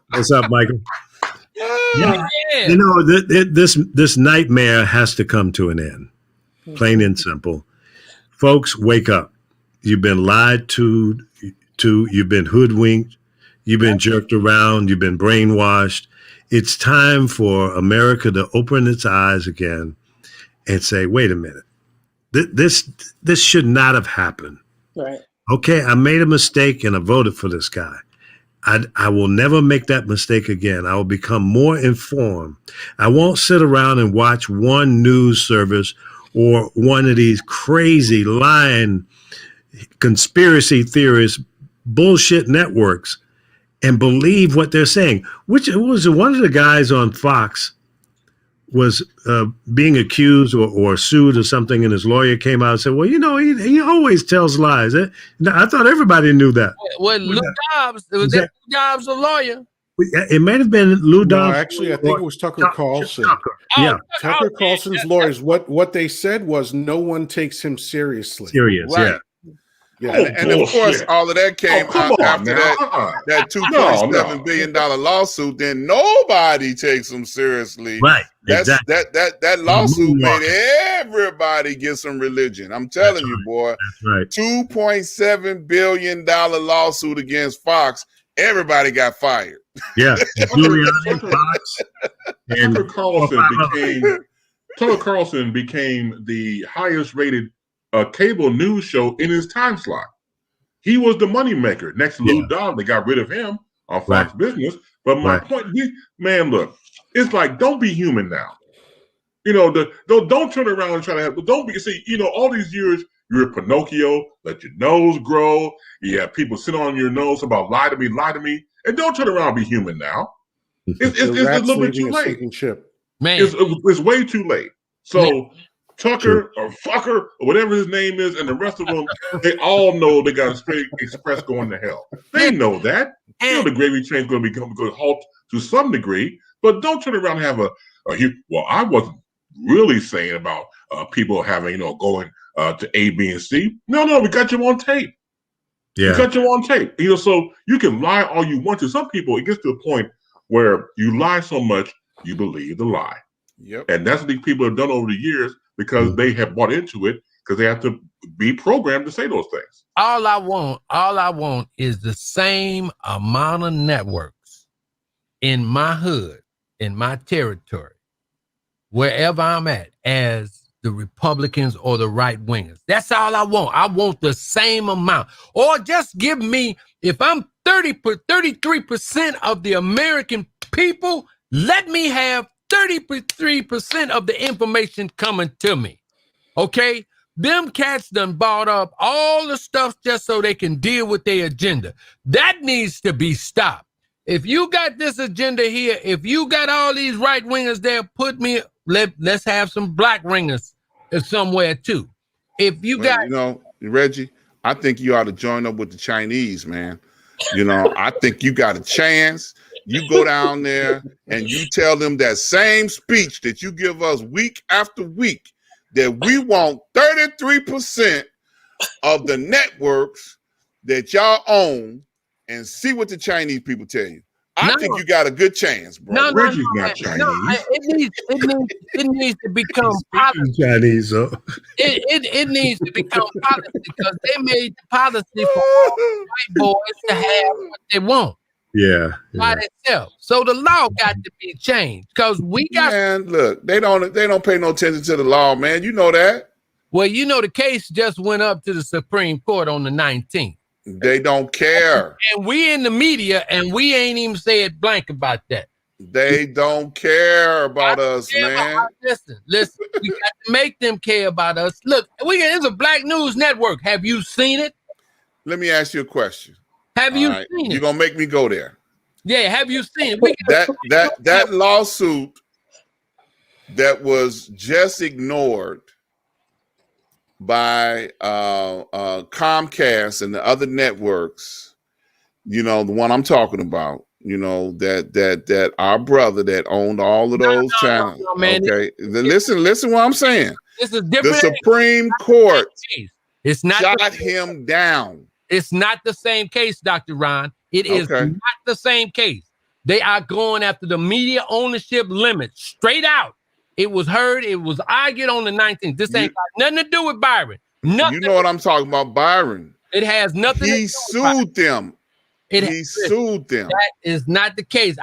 What's up, Michael? This nightmare has to come to an end. Plain and simple. Folks, wake up. You've been lied to, you've been hoodwinked, you've been jerked around, you've been brainwashed. It's time for America to open its eyes again and say, wait a minute. This should not have happened. Right. Okay, I made a mistake and I voted for this guy. I will never make that mistake again. I will become more informed. I won't sit around and watch one news service or one of these crazy lying conspiracy theorists, bullshit networks, and believe what they're saying. Which was one of the guys on Fox was being accused or sued or something, and his lawyer came out and said, well, he always tells lies. I thought everybody knew that. Well, Lou Dobbs, Lou Dobbs a lawyer? It might have been Lou Dobbs. No, actually, I think it was Tucker Carlson. Yeah. Tucker Carlson's lawyers, what they said was no one takes him seriously. Right. Yeah. And of course, all of that came out after that $2.7 billion lawsuit. Then nobody takes them seriously. Right. Exactly. That lawsuit made everybody get some religion. I'm telling you, boy. That's right. $2.7 billion lawsuit against Fox. Everybody got fired. Yeah. Tucker Carlson became the highest rated cable news show in his time slot. He was the moneymaker. Next to Lou Dobbs, they got rid of him on Fox Business. But my point, man, look, it's like, don't be human now. Don't turn around and try to have, don't be, all these years, you're Pinocchio, let your nose grow. You have people sit on your nose about lie to me. And don't turn around and be human now. It's a rat's little bit leaving too a late. sinking ship. Man, It's way too late. So Man. Tucker or Fucker or whatever his name is, and the rest of them, they all know they got a straight express going to hell. They know that. You know the gravy train's going to halt to some degree, but don't turn around and have well, I wasn't really saying about people having, going to A, B, and C. No, we got you on tape. Yeah. We got you on tape. So you can lie all you want to. Some people, it gets to a point where you lie so much, you believe the lie. Yep. And that's what these people have done over the years because they have bought into it because they have to be programmed to say those things. All I want is the same amount of networks in my hood, in my territory, wherever I'm at, as the Republicans or the right wingers. That's all I want. I want the same amount. Or just give me, if I'm 33% of the American people, let me have 33% of the information coming to me. Okay? Them cats done bought up all the stuff just so they can deal with their agenda. That needs to be stopped. If you got this agenda here, if you got all these right wingers there, let's have some black ringers somewhere too. If you got, Reggie, I think you ought to join up with the Chinese, man. I think you got a chance. You go down there and you tell them that same speech that you give us week after week, that we want 33% of the networks that y'all own, and see what the Chinese people tell you. I think you got a good chance, bro. Reggie's not Chinese. It needs to become policy. Chinese, It needs to become policy because they made the policy for all white boys to have what they want. Yeah. By themselves. So the law got to be changed because we got. Man, look, they don't pay no attention to the law, man. You know that. Well, the case just went up to the Supreme Court on the 19th. They don't care. And we in the media, and we ain't even said blank about that. They don't care about us, man. Listen, we got to make them care about us. Look, it's a Black News Network. Have you seen it? Let me ask you a question. Have you seen it? You're gonna make me go there. Yeah, have you seen it? That lawsuit that was just ignored by Comcast and the other networks, the one I'm talking about, that our brother that owned all of those channels. No, man. Okay, listen what I'm saying. This is different. The Supreme Court it's not shot him down. It's not the same case, Dr. Ron. It is not the same case. They are going after the media ownership limit straight out. It was heard. It was argued on the 19th. This ain't got nothing to do with Byron. Nothing. You know what I'm talking about, Byron. It has nothing. He sued them. He sued them. That is not the case.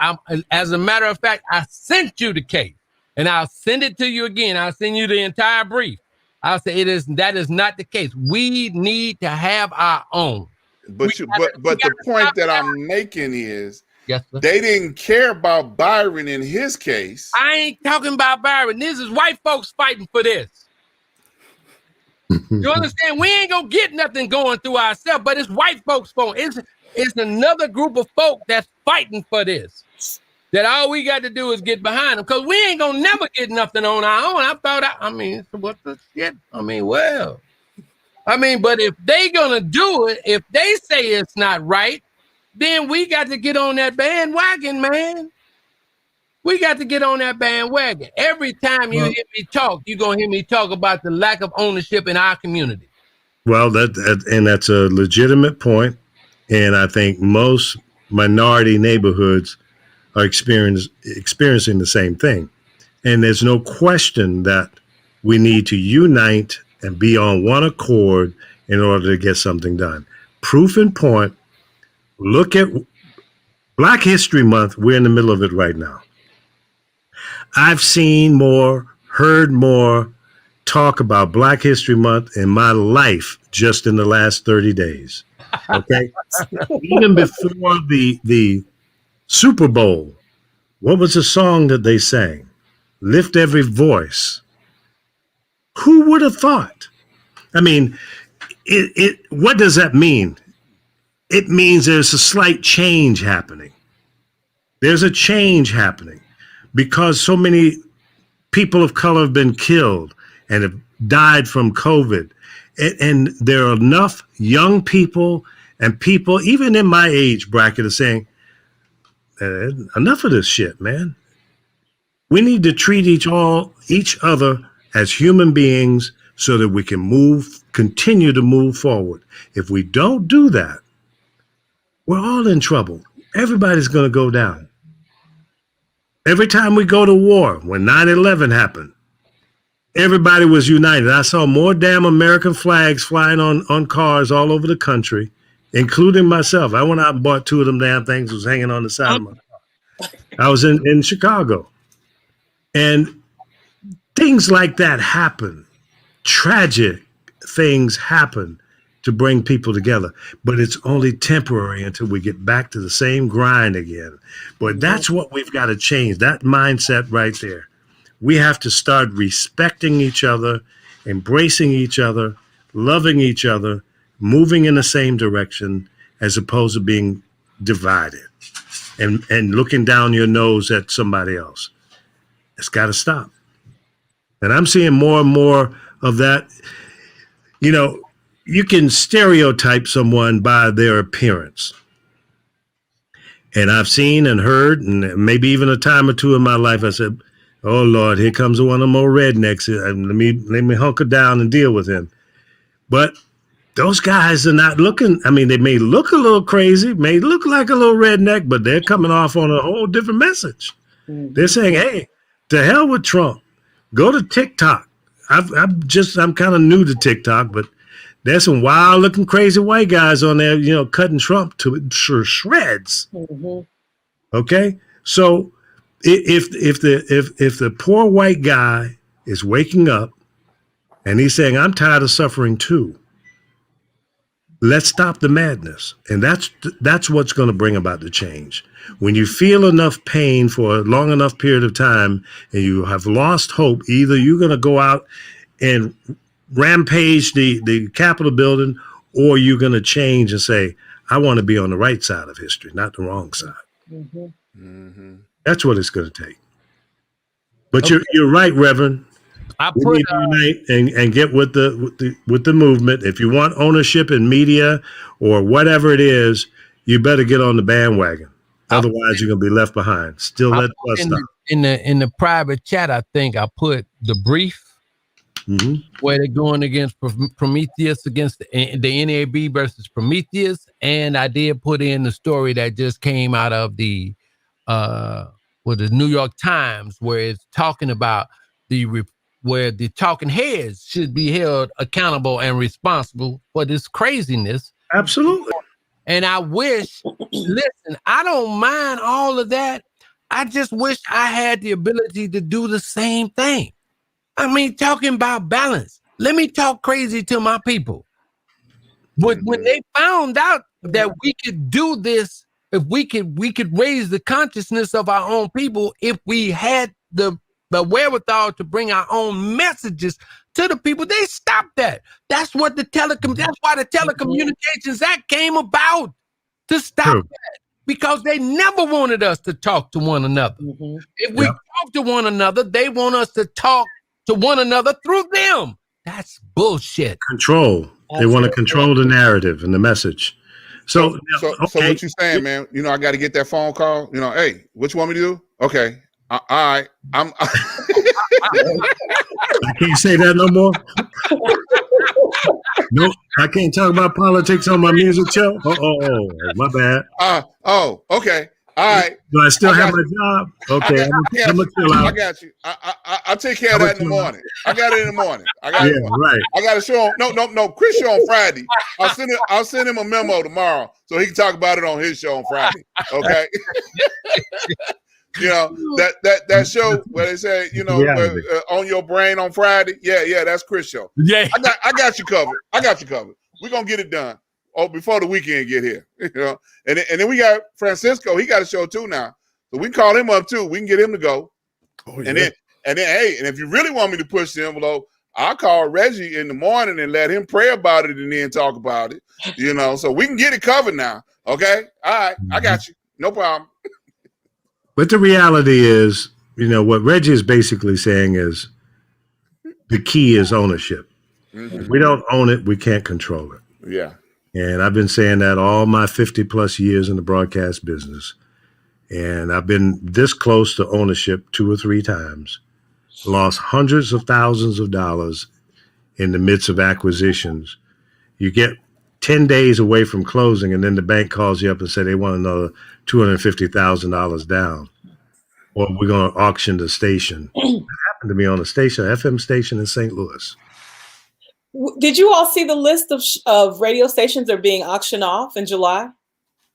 As a matter of fact, I sent you the case, and I'll send it to you again. I'll send you the entire brief. I'll say that is not the case. We need to have our own. But the point that I'm making is, yes, sir, they didn't care about Byron in his case. I ain't talking about Byron. This is white folks fighting for this. You understand? We ain't gonna get nothing going through ourselves, but it's white folks' fault. It's another group of folk that's fighting for this. That all we got to do is get behind them, because we ain't gonna never get nothing on our own. What the shit? But if they gonna do it, if they say it's not right, then we got to get on that bandwagon, man. We got to get on that bandwagon. Every time you hear me talk, you're going to hear me talk about the lack of ownership in our community. Well, that's a legitimate point. And I think most minority neighborhoods are experiencing the same thing. And there's no question that we need to unite and be on one accord in order to get something done. Proof in point, look at Black History Month. We're in the middle of it right now. I've seen more, heard more talk about Black History Month in my life just in the last 30 days. Okay. Even before the Super Bowl, what was the song that they sang? Lift Every Voice. Who would have thought? I mean, what does that mean? it means there's a slight change happening. There's a change happening because so many people of color have been killed and have died from COVID. And there are enough young people and people, even in my age bracket, are saying, enough of this shit, man. We need to treat each other as human beings so that we can continue to move forward. If we don't do that, we're all in trouble. Everybody's going to go down. Every time we go to war, when 9/11 happened, everybody was united. I saw more damn American flags flying on cars all over the country, including myself. I went out and bought 2 of them damn things, was hanging on the side of my car. I was in Chicago. And things like that happen. Tragic things happen to bring people together. But it's only temporary until we get back to the same grind again. But that's what we've got to change, that mindset right there. We have to start respecting each other, embracing each other, loving each other, moving in the same direction, as opposed to being divided and looking down your nose at somebody else. It's got to stop. And I'm seeing more and more of that. You know, you can stereotype someone by their appearance. And I've seen and heard, and maybe even a time or two in my life, I said, oh, Lord, here comes one of them old rednecks. Let me hunker down and deal with him. But those guys are not looking. I mean, they may look a little crazy, may look like a little redneck, but they're coming off on a whole different message. Mm-hmm. They're saying, hey, to hell with Trump. Go to TikTok. I'm kind of new to TikTok, but there's some wild looking crazy white guys on there, you know, cutting Trump to shreds. Mm-hmm. Okay. So if the poor white guy is waking up and he's saying, I'm tired of suffering too, let's stop the madness. And that's what's going to bring about the change. When you feel enough pain for a long enough period of time and you have lost hope, either you're going to go out and rampage the Capitol building, or you're going to change and say, I want to be on the right side of history, not the wrong side. Mm-hmm. Mm-hmm. That's what it's going to take. But okay. You're right, Reverend. We need to unite and get with the movement. If you want ownership in media or whatever it is, you better get on the bandwagon. Otherwise, you're gonna be left behind. Still let us stop. In the private chat, I think I put the brief where they're going against Prometheus, against the NAB versus Prometheus, and I did put in the story that just came out of the New York Times, where it's talking about where the talking heads should be held accountable and responsible for this craziness. Absolutely. And I wish, listen, I don't mind all of that. I just wish I had the ability to do the same thing. I mean, talking about balance. Let me talk crazy to my people. But when they found out that we could do this, if we could raise the consciousness of our own people, if we had the wherewithal to bring our own messages to the people, they stopped that. That's why the Telecommunications Act came about, to stop that, because they never wanted us to talk to one another. Mm-hmm. If we talk to one another, they want us to talk to one another through them. That's bullshit. Control. They want to control the narrative and the message. So what you saying, man? You know, I got to get that phone call. You know, hey, what you want me to do? Okay. All right. I can't say that no more. Nope. I can't talk about politics on my music show. Oh, my bad. Okay. All right. Do I still have my job? Okay. I'm gonna chill out. I got you. I'll take care of that in the morning. I got it in the morning. Right. I got to show him. No. Chris show on Friday. I'll send him a memo tomorrow so he can talk about it on his show on Friday. Okay. You know, that show where they say, you know, on your brain on Friday. Yeah, that's Chris show. Yeah. I got you covered. We're gonna get it done. Before the weekend get here. You know, and then we got Francisco, he got a show too now. So we can call him up too. We can get him to go. Oh, yeah. And then hey, and if you really want me to push the envelope, I'll call Reggie in the morning and let him pray about it and then talk about it. So we can get it covered now. Okay. All right. I got you. No problem. But the reality is, what Reggie is basically saying is the key is ownership. Mm-hmm. If we don't own it, we can't control it. Yeah. And I've been saying that all my 50 plus years in the broadcast business. And I've been this close to ownership 2 or 3 times, lost hundreds of thousands of dollars in the midst of acquisitions. You get 10 days away from closing, and then the bank calls you up and say they want another $250,000 down, or we're going to auction the station. It happened to me on a station, FM station in St. Louis. Did you all see the list of radio stations that are being auctioned off in July?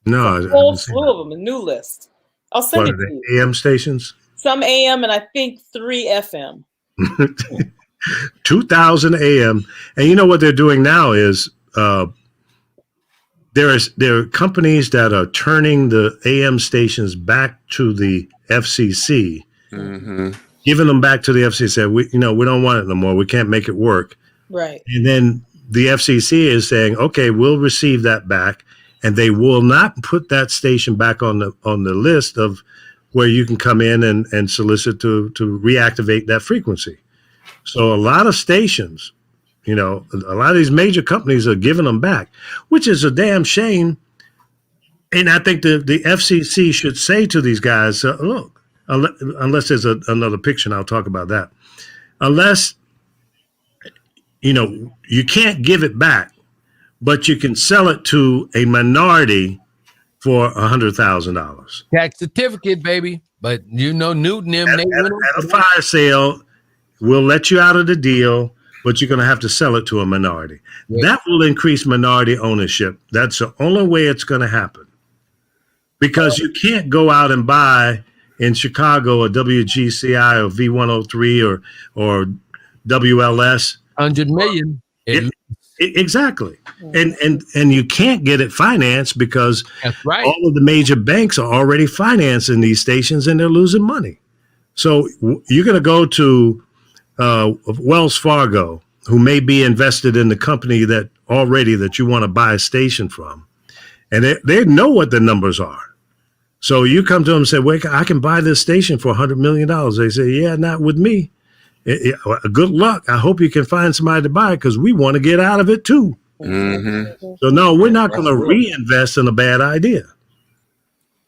No, a whole slew of them, a new list. I'll send it to you. AM stations? Some AM and I think 3 FM. 2,000 AM. And you know what they're doing now is there are companies that are turning the AM stations back to the FCC, giving them back to the FCC. We don't want it no more. We can't make it work. Right. And then the FCC is saying, okay, we'll receive that back, and they will not put that station back on the list of where you can come in and solicit to reactivate that frequency. So a lot of stations, a lot of these major companies are giving them back, which is a damn shame. And I think the FCC should say to these guys, look, unless there's another picture, and I'll talk about that. Unless, you can't give it back, but you can sell it to a minority for $100,000. Tax certificate, baby. But Newton, them, at a fire sale, we'll let you out of the deal, but you're going to have to sell it to a minority. Yeah. That will increase minority ownership. That's the only way it's going to happen. Because you can't go out and buy in Chicago a WGCI or V103 or WLS. 100 million. Exactly. And you can't get it financed because that's right. All of the major banks are already financing these stations and they're losing money. So you're going to go to Wells Fargo, who may be invested in the company that you want to buy a station from, and they know what the numbers are. So you come to them and say, "Wait, I can buy this station for $100 million." They say, "Yeah, not with me. Good luck. I hope you can find somebody to buy it because we want to get out of it too." Mm-hmm. So no, we're not going to reinvest in a bad idea.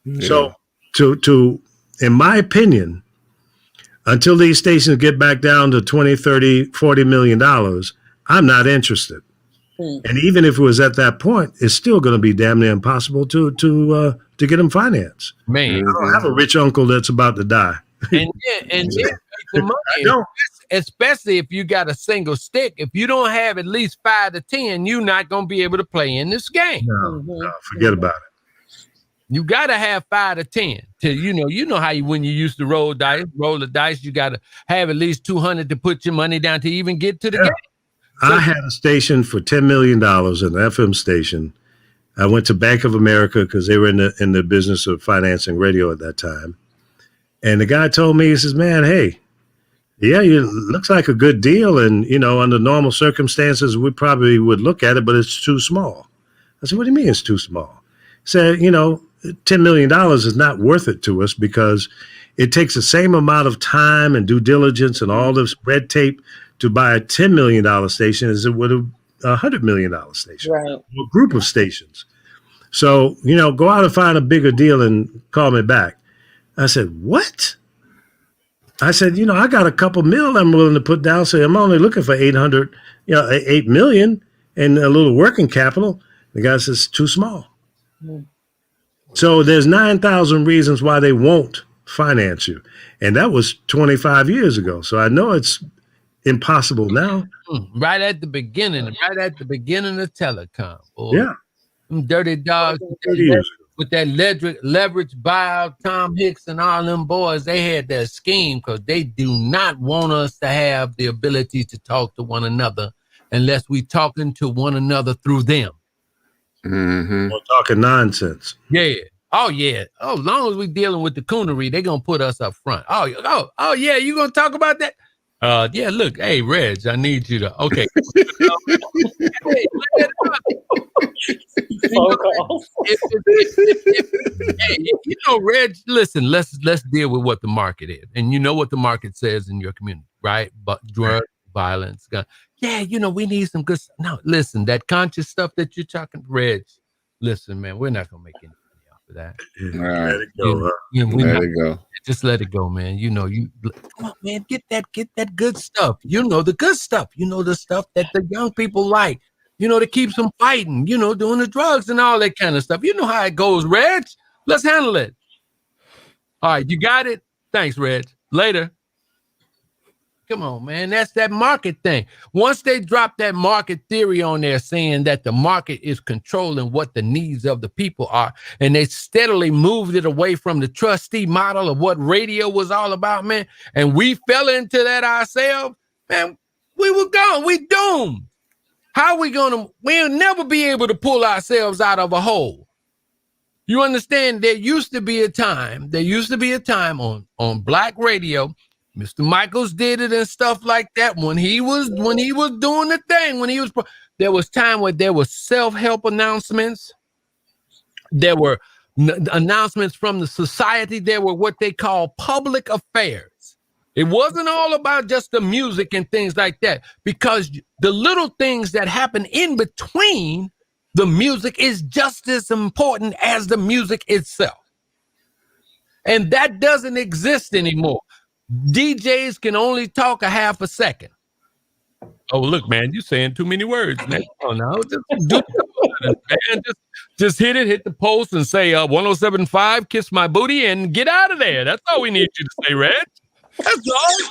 Yeah. So to in my opinion, until these stations get back down to $20, $30, $40 million, I'm not interested. And even if it was at that point, it's still going to be damn near impossible to get them financed. Man, I don't have a rich uncle that's about to die. And make the money. Especially if you got a single stick. If you don't have at least 5 to 10, you're not going to be able to play in this game. No, forget about it. You got to have 5 to 10 to, how when you used to roll the dice, you got to have at least 200 to put your money down to even get to the game. So, I had a station for $10 million, an FM station. I went to Bank of America because they were in the business of financing radio at that time. And the guy told me, he says, "Man, hey, yeah, it looks like a good deal. And, under normal circumstances, we probably would look at it, but it's too small." I said, "What do you mean it's too small?" He said, $10 million is not worth it to us because it takes the same amount of time and due diligence and all this red tape to buy a $10 million station as it would a $100 million station, right. Or a group of stations. So, go out and find a bigger deal and call me back. I said, "What?" I said, I got a couple mil I'm willing to put down. So I'm only looking for 8 million and a little working capital. The guy says, "Too small." So there's 9,000 reasons why they won't finance you. And that was 25 years ago. So I know it's impossible now. Right at the beginning of telecom. Boy. Yeah. Them dirty dogs with that leverage buyout, Tom Hicks and all them boys, they had their scheme because they do not want us to have the ability to talk to one another unless we talking to one another through them. Mm-hmm. We're talking nonsense. Yeah. Oh, yeah. Oh, as long as we dealing with the coonery, they're going to put us up front. Oh, yeah, you going to talk about that? Yeah, look, hey, Reg, I need you to, okay. Hey, Phone calls. Hey, you know, Reg, listen, let's deal with what the market is. And you know what the market says in your community, right? But drug, violence, gun. Yeah, you know, we need some good stuff. No, listen, that conscious stuff that you're talking, Reg, listen, man, we're not going to make any money off of that. Right. Let it go. Let it go. Just let it go, man. You know, come on, man, get that good stuff. You know, the good stuff. You know, the stuff that the young people like. You know, that keeps them fighting. You know, doing the drugs and all that kind of stuff. You know how it goes, Reg. Let's handle it. All right, you got it. Thanks, Reg. Later. Come on, man. That's that market thing. Once they drop that market theory on there saying that the market is controlling what the needs of the people are, and they steadily moved it away from the trustee model of what radio was all about, man, and we fell into that ourselves, man, we were gone. We doomed. How are we going to, we'll never be able to pull ourselves out of a hole. You understand? There used to be a time on black radio. Mr. Michaels did it and stuff like that when he was doing the thing, there was time where there was self-help announcements. There were announcements from the society. There were what they call public affairs. It wasn't all about just the music and things like that, because the little things that happen in between the music is just as important as the music itself. And that doesn't exist anymore. DJs can only talk a half a second. Oh, look, man, you're saying too many words, man. Oh, no, just hit the post and say 1075, kiss my booty, and get out of there. That's all we need you to say, Reg. That's all.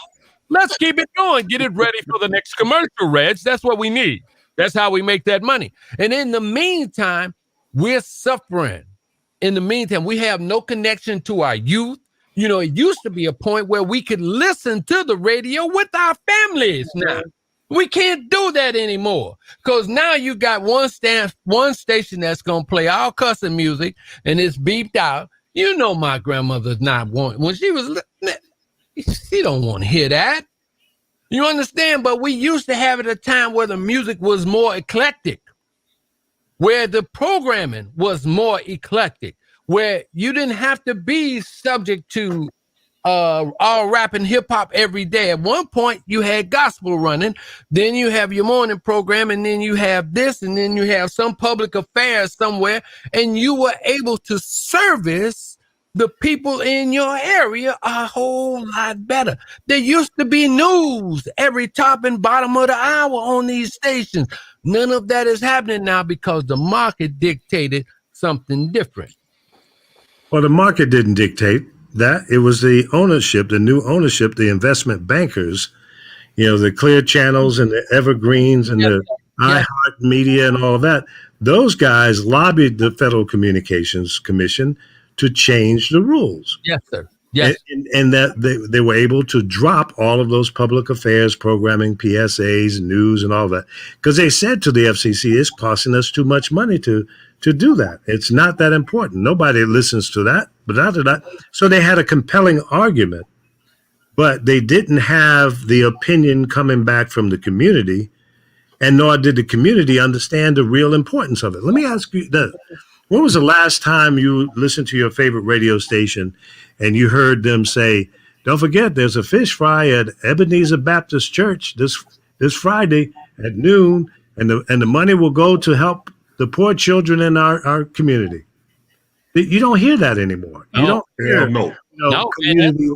Let's keep it going. Get it ready for the next commercial, Reg. That's what we need. That's how we make that money. And in the meantime, we're suffering. In the meantime, we have no connection to our youth. You know, it used to be a point where we could listen to the radio with our families. Now we can't do that anymore, because now you got one station that's going to play all cussing music, and it's beeped out. You know, my grandmother's not wanting, when she was, she don't want to hear that. You understand? But we used to have it at a time where the music was more eclectic, where the programming was more eclectic, where you didn't have to be subject to all rap and hip hop every day. At one point, you had gospel running, then you have your morning program, and then you have this, and then you have some public affairs somewhere, and you were able to service the people in your area a whole lot better. There used to be news every top and bottom of the hour on these stations. None of that is happening now because the market dictated something different. Well, the market didn't dictate that. It was the ownership, the new ownership, the investment bankers, you know, the Clear Channels and the Evergreens and the iHeart Media and all of that. Those guys lobbied the Federal Communications Commission to change the rules. Yes, sir. Yes. And that they were able to drop all of those public affairs programming, PSAs, news, and all that, because they said to the FCC, it's costing us too much money to do that. It's not that important. Nobody listens to that. But after that, so they had a compelling argument, but they didn't have the opinion coming back from the community, and nor did the community understand the real importance of it. Let me ask you this. When was the last time you listened to your favorite radio station and you heard them say, don't forget, there's a fish fry at Ebenezer Baptist Church this Friday at noon, and the money will go to help the poor children in our community? You don't hear that anymore. No. You don't hear community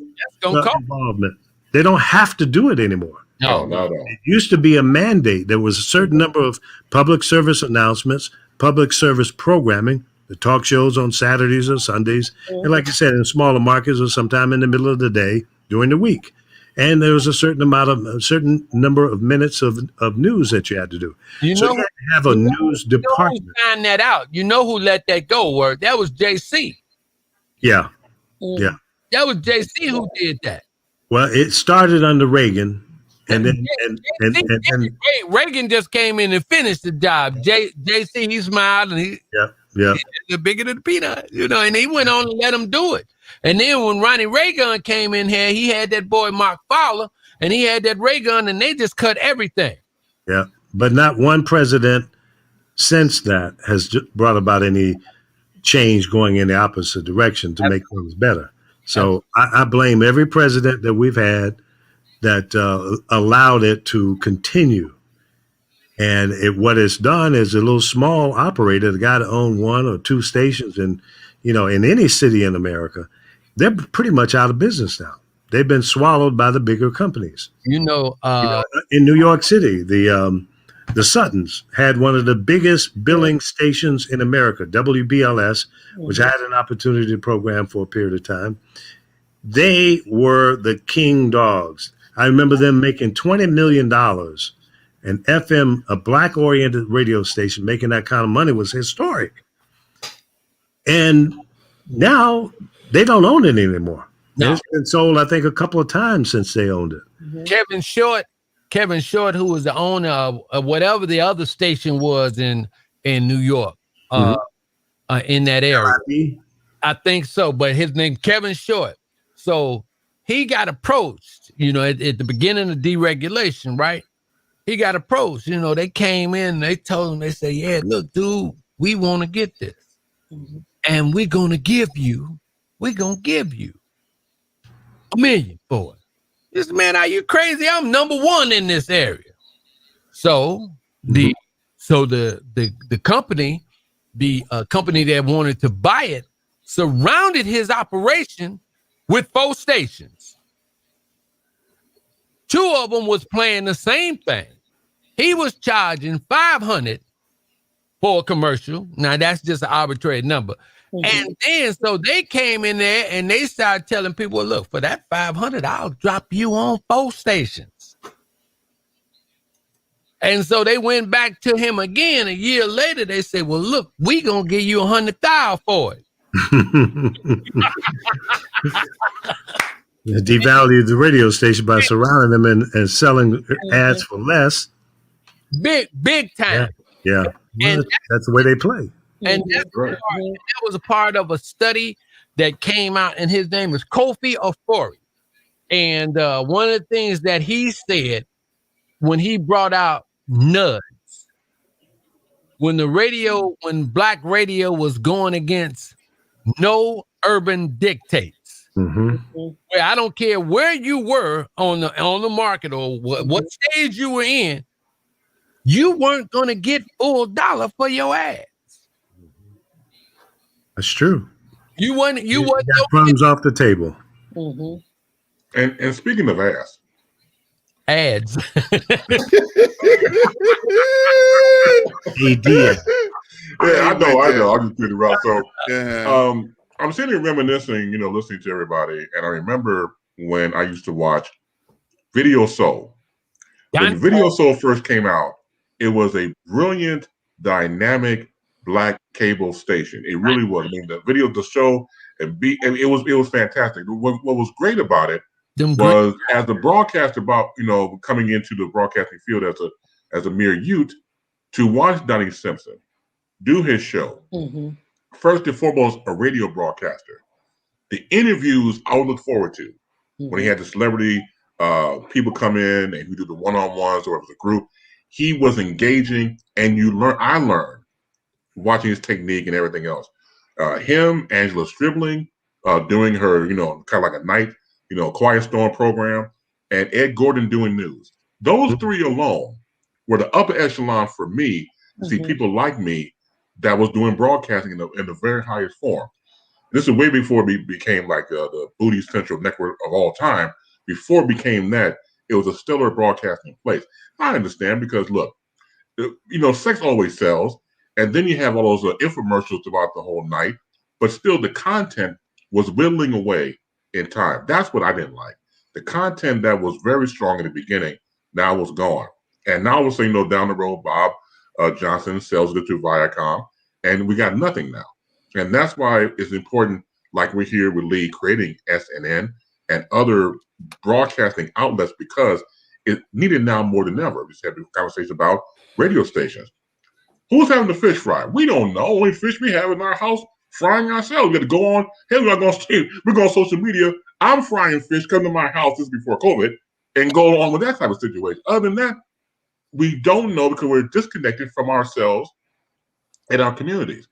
involvement. They don't have to do it anymore. No. It used to be a mandate. There was a certain number of public service announcements, public service programming, the talk shows on Saturdays or Sundays, and like I said, in smaller markets or sometime in the middle of the day during the week. And there was a certain number of minutes of news that you had to do. You had to have a news department. You find that out. You know who let that go? Word. That was JC. Yeah. Yeah. That was JC who did that. Well, it started under Reagan. And then Reagan just came in and finished the job. JC, he smiled and he the bigger than the peanut, you know, and he went on and let him do it. And then when Ronnie Reagan came in here, he had that boy Mark Fowler, and he had that ray gun, and they just cut everything. Yeah, but not one president since that has brought about any change going in the opposite direction to make things better. So I blame every president that we've had that allowed it to continue. And what it's done is a little small operator, the guy that owned 1 or 2 stations in any city in America, they're pretty much out of business now. They've been swallowed by the bigger companies. In New York City, the Suttons had one of the biggest billing stations in America, WBLS, which I had an opportunity to program for a period of time. They were the king dogs. I remember them making $20 million. An FM, a black-oriented radio station, making that kind of money was historic. And now they don't own it anymore. No. It's been sold, I think, a couple of times since they owned it. Kevin Short, who was the owner of whatever the other station was in New York, in that area. I think so, but his name Kevin Short. So he got approached, at the beginning of deregulation, right? He got approached. They came in, they told him, they said, yeah, look, dude, we want to get this. And we're going to give you $1 million for it. This man, are you crazy? I'm number 1 in this area. So the company, company that wanted to buy it, surrounded his operation with 4 stations. 2 of them was playing the same thing. He was charging $500 for a commercial. Now that's just an arbitrary number. And then so they came in there and they started telling people, well, look, for that $500, I'll drop you on 4 stations. And so they went back to him again a year later. They said, well, look, we gonna give you $100,000 for it. They devalued the radio station by surrounding them and selling ads for less. Big time. Yeah. Well, that's the way they play. And that was a part of a study that came out, and his name is Kofi Ofori. And one of the things that he said when he brought out NUDS, when black radio was going against no urban dictates, where I don't care where you were on the market or what stage you were in, you weren't going to get full dollar for your ads. That's true. You got crumbs off the table. And speaking of ads. AD. Yeah, I know. I'll just figure it out. So I'm sitting here reminiscing, listening to everybody, and I remember when I used to watch Video Soul. When Video Soul first came out, it was a brilliant, dynamic black cable station. It really was. I mean, the show, it was fantastic. What was great about it was, as the broadcaster, about coming into the broadcasting field as a mere youth, to watch Donnie Simpson do his show. First and foremost, a radio broadcaster. The interviews I would look forward to when he had the celebrity people come in and he do the one-on-ones or it was a group. He was engaging, and I learned watching his technique and everything else. Him, Angela Stribling, doing her, kind of like a night, Quiet Storm program, and Ed Gordon doing news. Those 3 alone were the upper echelon for me to see people like me that was doing broadcasting in the very highest form. This is way before it became like the Booty Central network of all time. Before it became that, it was a stellar broadcasting place. I understand, because look, sex always sells, and then you have all those infomercials throughout the whole night, but still the content was whittling away in time. That's what I didn't like. The content that was very strong in the beginning now was gone. And now we're saying, down the road, Bob Johnson sells it to Viacom, and we got nothing now. And that's why it's important, like we're here with Lee, creating SNN and other broadcasting outlets, because it's needed now more than ever. We just had a conversation about radio stations. Who's having the fish fry? We don't know. Only fish we have in our house, frying ourselves. We got to go on. Hey, we're going on social media. I'm frying fish. Come to my house. This is before COVID. and go on with that type of situation. Other than that, we don't know because we're disconnected from ourselves and our communities.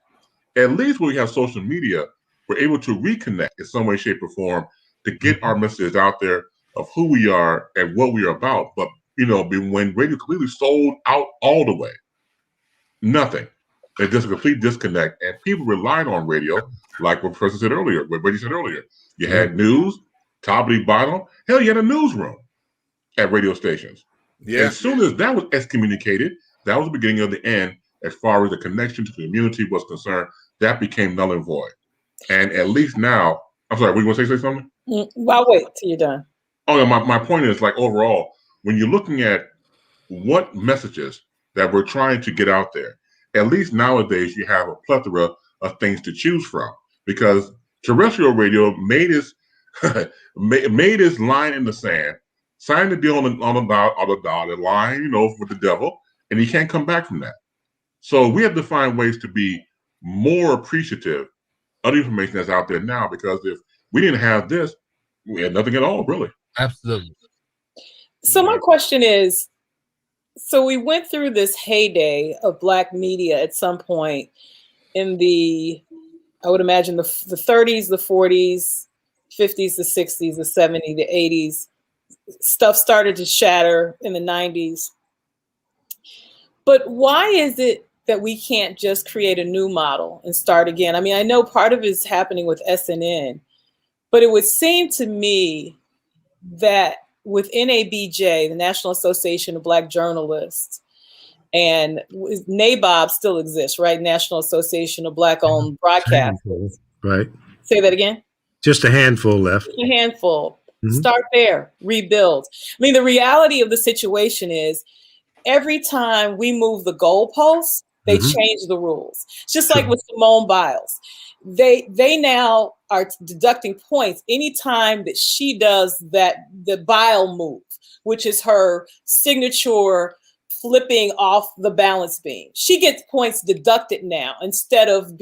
At least when we have social media, we're able to reconnect in some way, shape, or form to get our messages out there of who we are and what we are about. But, when radio completely sold out all the way, nothing. It's just a complete disconnect. And people relied on radio, like what Reggie said earlier. You had news, top of the bottom. Hell, you had a newsroom at radio stations. Yeah. As soon as that was excommunicated, that was the beginning of the end as far as the connection to the community was concerned. That became null and void. And at least now, I'm sorry, were you going to say something? I'll wait till you're done. Oh, yeah, my point is, like, overall, when you're looking at what messages that we're trying to get out there, at least nowadays you have a plethora of things to choose from, because terrestrial radio made its line in the sand, signed the deal on the dotted line, with the devil, and he can't come back from that. So we have to find ways to be more appreciative of the information that's out there now, because if we didn't have this, we had nothing at all, really. Absolutely. So my question is, so we went through this heyday of Black media at some point in I would imagine the 30s, the 40s, 50s, the 60s, the 70s, the 80s. Stuff started to shatter in the 90s. But why is it that we can't just create a new model and start again? I mean, I know part of it is happening with SNN, but it would seem to me that with NABJ, the National Association of Black Journalists, and NABOB still exists, right? National Association of Black-owned Broadcasters. Right. Say that again? Just a handful left. A handful. Mm-hmm. Start there, rebuild. I mean, the reality of the situation is every time we move the goalposts, they change the rules. It's just like with Simone Biles. They now are deducting points anytime that she does the bile move, which is her signature flipping off the balance beam. She gets points deducted now instead of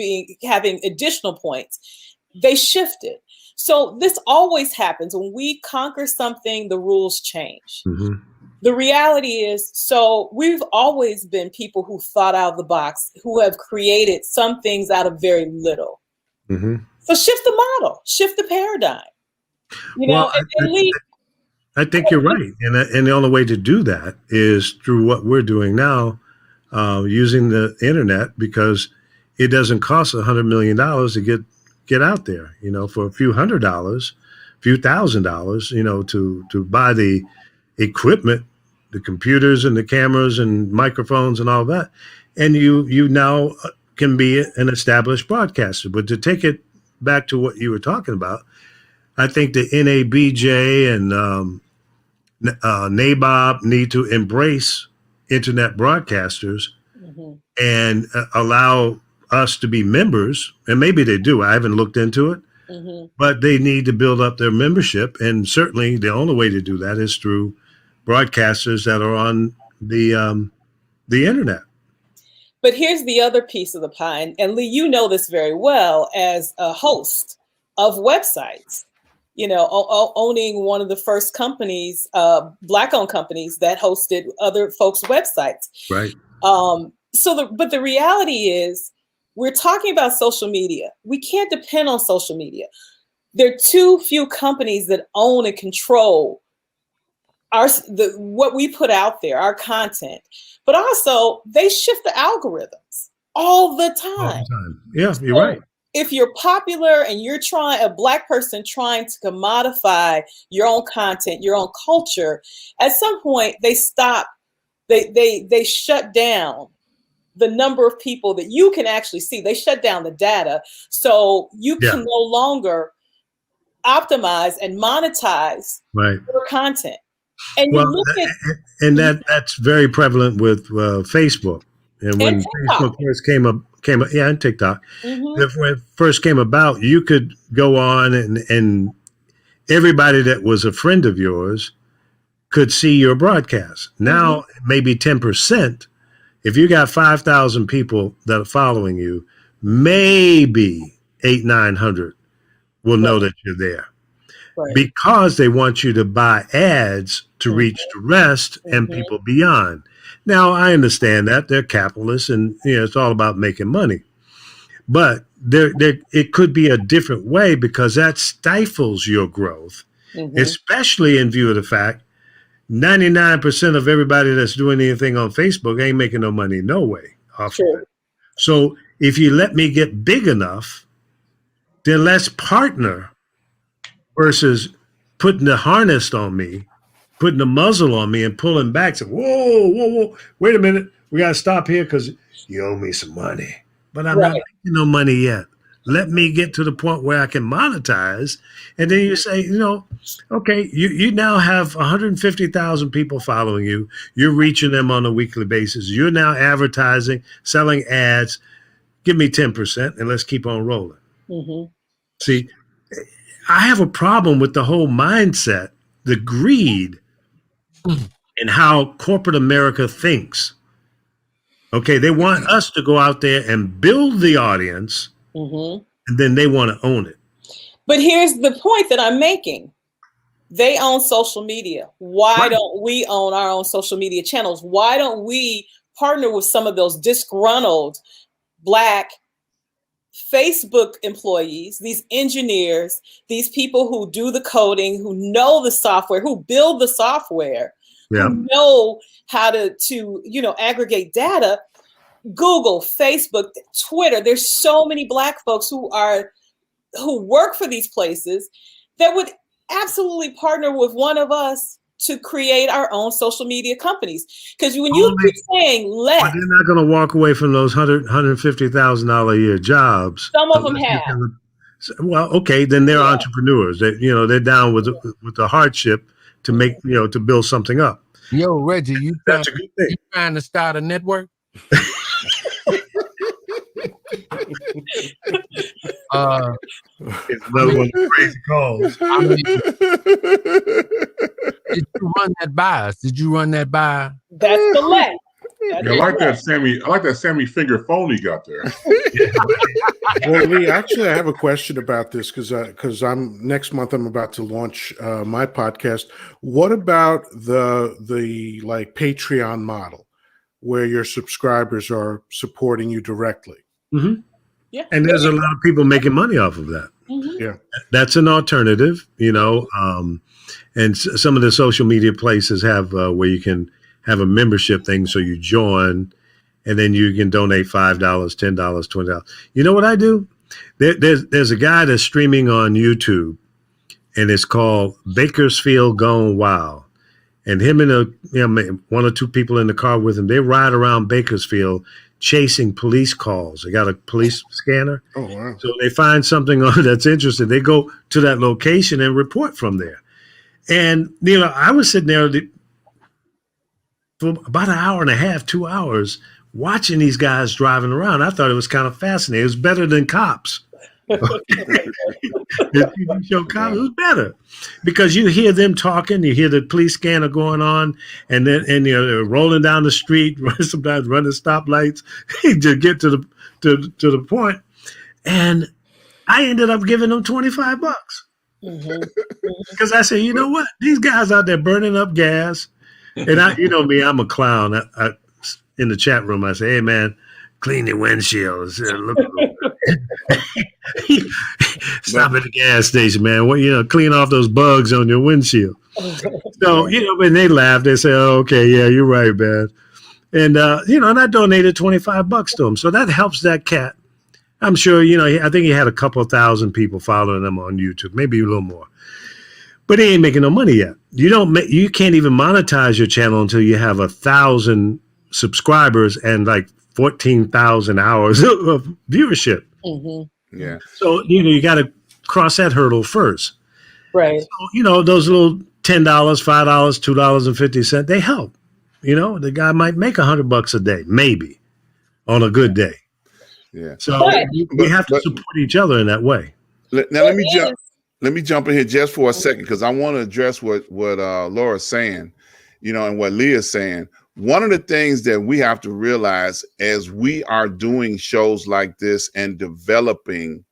having additional points. They shifted. So this always happens. When we conquer something, the rules change. Mm-hmm. The reality is, so we've always been people who thought out of the box, who have created some things out of very little. Mm-hmm. So shift the model, shift the paradigm. I think you're right. And the only way to do that is through what we're doing now, using the internet, because it doesn't cost $100 million to get out there, for a few $100s, few $1,000s, to buy the equipment, the computers and the cameras and microphones and all that. And you now can be an established broadcaster. But to take it back to what you were talking about, I think the NABJ and NABOB need to embrace internet broadcasters and allow us to be members. And maybe they do. I haven't looked into it. But they need to build up their membership. And certainly the only way to do that is through broadcasters that are on the internet. But here's the other piece of the pie. And Lee, you know this very well as a host of websites, owning one of the first companies, Black-owned companies that hosted other folks' websites. Right. But the reality is, we're talking about social media. We can't depend on social media. There are too few companies that own and control what we put out there, our content. But also, they shift the algorithms all the time. Yeah, you're right. If you're popular and you're a Black person trying to commodify your own content, your own culture, at some point they stop. They shut down the number of people that you can actually see. They shut down the data, so you can no longer optimize and monetize your content. And that's very prevalent with Facebook. And when Facebook first came up, and TikTok, when it first came about, you could go on and everybody that was a friend of yours could see your broadcast. Now, maybe 10%. If you got 5,000 people that are following you, maybe 800-900 will know that you're there. because they want you to buy ads to reach the rest and people beyond. Now, I understand that they're capitalists and it's all about making money. But it could be a different way because that stifles your growth, especially in view of the fact 99% of everybody that's doing anything on Facebook ain't making no money no way off of it. So if you let me get big enough, then let's partner versus putting the harness on me, putting the muzzle on me and pulling back. So, whoa, wait a minute. We got to stop here because you owe me some money. But I'm not making no money yet. Let me get to the point where I can monetize. And then you say, okay, you now have 150,000 people following you. You're reaching them on a weekly basis. You're now advertising, selling ads. Give me 10% and let's keep on rolling. See, I have a problem with the whole mindset, the greed, and how corporate America thinks. Okay, they want us to go out there and build the audience, and then they want to own it. But here's the point that I'm making. They own social media. Why don't we own our own social media channels? Why don't we partner with some of those disgruntled Black Facebook employees, these engineers, these people who do the coding, who know the software, who build the software, who know how to aggregate data? Google, Facebook, Twitter. There's so many Black folks who work for these places that would absolutely partner with one of us to create our own social media companies. Because when you keep saying but they're not going to walk away from those $150,000 a year jobs. Some of them have. Well, okay, then they're entrepreneurs. They're down with the hardship to make to build something up. Yo, Reggie, that's a good thing. You trying to start a network? It's another one of the crazy calls. Did you run that by us? Did you run that by? That's the leg. I like that Sammy finger phone he got there. Well, Lee, actually, I have a question about this because next month I'm about to launch my podcast. What about the Patreon model, where your subscribers are supporting you directly? Yeah, and there's a lot of people making money off of that. Yeah, that's an alternative, and some of the social media places have where you can have a membership thing, so you join, and then you can donate $5, $10, $20. You know what I do? There's a guy that's streaming on YouTube, and it's called Bakersfield Gone Wild. And him and one or two people in the car with him, they ride around Bakersfield chasing police calls. They got a police scanner. Oh, wow. So they find something that's interesting. They go to that location and report from there. And, I was sitting there for about an hour and a half, 2 hours, watching these guys driving around. I thought it was kind of fascinating. It was better than Cops. The TV show Cops was better because you hear them talking, you hear the police scanner going on, and they're rolling down the street, sometimes running stoplights to get to the point. And I ended up giving them $25 because I said, you know what, these guys out there burning up gas, and me, I'm a clown. I in the chat room, I say, hey man, clean your windshield. Look stop at the gas station, man. Clean off those bugs on your windshield. So, when they laugh, they say, oh, okay, yeah, you're right, man. And, and I donated $25 to him. So that helps that cat. I'm sure, I think he had a couple of thousand people following him on YouTube, maybe a little more. But he ain't making no money yet. You can't even monetize your channel until you have 1,000 subscribers and like 14,000 hours of viewership. Yeah. So, you got to cross that hurdle first. Right. So, those little $10, $5, $2.50, they help. The guy might make $100 a day, maybe, on a good day. Yeah. So we have to support each other in that way. Now let me jump in here just for a second, because I want to address what Laura's saying, and what Leah's saying. One of the things that we have to realize as we are doing shows like this and developing,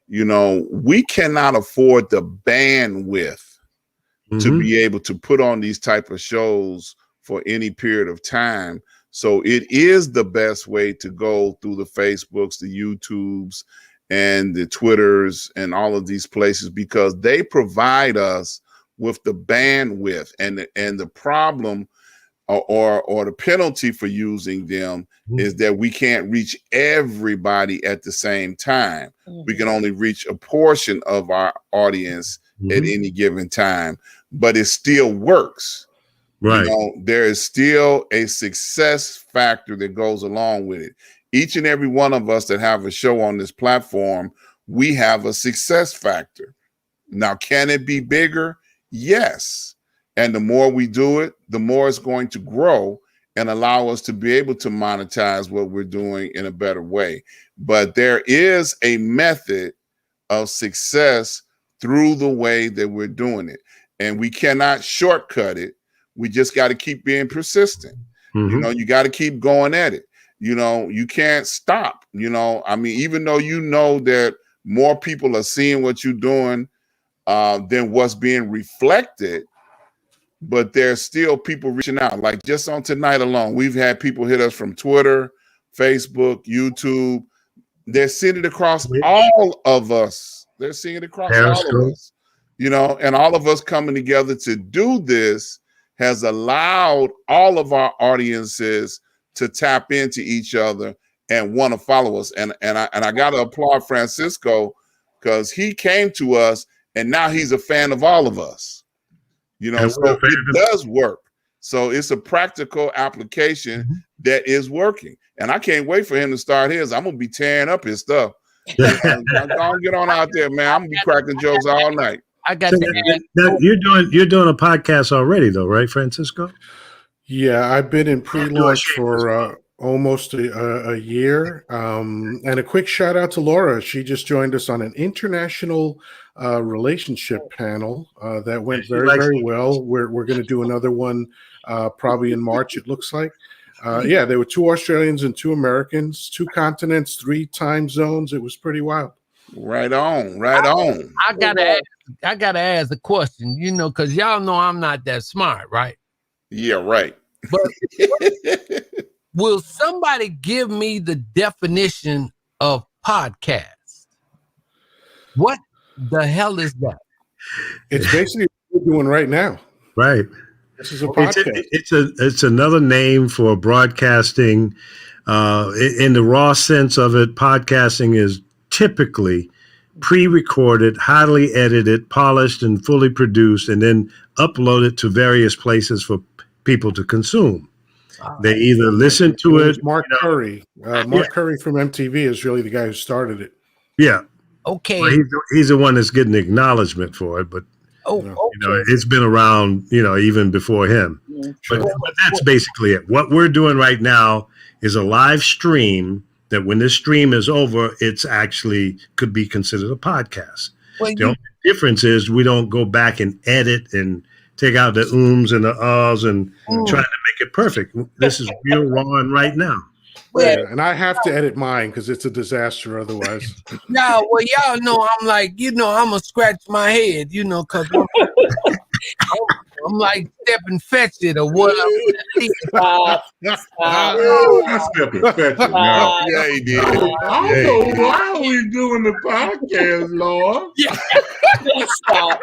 we cannot afford the bandwidth to be able to put on these type of shows for any period of time. So it is the best way to go through the Facebooks, the YouTubes, and the Twitters and all of these places, because they provide us with the bandwidth. And the problem or the penalty for using them is that we can't reach everybody at the same time. We can only reach a portion of our audience at any given time, but it still works. Right. There is still a success factor that goes along with it. Each and every one of us that have a show on this platform, we have a success factor. Now, can it be bigger? Yes. And the more we do it, the more it's going to grow and allow us to be able to monetize what we're doing in a better way. But there is a method of success through the way that we're doing it. And we cannot shortcut it. We just got to keep being persistent. You got to keep going at it. You can't stop. I mean, even though that more people are seeing what you're doing than what's being reflected, but there's still people reaching out. Like just on tonight alone, we've had people hit us from Twitter, Facebook, YouTube. They're seeing it across all of us. They're seeing it across all of us. And all of us coming together to do this has allowed all of our audiences to tap into each other and want to follow us. And I got to applaud Francisco, because he came to us and now he's a fan of all of us. So it does work. So it's a practical application that is working. And I can't wait for him to start his. I'm going to be tearing up his stuff. I'm going to get on out there, man. I'm going to be cracking jokes all night. I got you're doing a podcast already, though, right, Francisco? Yeah, I've been in pre-launch for almost a year. And a quick shout out to Laura. She just joined us on an international relationship panel that went very well. We're going to do another one probably in March, it looks like. There were 2 Australians and 2 Americans, 2 continents, 3 time zones. It was pretty wild. Right on. I gotta ask a question, because y'all know I'm not that smart, right? Yeah, right. But will somebody give me the definition of podcast? What the hell is that? It's basically what we're doing right now. Right. This is a podcast. It's another name for broadcasting. In the raw sense of it, podcasting is typically pre-recorded, highly edited, polished, and fully produced, and then uploaded to various places for people to consume. They either listen to it. Mark Curry. Mark Curry from MTV is really the guy who started it. Yeah. Okay. Well, he's the one that's getting acknowledgement for it, but it's been around, even before him. Yeah, sure. But that's basically it. What we're doing right now is a live stream that when this stream is over, it's actually could be considered a podcast. Well, the only difference is we don't go back and edit and take out the ums and the ahs and try to make it perfect. This is real raw and right now. Yeah, and I have to edit mine because it's a disaster otherwise. No, well, y'all know I'm like, I'm going to scratch my head, because I'm like stepping fetch it or whatever. I stepping fetch it now. Yeah, he did. I don't know why we doing the podcast, Lord. Stop.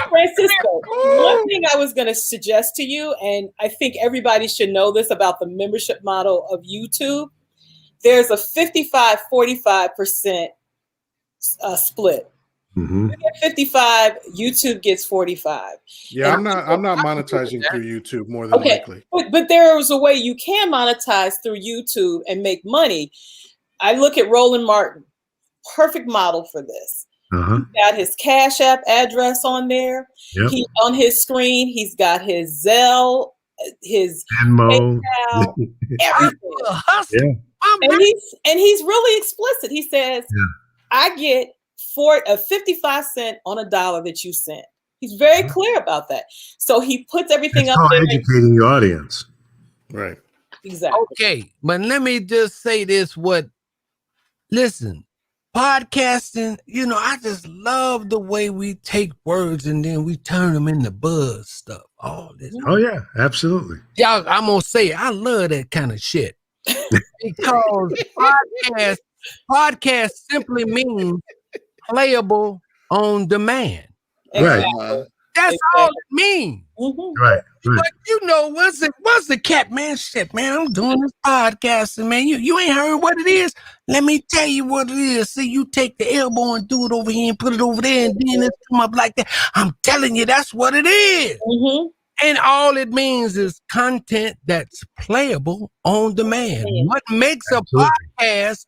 Francisco, one thing I was going to suggest to you, and I think everybody should know this about the membership model of YouTube, there's a 55-45% split. Mm-hmm. You get 55, YouTube gets 45. Yeah, I'm not monetizing through YouTube more than likely. But there is a way you can monetize through YouTube and make money. I look at Roland Martin, perfect model for this. Uh-huh. He's got his Cash App address on there. Yep. On his screen, he's got his Zelle, his Venmo, everything. And he's really explicit. He says, I get 55 cents on $1 that you sent. He's very clear about that. So he puts everything up there. Educating your audience. Right. Exactly. Okay. But let me just say this. Listen, podcasting, I just love the way we take words and then we turn them into buzz stuff. All this. Oh yeah, absolutely. Y'all, I'm gonna say I love that kind of shit because podcast simply means playable on demand. Right. That's all it means. Mm-hmm. Right. But what's the cat, man? Shit, man, I'm doing this podcasting, man. You ain't heard what it is? Let me tell you what it is. See, you take the elbow and do it over here and put it over there, and then it come up like that. I'm telling you, that's what it is. Mm-hmm. And all it means is content that's playable on demand. What makes a podcast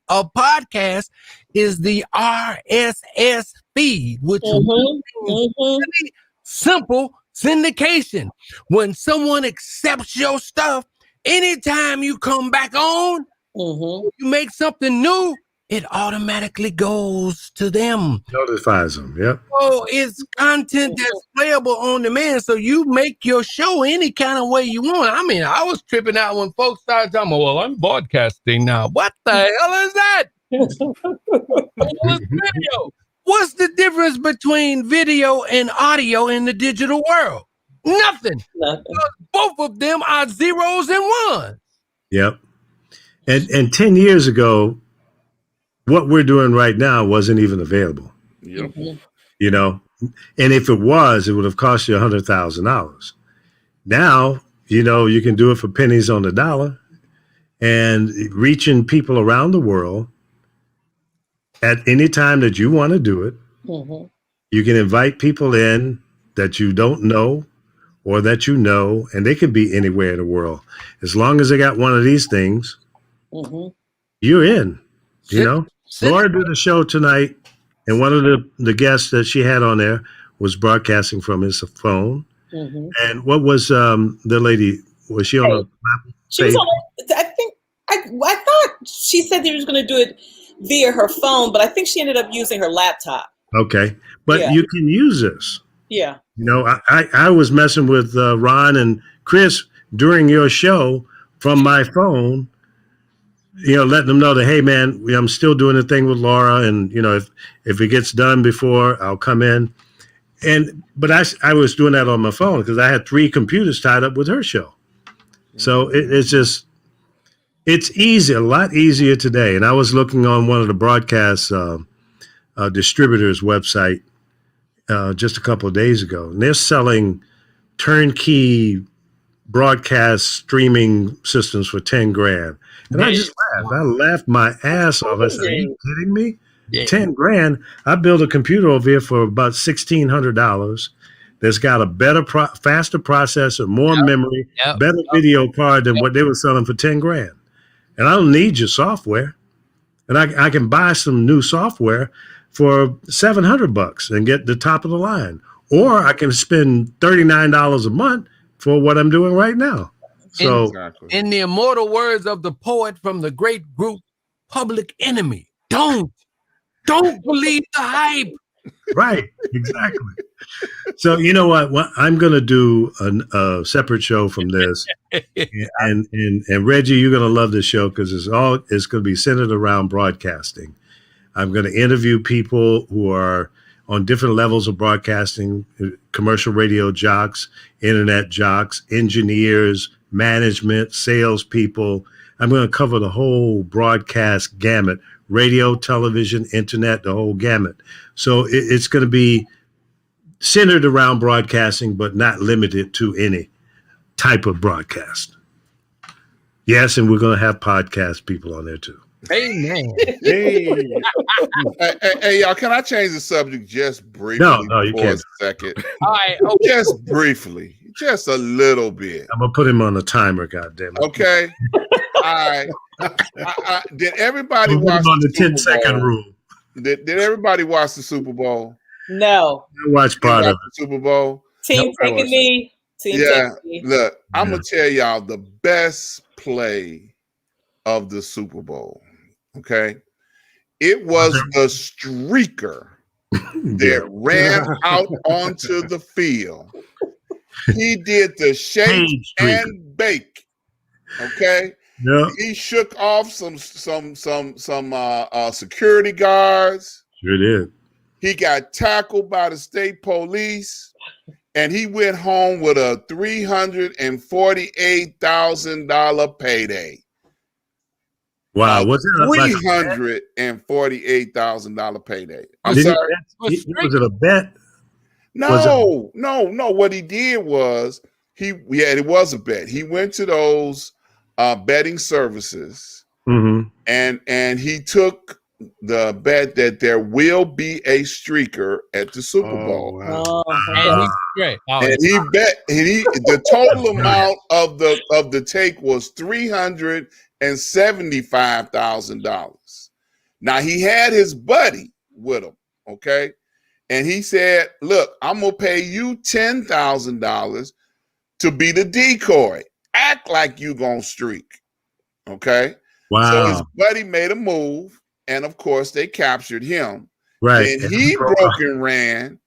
is the RSS feed, which is really simple syndication. When someone accepts your stuff, anytime you come back on, you make something new, it automatically goes to them. Notifies them. Yep. So it's content that's playable on demand. So you make your show any kind of way you want. I mean, I was tripping out when folks started talking about, well, I'm broadcasting now. What the hell is that? Video. What's the difference between video and audio in the digital world? Nothing. Both of them are zeros and ones. Yep. And 10 years ago, what we're doing right now wasn't even available. Yep. And if it was, it would have cost you $100,000. Now, you can do it for pennies on the dollar and reaching people around the world at any time that you want to do it. You can invite people in that you don't know or that you know, and they can be anywhere in the world. As long as they got one of these things, you're in, Laura did a show tonight, and one of the guests that she had on there was broadcasting from his phone. And what was the lady? Was she on a laptop? She was on. I thought she said she was going to do it via her phone, but I think she ended up using her laptop. Okay, but you can use this. Yeah. I was messing with Ron and Chris during your show from my phone. Letting them know that, hey, man, I'm still doing the thing with Laura. And, if it gets done before, I'll come in. But I was doing that on my phone because I had 3 computers tied up with her show. So it's easy, a lot easier today. And I was looking on one of the broadcast distributors' website just a couple of days ago. And they're selling turnkey broadcast streaming systems for $10,000. And I just laughed. I laughed my ass off. I said, are you kidding me? Yeah. $10,000. I built a computer over here for about $1,600 that's got a better, faster processor, more memory, better video card than what they were selling for $10,000. And I don't need your software. And I can buy some new software for $700 and get the top of the line. Or I can spend $39 a month for what I'm doing right now. So, in the immortal words of the poet from the great group Public Enemy, don't believe the hype. Right, exactly. So you know what I'm going to do a separate show from this, and Reggie, you're going to love this show because it's going to be centered around broadcasting. I'm going to interview people who are on different levels of broadcasting, commercial radio jocks, internet jocks, engineers, management, salespeople. I'm going to cover the whole broadcast gamut, radio, television, internet, the whole gamut. So it's going to be centered around broadcasting, but not limited to any type of broadcast. Yes, and we're going to have podcast people on there too. Amen. Hey, y'all, can I change the subject just briefly? No, you can't. A second. All right. Okay. Just briefly. Just a little bit. I'm going to put him on a timer, goddammit. Okay. All right. Did everybody watch on the Super 10-second Bowl? rule? Did everybody watch the Super Bowl? No. I watched part of it. The Super Bowl? Team taking me. Look, I'm going to tell y'all the best play of the Super Bowl. Okay. It was the streaker that ran out onto the field. He did the shake and bake. Okay. Yeah. He shook off some security guards. Sure did. He got tackled by the state police, and he went home with a $348,000 payday. Wow, what's that? $348,000 payday. I'm Did sorry. was it a bet? No. What he did was it was a bet. He went to those betting services, and he took the bet that there will be a streaker at the Super Bowl. Wow. And he's great. And he bet the total amount of the take was $375,000. Now he had his buddy with him, okay? And he said, "Look, I'm gonna pay you $10,000 to be the decoy. Act like you gonna streak." Okay. Wow. So his buddy made a move, and of course they captured him. Right. And he broke and ran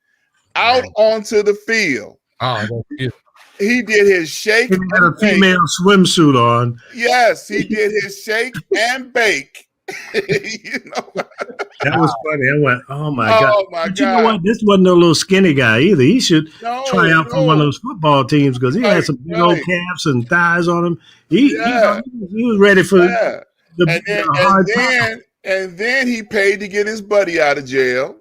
out onto the field. Oh, that's beautiful. He did his shake. He had a female swimsuit on. Yes, he did his shake and bake. That was funny. I went, oh my God. God. You know what? This wasn't no little skinny guy either. He should try out for one of those football teams because he had some big old calves and thighs on him. He was ready for the hard time. And then he paid to get his buddy out of jail.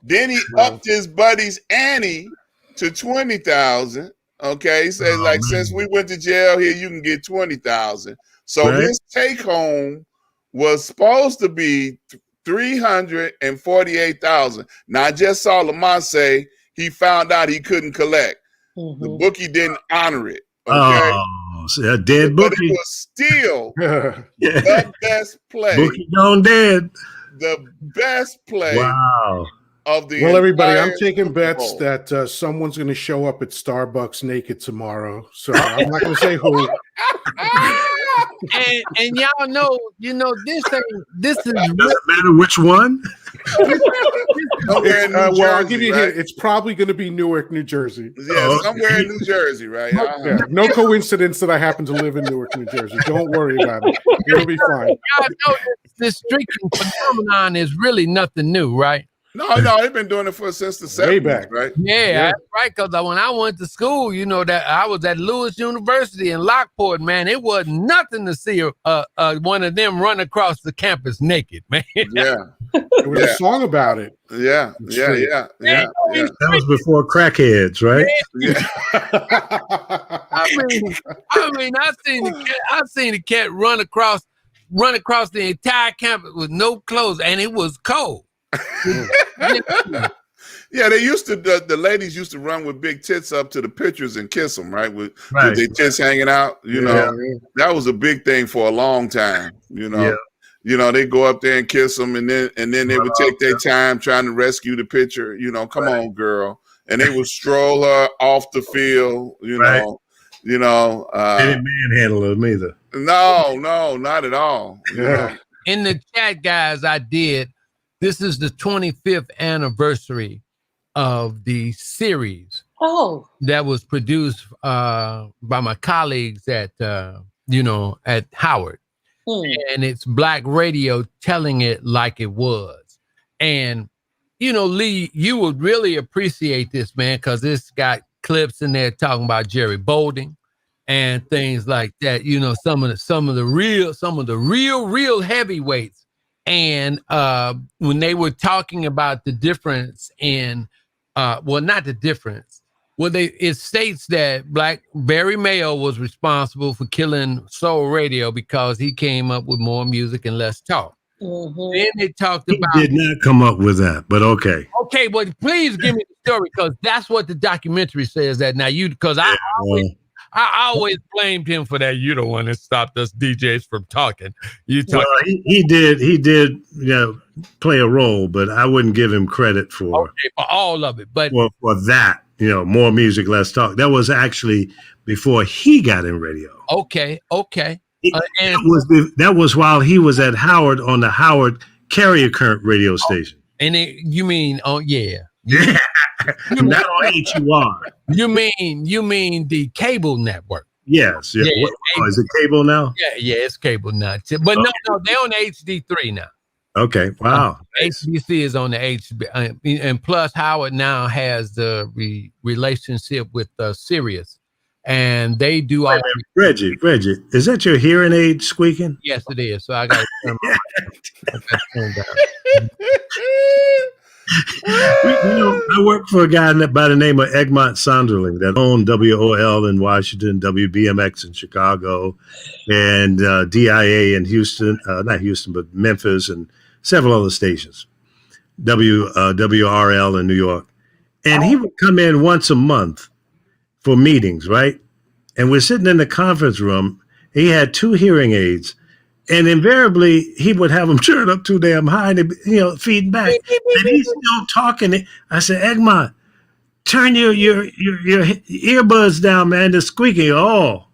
then he upped his buddy's ante to $20,000. Okay, so since we went to jail here, you can get $20,000. So his take home was supposed to be $348,000. Now I just saw Lamont say he found out he couldn't collect. The bookie didn't honor it. Okay, a dead bookie. But it was still the best play. Bookie gone dead. The best play. Wow. Of the well, everybody, I'm taking bets that someone's going to show up at Starbucks naked tomorrow. So I'm not going to say who. and y'all know, this is. Does it matter which one? Well, I'll give you a hint. It's probably going to be Newark, New Jersey. Yeah, somewhere in New Jersey, right? Yeah, no coincidence that I happen to live in Newark, New Jersey. Don't worry about it. It'll be fine. Y'all know this streaking phenomenon is really nothing new, right? No, they've been doing it since the 70s, way back, right? Yeah, that's right. Because when I went to school, that I was at Lewis University in Lockport, man. It was nothing to see one of them run across the campus naked, man. Yeah, there was a song about it. Yeah. That was before crackheads, right? Yeah. I mean, I've seen the cat run across the entire campus with no clothes, and it was cold. Yeah, they used to. The ladies used to run with big tits up to the pictures and kiss them, right? With their tits hanging out. That was a big thing for a long time. They go up there and kiss them, and then they would take their time trying to rescue the picture. Come on, girl, and they would stroll her off the field. They didn't manhandle them either. No, not at all. In the chat, guys, I did. This is the 25th anniversary of the series. That was produced by my colleagues at Howard. And it's Black radio telling it like it was. And, Lee, you would really appreciate this, man, because it's got clips in there talking about Jerry Bolding and things like that. Some of the real heavyweights. And when they were talking about the difference in, not the difference. It states that Barry Mayo was responsible for killing soul radio because he came up with more music and less talk. Then they talked about. He did not come up with that, but okay. Okay, but please give me the story because that's what the documentary says. That now because I always blamed him for that. You're the one that stopped us DJs from talking. He did, play a role, but I wouldn't give him credit for all of it. But for that, more music, less talk. That was actually before he got in radio. Okay. That was while he was at Howard on the Howard carrier current radio station. And you mean, yeah. Not on HUR. You mean the cable network? Yes. Yeah. Yeah, Is it cable now? Yeah, it's cable now. But no, they're on HD3 now. Okay. Wow. Nice. HBC is on the HB, and plus Howard now has the relationship with Sirius, and they do all. Reggie, is that your hearing aid squeaking? Yes, it is. So I got to turn down. I work for a guy by the name of Egmont Sonderling that owned WOL in Washington, WBMX in Chicago, and DIA in Houston, not Houston, but Memphis and several other stations, WRL in New York. And he would come in once a month for meetings, right? And we're sitting in the conference room. He had 2 hearing aids. And invariably, he would have them turned up too damn high, and, feeding back. And he's still talking. I said, Egmont, turn your earbuds down, man. They're squeaking. Oh,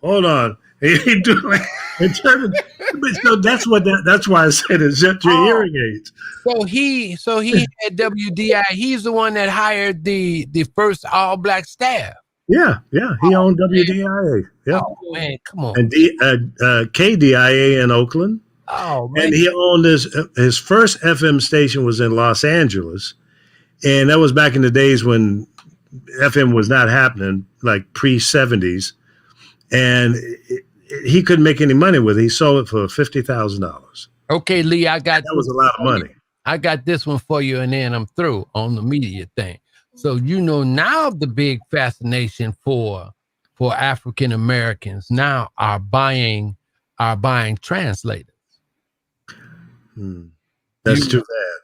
hold on. He do it. So that's why I said it's just your hearing aids. So he had WDI. He's the one that hired the first all black staff. Yeah. He owned WDIA. Yeah. Oh man, come on. And KDIA in Oakland. Oh man. And he owned his first FM station was in Los Angeles, and that was back in the days when FM was not happening, like pre-70s, and he couldn't make any money with it. He sold it for $50,000. Okay, Lee, that was a lot of money. I got this one for you, and then I'm through on the media thing. So now the big fascination for African Americans now are buying translators. That's too bad.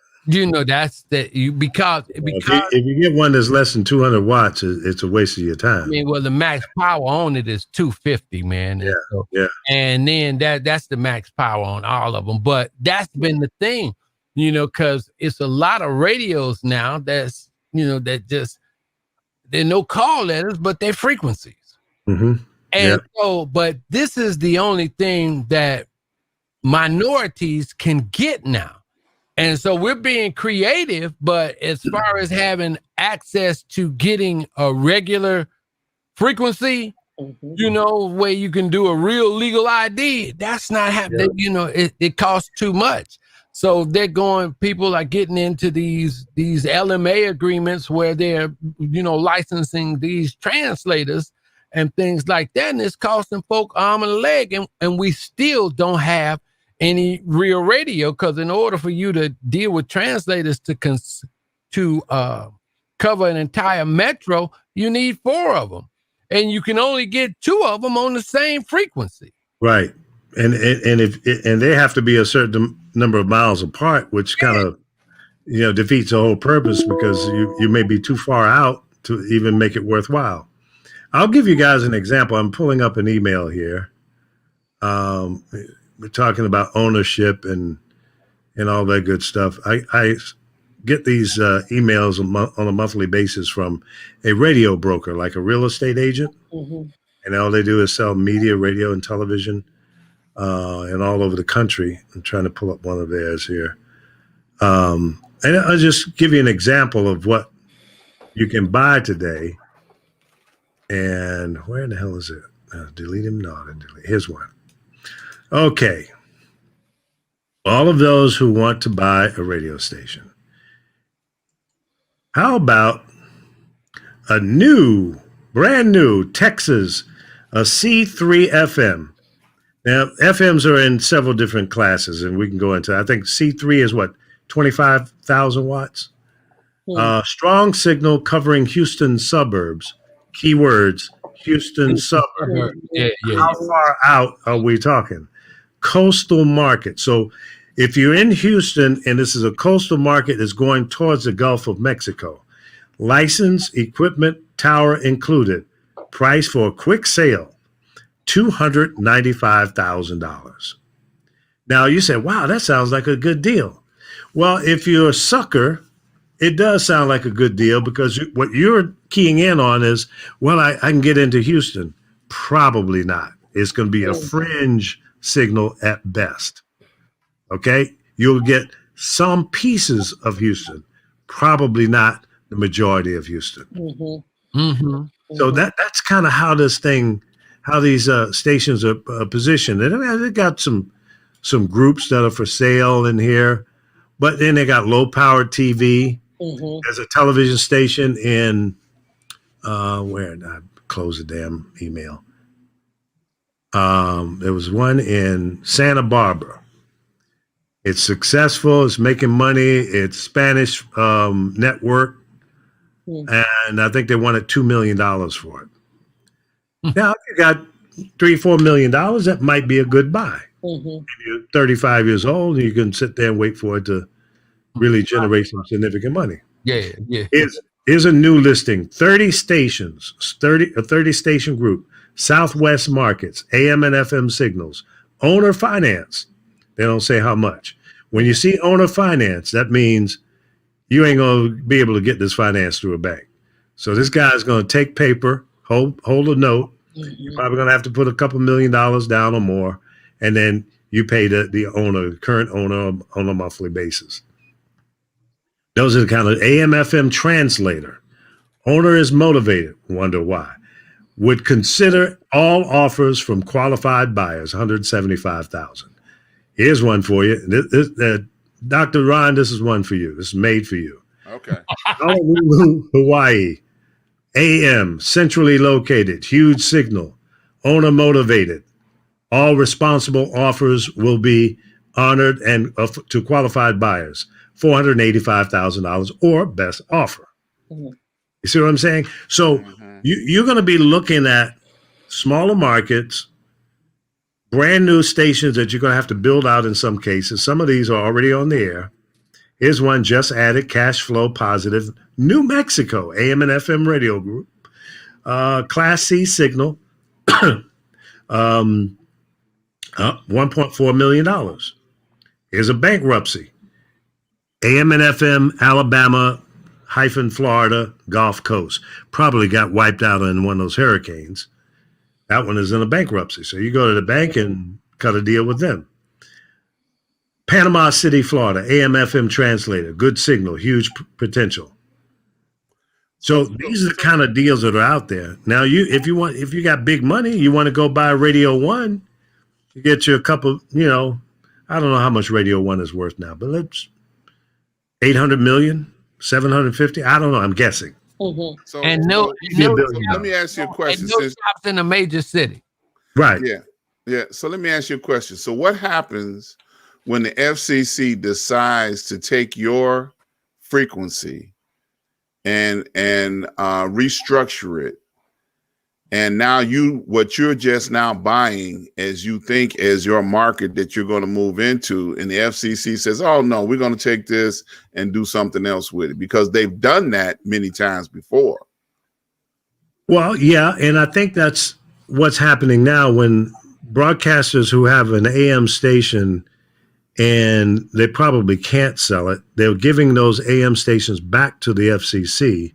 That's because if you get one that's less than 200 watts, it's a waste of your time. I mean, well, the max power on it is 250, man. Yeah. And then that's the max power on all of them. But that's been the thing, because it's a lot of radios now that's that just, they're no call letters, but they're frequencies. Mm-hmm. And so, but this is the only thing that minorities can get now. And so we're being creative, but as far as having access to getting a regular frequency, where you can do a real legal ID, that's not happening. It costs too much. So people are getting into these LMA agreements where they're, licensing these translators and things like that. And it's costing folk arm and a leg. And we still don't have any real radio, because in order for you to deal with translators to cover an entire metro, you need 4 of them. And you can only get 2 of them on the same frequency. Right. And they have to be a certain number of miles apart, which kind of defeats the whole purpose, because you may be too far out to even make it worthwhile. I'll give you guys an example. I'm pulling up an email here. We're talking about ownership and all that good stuff. I get these emails on a monthly basis from a radio broker, like a real estate agent, and all they do is sell media, radio, and television. And all over the country. I'm trying to pull up one of theirs here. And I'll just give you an example of what you can buy today. And where in the hell is it? Delete him? No, I didn't delete. Here's one. Okay. All of those who want to buy a radio station. How about a brand new Texas, a C3 FM? Now, FMs are in several different classes, and we can go into, I think C3 is 25,000 watts? Strong signal covering Houston suburbs. Keywords, Houston suburbs. How far out are we talking? Coastal market. So if you're in Houston and this is a coastal market that's going towards the Gulf of Mexico, license, equipment, tower included. Price for a quick sale, $295,000. Now you say, wow, that sounds like a good deal. Well, if you're a sucker, it does sound like a good deal, because what you're keying in on is, well, I can get into Houston. Probably not. It's going to be a fringe signal at best. Okay? You'll get some pieces of Houston, probably not the majority of Houston. So that's kind of how this thing stations are positioned. And they got some groups that are for sale in here, but then they got low powered TV. There's a television station in where did I close the damn email? There was one in Santa Barbara. It's successful. It's making money. It's Spanish network. And I think they wanted $2 million for it. Now, if you got $3-4 million, that might be a good buy. If you're 35 years old, you can sit there and wait for it to really generate some significant money. Yeah. Here's a new listing: 30 stations, a 30 station group, Southwest markets, AM and FM signals, owner finance. They don't say how much. When you see owner finance, that means you ain't going to be able to get this finance through a bank. So this guy's going to take paper, hold a note. You're probably going to have to put a couple $1 million down or more, and then you pay the owner, the current owner, on a monthly basis. Those are the kind of AM FM translator. Owner is motivated. Wonder why. Would consider all offers from qualified buyers, $175,000. Here's one for you. Dr. Ron, this is one for you. This is made for you. Okay. Honolulu, Hawaii. AM, centrally located, huge signal, owner motivated. All responsible offers will be honored and to qualified buyers, $485,000 or best offer. You see what I'm saying? So you're going to be looking at smaller markets, brand new stations that you're going to have to build out in some cases. Some of these are already on the air. Here's one just added, cash flow positive, New Mexico, AM and FM radio group, Class C signal, $1.4 million. Here's a bankruptcy, AM and FM, Alabama - Florida, Gulf Coast. Probably got wiped out in one of those hurricanes. That one is in a bankruptcy. So you go to the bank and cut a deal with them. Panama City, Florida, AM FM translator, good signal, huge potential. So these are the kind of deals that are out there. Now, if you got big money, you want to go buy Radio One, you get you a couple, I don't know how much Radio One is worth now, but let's 800 million, 750. I don't know. I'm guessing. So let me ask you a question. And no shops in a major city. Right. Yeah. So let me ask you a question. So what happens when the FCC decides to take your frequency and restructure it, and now what you're just now buying as you think as your market that you're going to move into, and the FCC says, oh no, we're going to take this and do something else with it, because they've done that many times before. Well, yeah, and I think that's what's happening now when broadcasters who have an AM station and they probably can't sell it, they're giving those AM stations back to the FCC,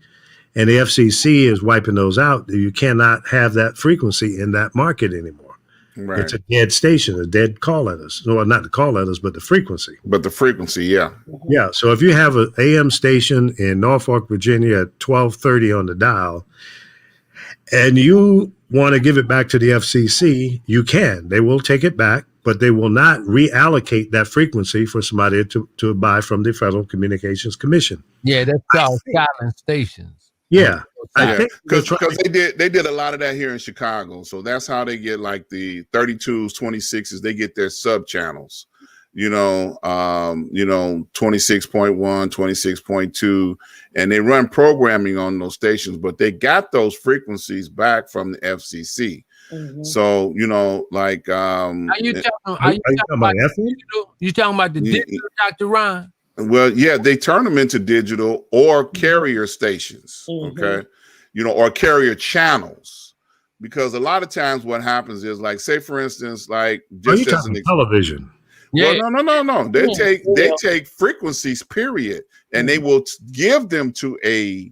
and the FCC is wiping those out. You cannot have that frequency in that market anymore. Right. It's a dead station, a dead call letters. Well, not the call letters, but the frequency. But the frequency, yeah. Yeah, so if you have an AM station in Norfolk, Virginia at 1230 on the dial, and you want to give it back to the FCC, you can. They will take it back, but they will not reallocate that frequency for somebody to buy from the Federal Communications Commission. Yeah, that's called silent stations. Yeah, because they did a lot of that here in Chicago. So that's how they get like the 32s, 26s. They get their sub channels. 26.1, 26.2, and they run programming on those stations, but they got those frequencies back from the FCC. So, like, are you talking about the digital, Dr. Ron? Well, yeah, they turn them into digital or carrier stations, okay, or carrier channels, because a lot of times what happens is, like, say for instance, like just as an television. Yeah. Well, no. They take frequencies, period, and they will give them to a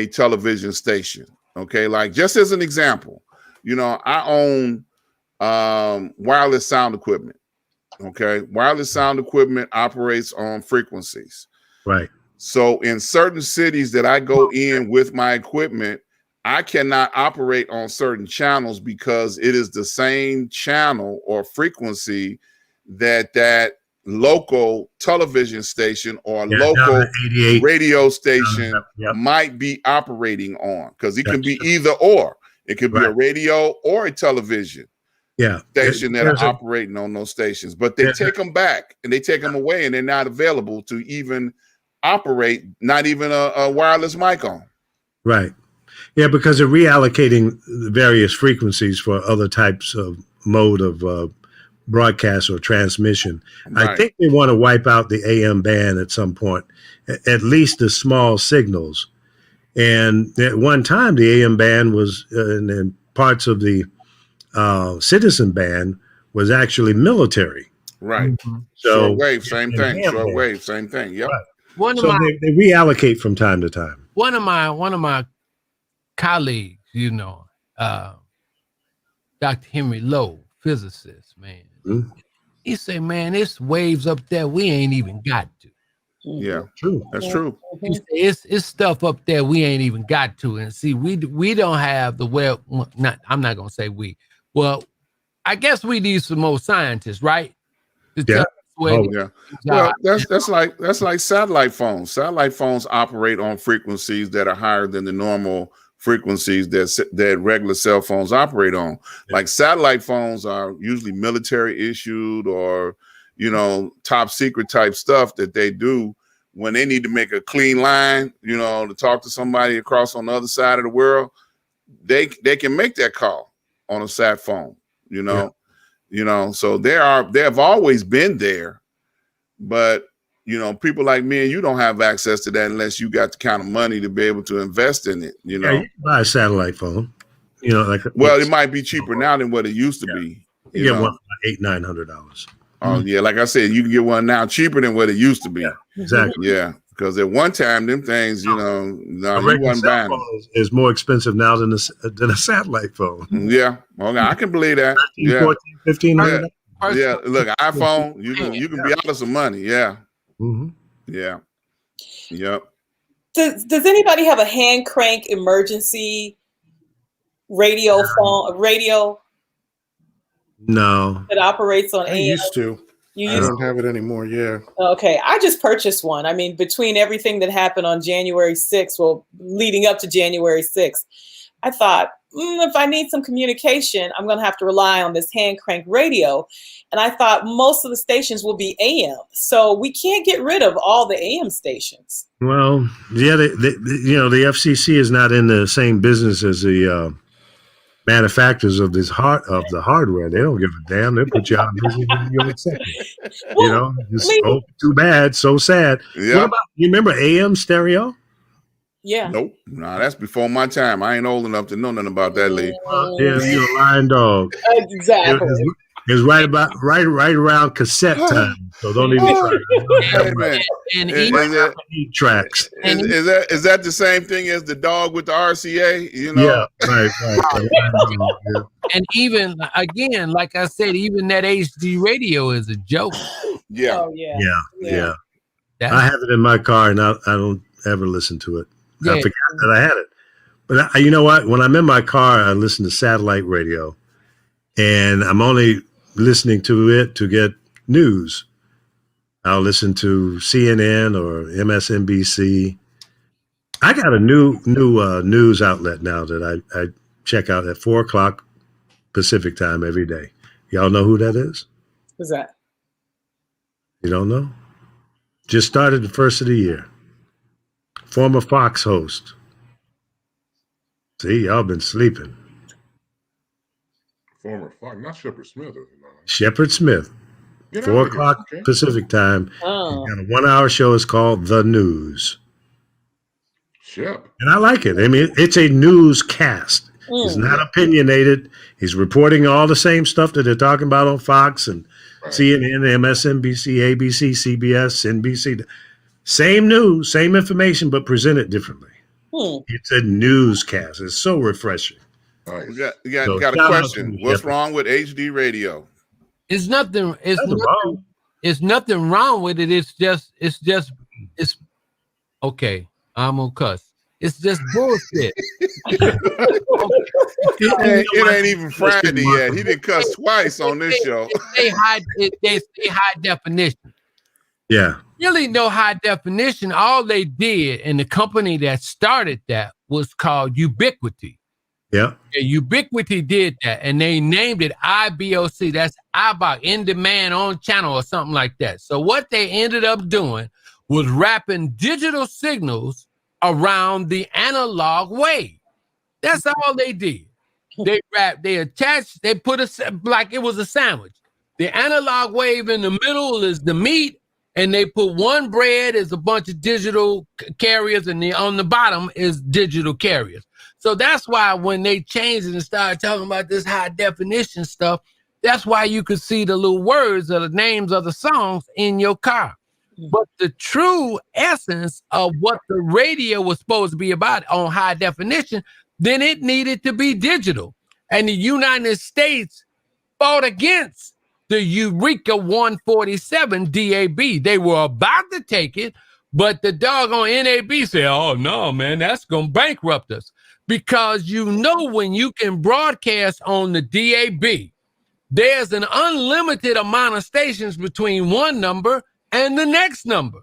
television station. Okay, like just as an example, I own wireless sound equipment. Okay, wireless sound equipment operates on frequencies. Right. So in certain cities that I go in with my equipment, I cannot operate on certain channels because it is the same channel or frequency that local television station or local radio station might be operating on, because it can be either or. It could be a radio or a television station that are operating on those stations, but they take them back and they take them away, and they're not available to even operate, not even a wireless mic on. Right. Yeah, because they're reallocating the various frequencies for other types of mode of broadcast or transmission. Right. I think they want to wipe out the AM band at some point, at least the small signals. And at one time, the AM band was, and parts of the citizen band was actually military. Right. Mm-hmm. So shortwave, same thing. Shortwave, same thing. Yep. Right. They reallocate from time to time. One of my colleagues, Dr. Henry Lowe, physicist, man. Mm-hmm. He say, man, it's waves up there we ain't even got to. Yeah, true. That's true. He say, it's stuff up there we ain't even got to. And see, we don't have the I'm not gonna say we. Well, I guess we need some more scientists, right? Well, that's like satellite phones. Satellite phones operate on frequencies that are higher than the normal frequencies that regular cell phones operate on. Like satellite phones are usually military issued or top secret type stuff that they do when they need to make a clean line, to talk to somebody across on the other side of the world. They can make that call on a sat phone, so they have always been there, but people like me and you don't have access to that unless you got the kind of money to be able to invest in it. You can buy a satellite phone. It might be cheaper now than what it used to be. You get one for $800-900. Oh yeah, like I said, you can get one now cheaper than what it used to be. Exactly. Yeah, because at one time, them things, you wasn't buying them. Is more expensive now than a satellite phone. Yeah, okay, I can believe that. $1,400, $1,500. Yeah, look, iPhone, you can be out of some money. Yeah. Mm-hmm. Yeah. Yep. Does anybody have a hand crank emergency radio? No. That operates on AM? I used to. I don't have it anymore. Yeah. Okay. I just purchased one. I mean, between everything that happened on January 6th, leading up to January 6th, I thought, if I need some communication, I'm going to have to rely on this hand crank radio. And I thought most of the stations will be AM. So we can't get rid of all the AM stations. Well, yeah, the FCC is not in the same business as the manufacturers of the hardware. They don't give a damn. They put you out of business when you accept it. Too bad, so sad. Yeah. What about, you remember AM stereo? Yeah. Nope. Nah, that's before my time. I ain't old enough to know nothing about that, Lee. Yeah, you're a lying dog. Exactly. It was right around cassette time. So don't even try. Hey, man. And tracks. Is that the same thing as the dog with the RCA? Yeah, right. And even again, like I said, even that HD radio is a joke. Yeah. Oh, yeah. I have it in my car, and I don't ever listen to it. Yeah. I forgot that I had it. But you know what? When I'm in my car, I listen to satellite radio, and I'm only listening to it to get news. I'll listen to CNN or MSNBC. I got a new news outlet now that I check out at 4:00 Pacific time every day. Y'all know who that is? Who's that? You don't know? Just started the first of the year. Former Fox host. See, y'all been sleeping. Former Fox, not Shepard Smith. Shepard Smith. 4:00 Pacific time. Oh. And a 1-hour show is called The News. Shep. And I like it. I mean, it's a newscast. It's not opinionated. He's reporting all the same stuff that they're talking about on Fox and CNN, MSNBC, ABC, CBS, NBC. Same news, same information, but presented differently. It's a newscast. It's so refreshing. Nice. We got a question. What's wrong with HD radio? It's nothing wrong with it. It's okay. I'm gonna cuss. It's just bullshit. It ain't even Friday yet. He didn't cuss twice on this show. They say high definition. Yeah. Really no high definition. All they did, and the company that started that was called Ubiquity. Yeah. Ubiquity did that, and they named it IBOC. That's IBOC, in demand on channel or something like that. So what they ended up doing was wrapping digital signals around the analog wave. That's all they did. They attached, they put like it was a sandwich. The analog wave in the middle is the meat, and they put one bread as a bunch of digital carriers, and on the bottom is digital carriers. So that's why when they changed it and started talking about this high definition stuff, that's why you could see the little words or the names of the songs in your car. But the true essence of what the radio was supposed to be about on high definition, then it needed to be digital. And the United States fought against the Eureka 147 DAB. They were about to take it, but the doggone NAB said, oh, no, man, that's going to bankrupt us. Because when you can broadcast on the DAB, there's an unlimited amount of stations between one number and the next number.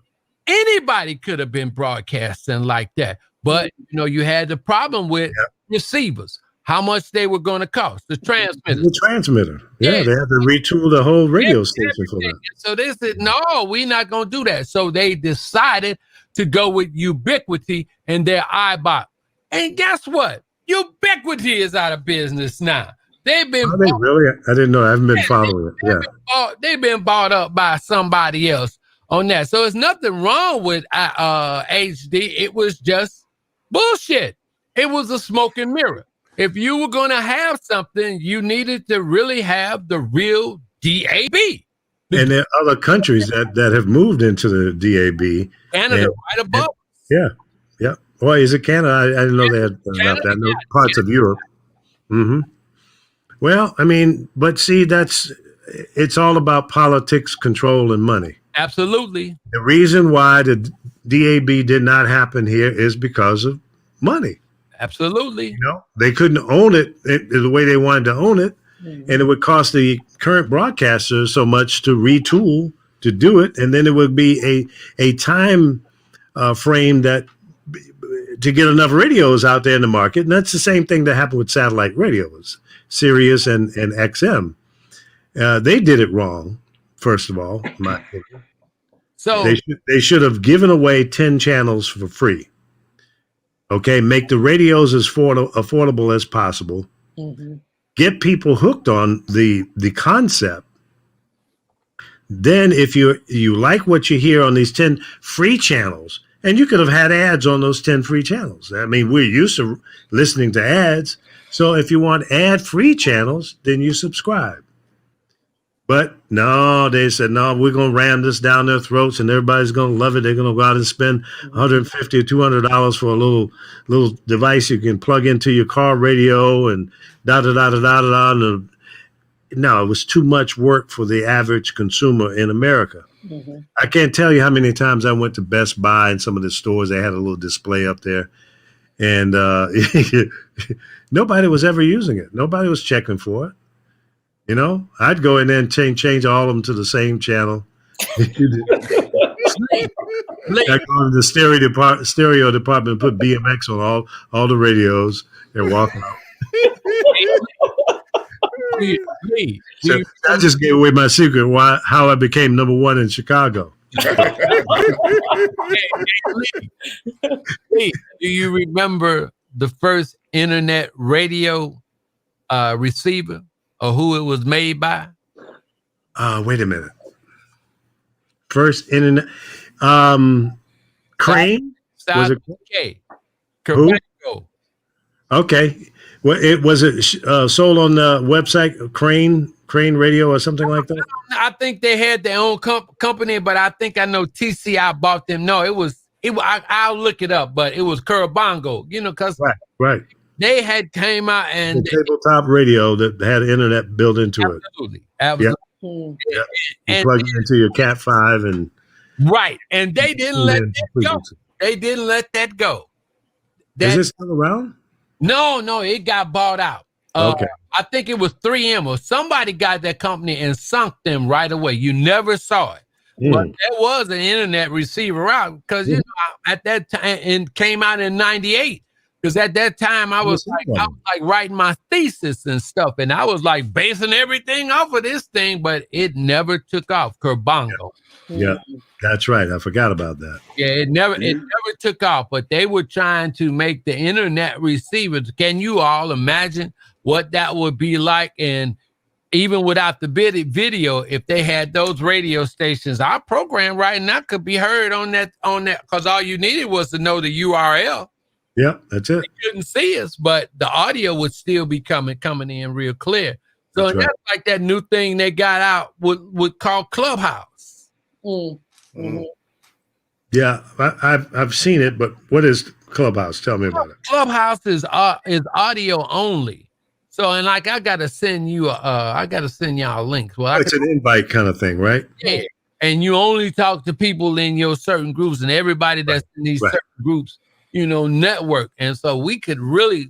Anybody could have been broadcasting like that. But, you had the problem with receivers, how much they were going to cost, the transmitter. The transmitter. Yeah, they had to retool the whole radio station for that. So they said, no, we're not going to do that. So they decided to go with Ubiquity and their iBot. And guess what? Ubiquity is out of business now. They've been really? I didn't know. I haven't been following it. They've been bought up by somebody else on that. So there's nothing wrong with HD. It was just bullshit. It was a smoke and mirror. If you were going to have something, you needed to really have the real DAB. And there are other countries that have moved into the DAB. Canada right above. Yeah. Well, is it Canada? I didn't know they had that. I know parts of Europe. Mm-hmm. Well, I mean, but see, it's all about politics, control, and money. Absolutely. The reason why the DAB did not happen here is because of money. Absolutely. They couldn't own it the way they wanted to own it, and it would cost the current broadcasters so much to retool to do it, and then it would be a time frame that to get enough radios out there in the market. And that's the same thing that happened with satellite radios, Sirius and XM. They did it wrong, first of all, in my opinion. So they should have given away 10 channels for free. Okay, make the radios as affordable as possible. Mm-hmm. Get people hooked on the concept. Then if you like what you hear on these 10 free channels, and you could have had ads on those 10 free channels. I mean, we're used to listening to ads. So if you want ad-free channels, then you subscribe. But no, they said, no, we're going to ram this down their throats and everybody's going to love it. They're going to go out and spend $150 or $200 for a little device you can plug into your car radio and da-da-da-da-da-da-da. No, it was too much work for the average consumer in America. Mm-hmm. I can't tell you how many times I went to Best Buy and some of the stores. They had a little display up there, and nobody was ever using it. Nobody was checking for it. I'd go in there and change all of them to the same channel. I go to the stereo department, put BMX on all the radios, and walk out. So I just gave away my secret how I became number one in Chicago. Lee, do you remember the first internet radio receiver or who it was made by? Wait a minute. First internet, Crane? Was it okay. Who? Okay. Well, was it sold on the website Crane Radio or something like that? I think they had their own company, but I think I know TCI bought them. No, it was. I'll look it up, but it was Curabongo. Because right. They had came out and tabletop radio that had internet built into absolutely. it. Absolutely. Yep. You plug it into your Cat 5 and right, and they didn't let that go. They didn't let that go. Is it still around? No, it got bought out. Okay. I think it was 3M or somebody got that company and sunk them right away. You never saw it. But there was an internet receiver out because you know at that time and came out in '98. Because at that time I was like writing my thesis and stuff, and I was like basing everything off of this thing, but it never took off. Kerbongo. Yeah, that's right. I forgot about that. Yeah, it never took off, but they were trying to make the internet receivers. Can you all imagine what that would be like? And even without the video, if they had those radio stations, our program right now could be heard on that, because all you needed was to know the URL. Yeah, that's it. You couldn't see us, but the audio would still be coming in real clear. So that's like that new thing they got out would call Clubhouse. Yeah, I've seen it, but what is Clubhouse? Tell me about it. Clubhouse is audio only. So, and like, I gotta send y'all links. Well, it's an invite kind of thing, right? Yeah. And you only talk to people in your certain groups, and everybody that's in these certain groups, you know, network. And so we could really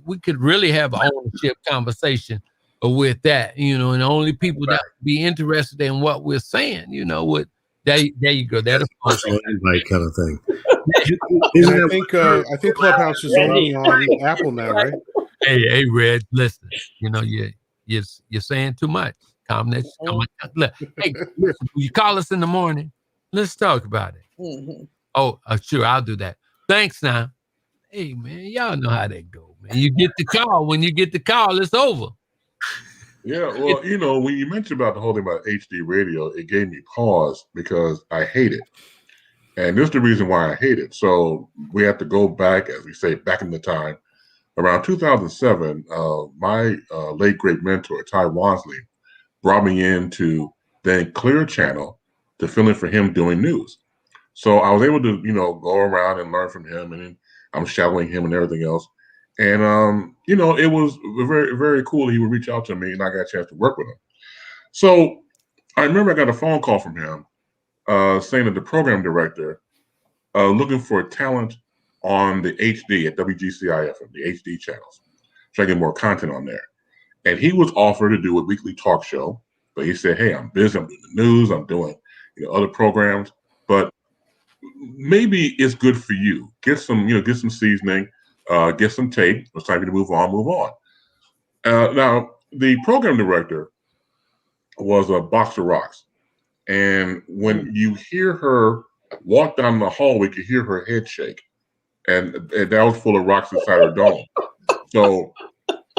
have an ownership conversation with that, you know, and only people that would be interested in what we're saying, you know, would there you go. That's an invite kind of thing. I think Clubhouse is only on Apple now, right? Hey, Red, listen. You know, you're saying too much. Calm that. Hey, listen, you call us in the morning. Let's talk about it. Oh, sure, I'll do that. Thanks now. Hey, man, y'all know how that go, man. You get the call. When you get the call, it's over. Yeah, well, you know, when you mentioned about the whole thing about HD radio, it gave me pause because I hate it. And this is the reason why I hate it. So we have to go back, as we say, back in the time. Around 2007, my late great mentor, Ty Wansley, brought me into then Clear Channel to fill in for him doing news. So I was able to, you know, go around and learn from him, and I'm shadowing him and everything else. And, you know, it was very, very cool. He would reach out to me, and I got a chance to work with him. So I remember I got a phone call from him saying that the program director looking for talent on the HD at WGCI-FM, the HD channels, trying to get more content on there. And he was offered to do a weekly talk show, but he said, hey, I'm busy. I'm doing the news. I'm doing, you know, other programs, but maybe it's good for you. Get some seasoning, get some tape. It's time for you to move on. Now, the program director was a Boxer Rocks. And when you hear her walk down the hallway, you could hear her head shake. And that was full of rocks inside her dome. So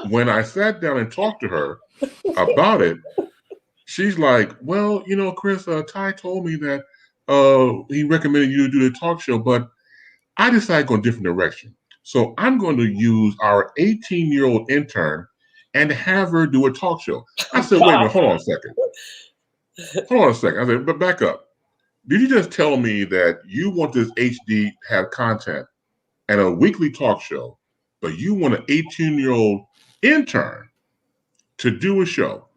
when I sat down and talked to her about it, she's like, well, you know, Chris, Ty told me that he recommended you to do the talk show, but I decided to go in a different direction. So I'm going to use our 18-year-old intern and have her do a talk show. I said, wait a minute, hold on a second. I said, but back up. Did you just tell me that you want this HD to have content and a weekly talk show, but you want an 18-year-old intern to do a show?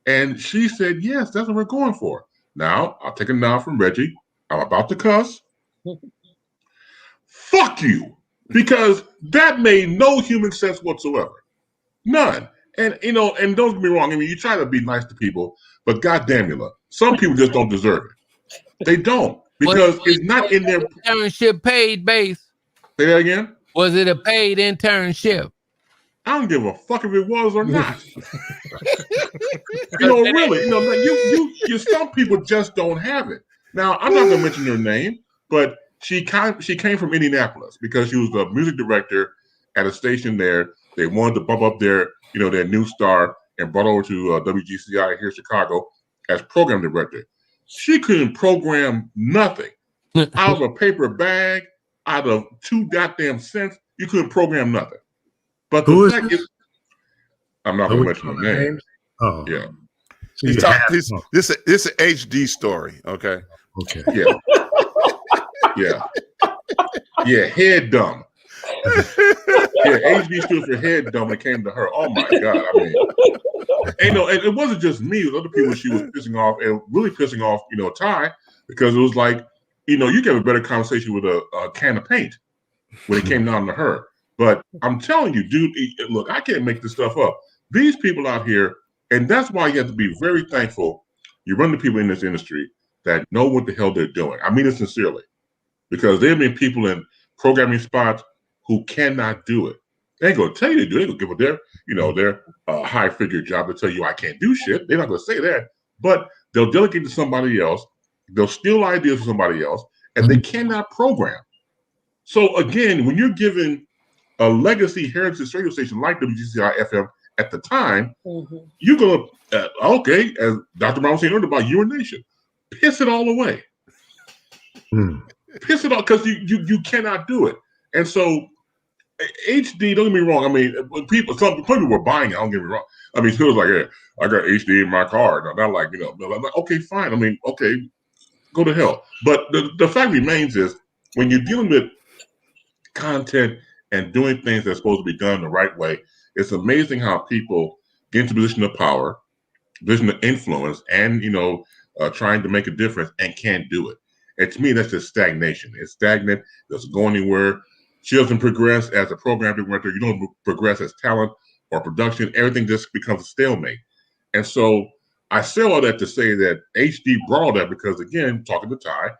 And she said, yes, that's what we're going for. Now, I'll take a nod from Reggie. I'm about to cuss. Fuck you. Because that made no human sense whatsoever. None. And, you know, and don't get me wrong. I mean, you try to be nice to people, but goddamn you, some people just don't deserve it. They don't. Because it's not in their internship paid base. Say that again? Was it a paid internship? I don't give a fuck if it was or not. You know, really, you know, you some people just don't have it. Now, I'm not gonna mention her name, but she came from Indianapolis because she was the music director at a station there. They wanted to bump up their new star and brought over to WGCI here in Chicago as program director. She couldn't program nothing. Out of a paper bag, out of 2 goddamn cents, you couldn't program nothing. But the fact is, I'm not going to mention her name. Oh, yeah. So this is an HD story, okay? Okay. Yeah. Yeah. Head dumb. Yeah, HD stood for head dumb when it came to her. Oh my God! I mean, and it wasn't just me; it was other people she was pissing off, and really pissing off, Ty, because it was like, you could have a better conversation with a can of paint when it came down to her. But I'm telling you, dude, look, I can't make this stuff up. These people out here, and that's why you have to be very thankful you run the people in this industry that know what the hell they're doing. I mean it sincerely, because there have been people in programming spots who cannot do it. They ain't gonna tell you to do it. They gonna give it their high figure job to tell you I can't do shit. They're not gonna say that, but they'll delegate to somebody else. They'll steal ideas from somebody else, and they cannot program. So again, when you're given a legacy heritage radio station like WGCI FM at the time, you're gonna okay, as Dr. Ron was saying earlier about urination, piss it all away. Piss it all, because you cannot do it. And so HD, don't get me wrong. I mean, when some people were buying it, don't get me wrong. I mean, people was like, yeah, I got HD in my car. No, not like, I'm like, okay, fine. I mean, okay, go to hell. But the fact remains is, when you're dealing with content and doing things that's supposed to be done the right way, it's amazing how people get into a position of power, position of influence, and trying to make a difference and can't do it. And to me, that's just stagnation. It's stagnant. It doesn't go anywhere. She doesn't progress as a program director. You don't progress as talent or production. Everything just becomes a stalemate. And so I say all that to say that HD brought all that because, again, talking to Ty,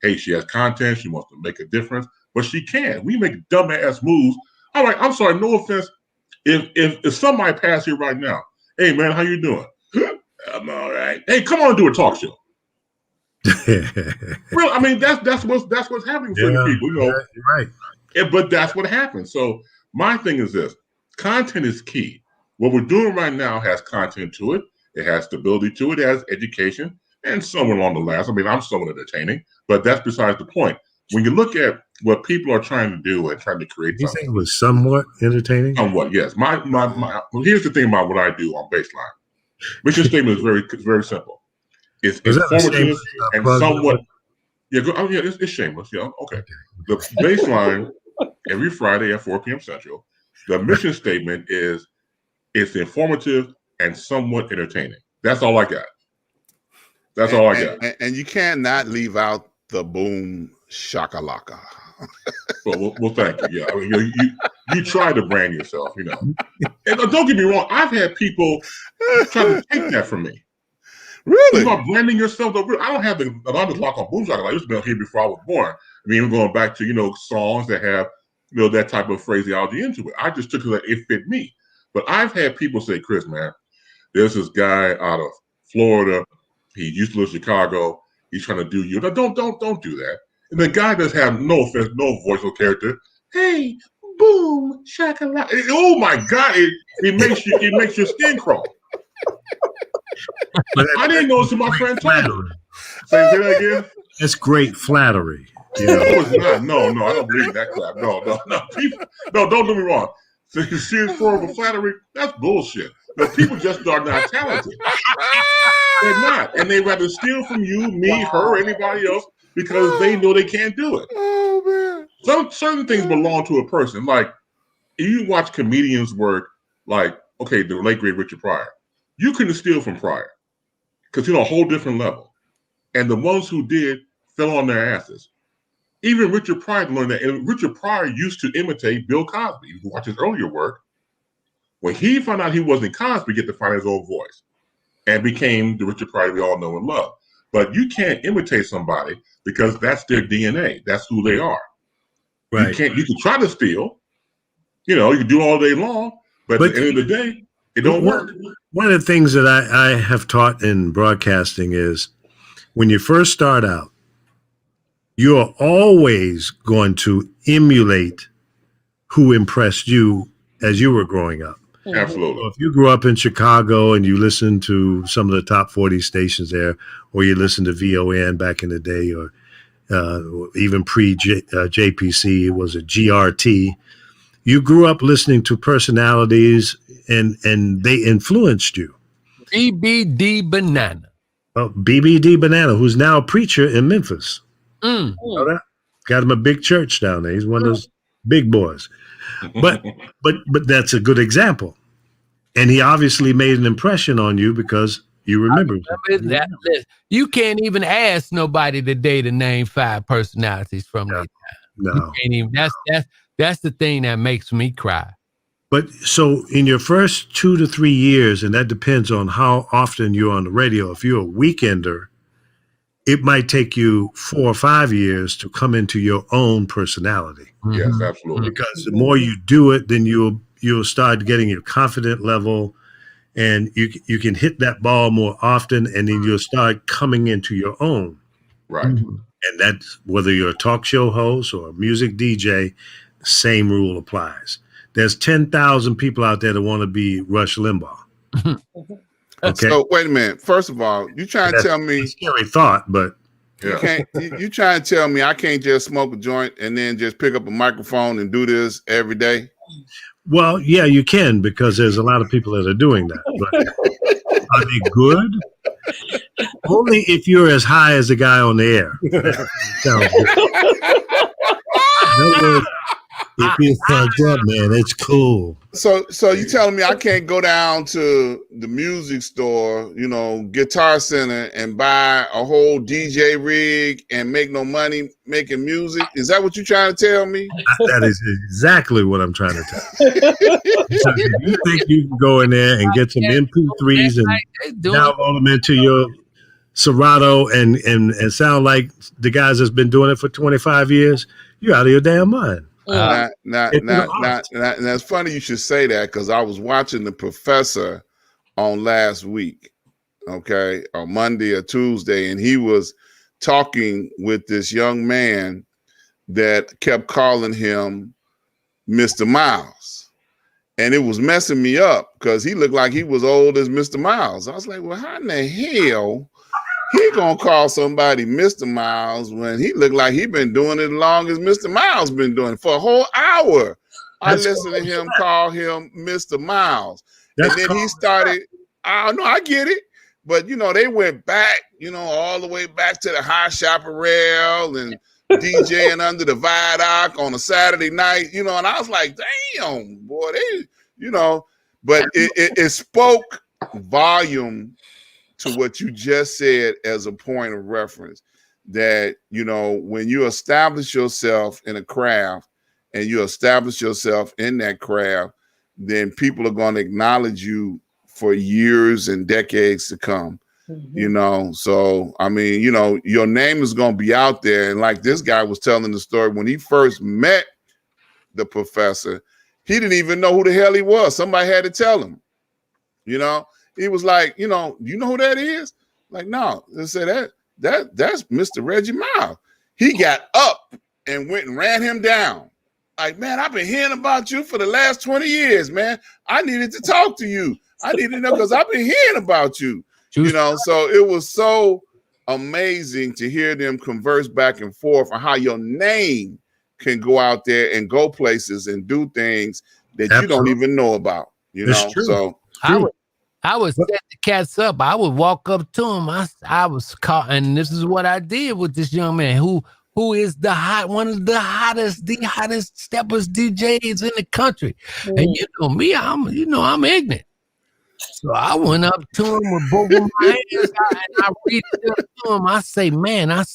hey, she has content. She wants to make a difference, but she can't. We make dumbass moves. All right, I'm sorry, no offense. If somebody passed here right now, hey, man, how you doing? I'm all right. Hey, come on and do a talk show. Well, I mean, that's what's happening for the people, Right. But that's what happens. So my thing is this: content is key. What we're doing right now has content to it. It has stability to it. It has education and somewhat along the lines. I mean, I'm somewhat entertaining, but that's besides the point. When you look at what people are trying to do and trying to create, you think it was somewhat entertaining? Somewhat, yes. My well, here's the thing about what I do on Baseline. Mission statement is very simple. It's informative and somewhat. Yeah, it's shameless. Yeah, okay. The Baseline every Friday at 4 p.m. Central. The mission statement is it's informative and somewhat entertaining. That's all I got. That's all I got. And you cannot leave out the boom shakalaka. Well, thank you. Yeah, I mean, you try to brand yourself, And don't get me wrong, I've had people try to take that from me. Really? You about branding yourself? I don't have the alarm clock on boom shakalaka. It's been here before I was born. I mean, going back to songs that have that type of phraseology into it. I just took it that it fit me. But I've had people say, Chris, man, there's this guy out of Florida. He used to live in Chicago. He's trying to do you. Now, don't do that. And the guy does have no offense, no voice or character. Hey, boom, shakalaka. Oh my God, it makes your skin crawl. I didn't know until my friend told me. Say that again. That's great flattery. No, it's not. No, I don't believe that crap. No. People, no, don't do me wrong. So you serious form of flattery? That's bullshit. No, people just are not talented. They're not, and they rather steal from you, me, her, anybody else because they know they can't do it. Oh man! Certain things belong to a person. Like you watch comedians work, like the late great Richard Pryor. You couldn't steal from Pryor because a whole different level, and the ones who did fell on their asses. Even Richard Pryor learned that, and Richard Pryor used to imitate Bill Cosby. You can watch his earlier work. When he found out he wasn't Cosby, he get to find his own voice, and became the Richard Pryor we all know and love. But you can't imitate somebody because that's their DNA. That's who they are. Right. You can try to steal. You can do all day long, but at the end of the day, it don't work. One of the things that I have taught in broadcasting is when you first start out, you are always going to emulate who impressed you as you were growing up. Absolutely. So if you grew up in Chicago and you listened to some of the top 40 stations there, or you listened to VON back in the day, or even pre-JPC, it was a GRT. You grew up listening to personalities and they influenced you. BBD Banana. Well, BBD Banana, who's now a preacher in Memphis. Mm. You know that? Got him a big church down there. He's one of those big boys. But that's a good example. And he obviously made an impression on you because you remember that list. You can't even ask nobody today to name 5 personalities from that time. No. You can't even, That's the thing that makes me cry. But so in your first 2 to 3 years, and that depends on how often you're on the radio. If you're a weekender, it might take you 4 or 5 years to come into your own personality. Yes, absolutely. Because the more you do it, then you'll start getting your confident level, and you can hit that ball more often, and then you'll start coming into your own. Right. And that's whether you're a talk show host or a music DJ, the same rule applies. There's 10,000 people out there that want to be Rush Limbaugh. Okay. So wait a minute. First of all, you trying to tell me a scary thought, but you trying to tell me I can't just smoke a joint and then just pick up a microphone and do this every day? Well, yeah, you can, because there's a lot of people that are doing that. But are they good? Only if you're as high as the guy on the air. Sounds good. In other words, if you're fucked up, man, it's cool. So you telling me I can't go down to the music store, Guitar Center, and buy a whole DJ rig and make no money making music? Is that what you're trying to tell me? That is exactly what I'm trying to tell you. So if you think you can go in there and get some MP3s and download them into your Serato and sound like the guys that's been doing it for 25 years, you're out of your damn mind. Now, it's funny you should say that, because I was watching the Professor on last week, on Monday or Tuesday, and he was talking with this young man that kept calling him Mr. Miles, and it was messing me up because he looked like he was old as Mr. Miles. I was like, well, how in the hell he gonna call somebody Mr. Miles when he looked like he been doing it as long as Mr. Miles been doing it for a whole hour? I listened to him call him Mr. Miles. And then he started, I get it. But, they went back, all the way back to the High Chaparral and DJing under the viaduct on a Saturday night, and I was like, damn, boy, but it spoke volume to what you just said as a point of reference, that, when you establish yourself in a craft and you establish yourself in that craft, then people are going to acknowledge you for years and decades to come. So, I mean, your name is going to be out there. And like this guy was telling the story, when he first met the Professor, he didn't even know who the hell he was. Somebody had to tell him, He was like, you know who that is? Like, no. They said that's Mr. Reggie Miles. He got up and went and ran him down. Like, man, I've been hearing about you for the last 20 years, man. I needed to talk to you. I needed to know because I've been hearing about you. So it was so amazing to hear them converse back and forth on how your name can go out there and go places and do things that you don't even know about. It's true. So I would set the cats up. I would walk up to him. I was caught, and this is what I did with this young man who is one of the hottest steppers DJs in the country. And me, I'm ignorant. So I went up to him with both of my hands out, and I reached up to him. I say, man, I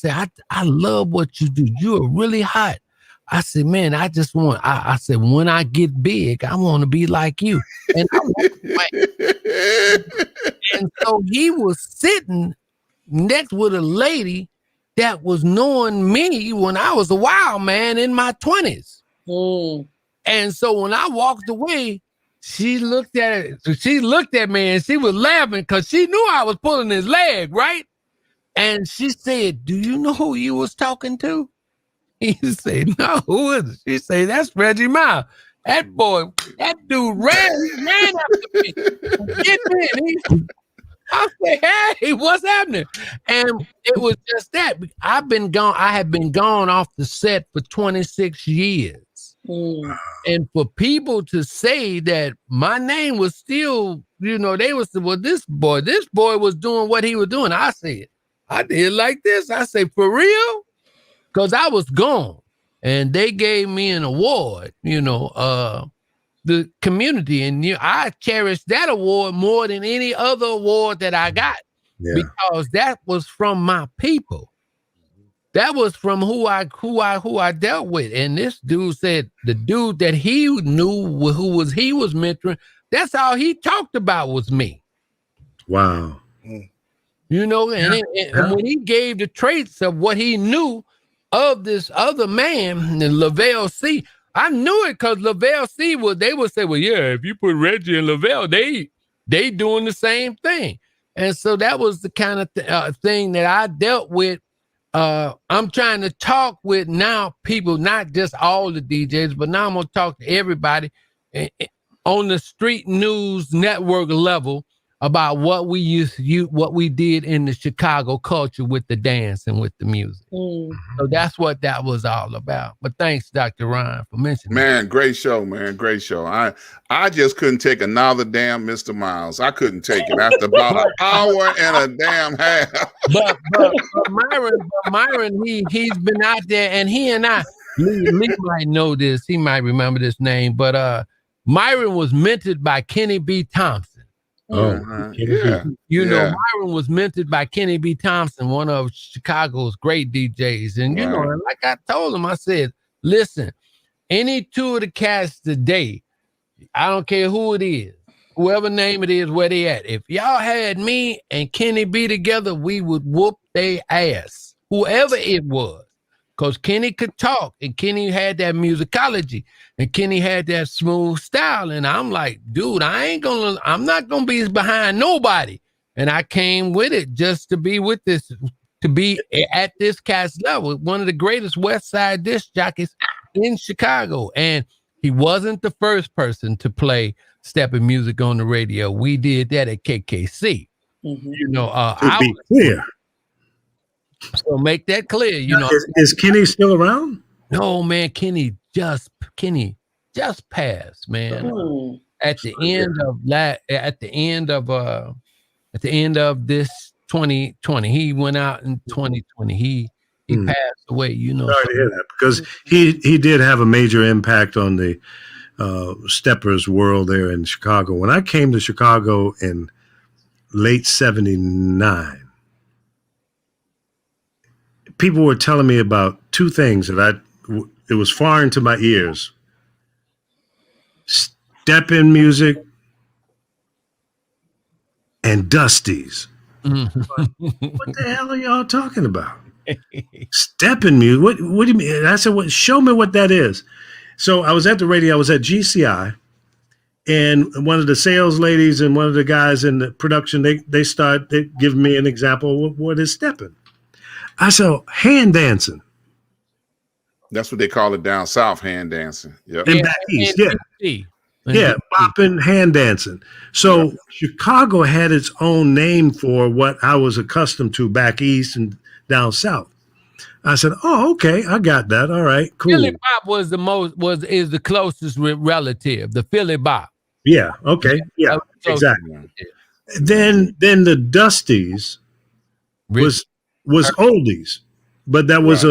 love what you do. You are really hot. I said, man, I said, when I get big, I want to be like you. And I walked away. And so he was sitting next with a lady that was knowing me when I was a wild man in my 20s. And so when I walked away, she looked at me and she was laughing because she knew I was pulling his leg, right? And she said, do you know who you was talking to? He said, no, who is it? She said, that's Reggie Miles. That dude ran after me. Get in. I said, hey, what's happening? And it was just that. I had been gone off the set for 26 years. And for people to say that my name was still, they was, well, this boy was doing what he was doing. I said, I did like this. I say, for real? Because I was gone. And they gave me an award, the community. And I cherish that award more than any other award that I got, because that was from my people. that was from who I dealt with. And this dude said the dude that he knew he was mentoring, that's all he talked about was me. Wow. You know, and when he gave the traits of what he knew of this other man, Lavelle C., I knew it because Lavelle C. they would say, well, yeah, if you put Reggie and Lavelle, they doing the same thing. And so that was the kind of thing that I dealt with. I'm trying to talk with now people, not just all the DJs, but now I'm going to talk to everybody on the street news network level about what we what we did in the Chicago culture with the dance and with the music. So that's what that was all about. But thanks, Dr. Ron, for mentioning Man, great show, man. Great show. I just couldn't take another damn Mr. Miles. I couldn't take it after about an hour and a damn half. But Myron, he's been out there, and he and I, Lee might know this. He might remember this name, but Myron was mentored by Kenny B. Thompson. Yeah. You know, Myron was mentored by Kenny B. Thompson, one of Chicago's great DJs. And, you know, like I told him, I said, listen, any two of the cats today, I don't care who it is, whoever name it is, where they at. If y'all had me and Kenny B together, we would whoop their ass, whoever it was. Because Kenny could talk, and Kenny had that musicology, and Kenny had that smooth style. And I'm like, dude, I'm not gonna be behind nobody. And I came with it just to be with this, to be at this cat's level, one of the greatest West Side disc jockeys in Chicago. And he wasn't the first person to play stepping music on the radio. We did that at KKC. You know, to be clear. So make that clear. You know, is Kenny still around? No, man. Kenny just passed, man. At the end of this 2020, he went out in 2020. He passed away. You know, sorry to hear that, because he did have a major impact on the steppers world there in Chicago. When I came to Chicago in late '79. People were telling me about two things that it was foreign to my ears. Step-in music and Dusties. What the hell are y'all talking about? Step-in music? What do you mean? I said, show me what that is. So I was at the radio. I was at GCI, and one of the sales ladies and one of the guys in the production, they give me an example of what is stepping. I said, hand dancing. That's what they call it down south, hand dancing. Yep. And back east, yeah, bopping, hand dancing. So Chicago had its own name for what I was accustomed to back east and down south. I said, oh, okay, I got that. All right, cool. Philly bop is the closest relative, the Philly bop. Yeah, okay, yeah, exactly. Then the Dusties was oldies, but that was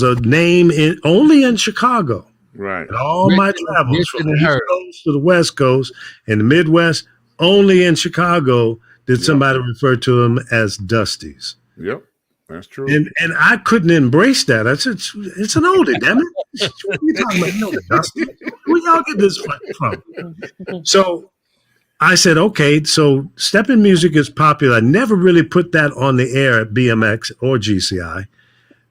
a name only in Chicago. Right. And all my travels from the East Coast to the West Coast and the Midwest, only in Chicago did somebody refer to them as Dusties. Yep, that's true. And I couldn't embrace that. I said, it's an oldie, damn it. What are you talking about? No, Dusty. Where y'all get this from? So I said, okay, so stepping music is popular. I never really put that on the air at BMX or GCI.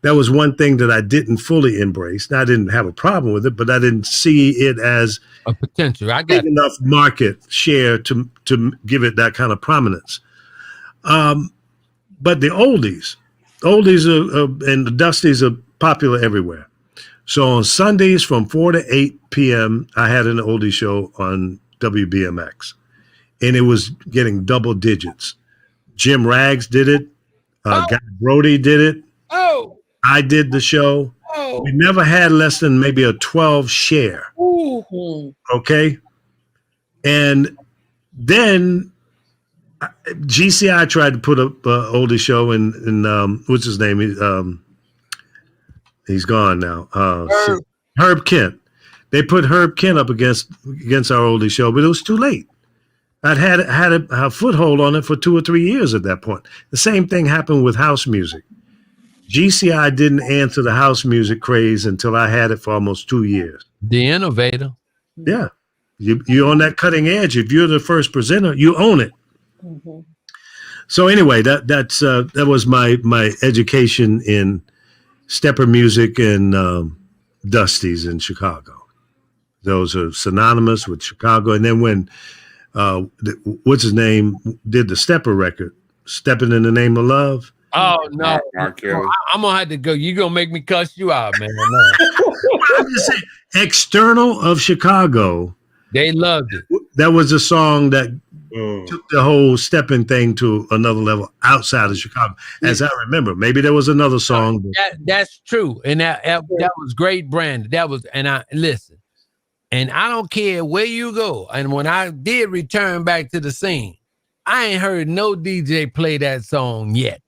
That was one thing that I didn't fully embrace. Now, I didn't have a problem with it, but I didn't see it as a potential. I got enough market share to give it that kind of prominence. But the oldies and the Dusties are popular everywhere. So on Sundays from 4 to 8 p.m., I had an oldie show on WBMX. And it was getting double digits. Jim Rags did it. Guy Brody did it. I did the show. We never had less than maybe a 12 share. Okay. And then GCI tried to put up an oldie show in what's his name? He's gone now. Herb Kent. They put Herb Kent up against our oldie show, but it was too late. I'd had a foothold on it for 2 or 3 years at that point. The same thing happened with house music. GCI didn't answer the house music craze until I had it for almost 2 years. The innovator. Yeah. You're on that cutting edge. If you're the first presenter, you own it. Mm-hmm. So anyway, that was my education in stepper music and Dusty's in Chicago. Those are synonymous with Chicago. And then when what's his name did the stepper record, Stepping in the Name of Love. Oh no, Mark Kelly. I'm gonna have to go. You're gonna make me cuss you out, man. I'm just saying, external of Chicago. They loved it. That was a song that took the whole stepping thing to another level outside of Chicago, as I remember. Maybe there was another song. That's true, and that was great, Brandon. That was, and I listen, and I don't care where you go. And when I did return back to the scene, I ain't heard no DJ play that song yet.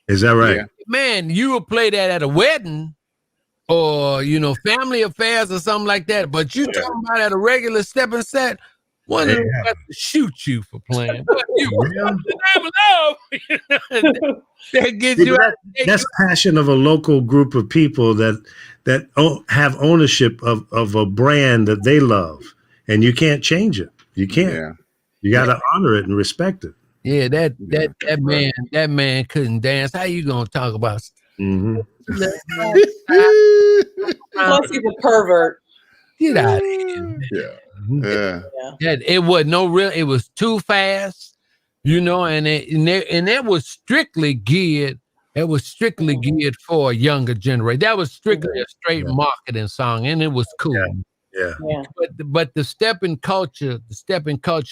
Is that right? Yeah. Man, you would play that at a wedding or, family affairs or something like that. But you talking about at a regular stepping set, one of them got to shoot you for playing. But you, the name of love. That gets you out. That's passion of a local group of people that have ownership of a brand that they love. And you can't change it. You can't. Yeah. You got to honor it and respect it. Yeah, that man couldn't dance. How you gonna talk about? Mm-hmm. Plus, he's a pervert. Get out of here. Yeah. It was no real. It was too fast, and it was strictly geared. It was strictly geared for a younger generation. That was strictly a straight marketing song, and it was cool. Yeah. But the stepping culture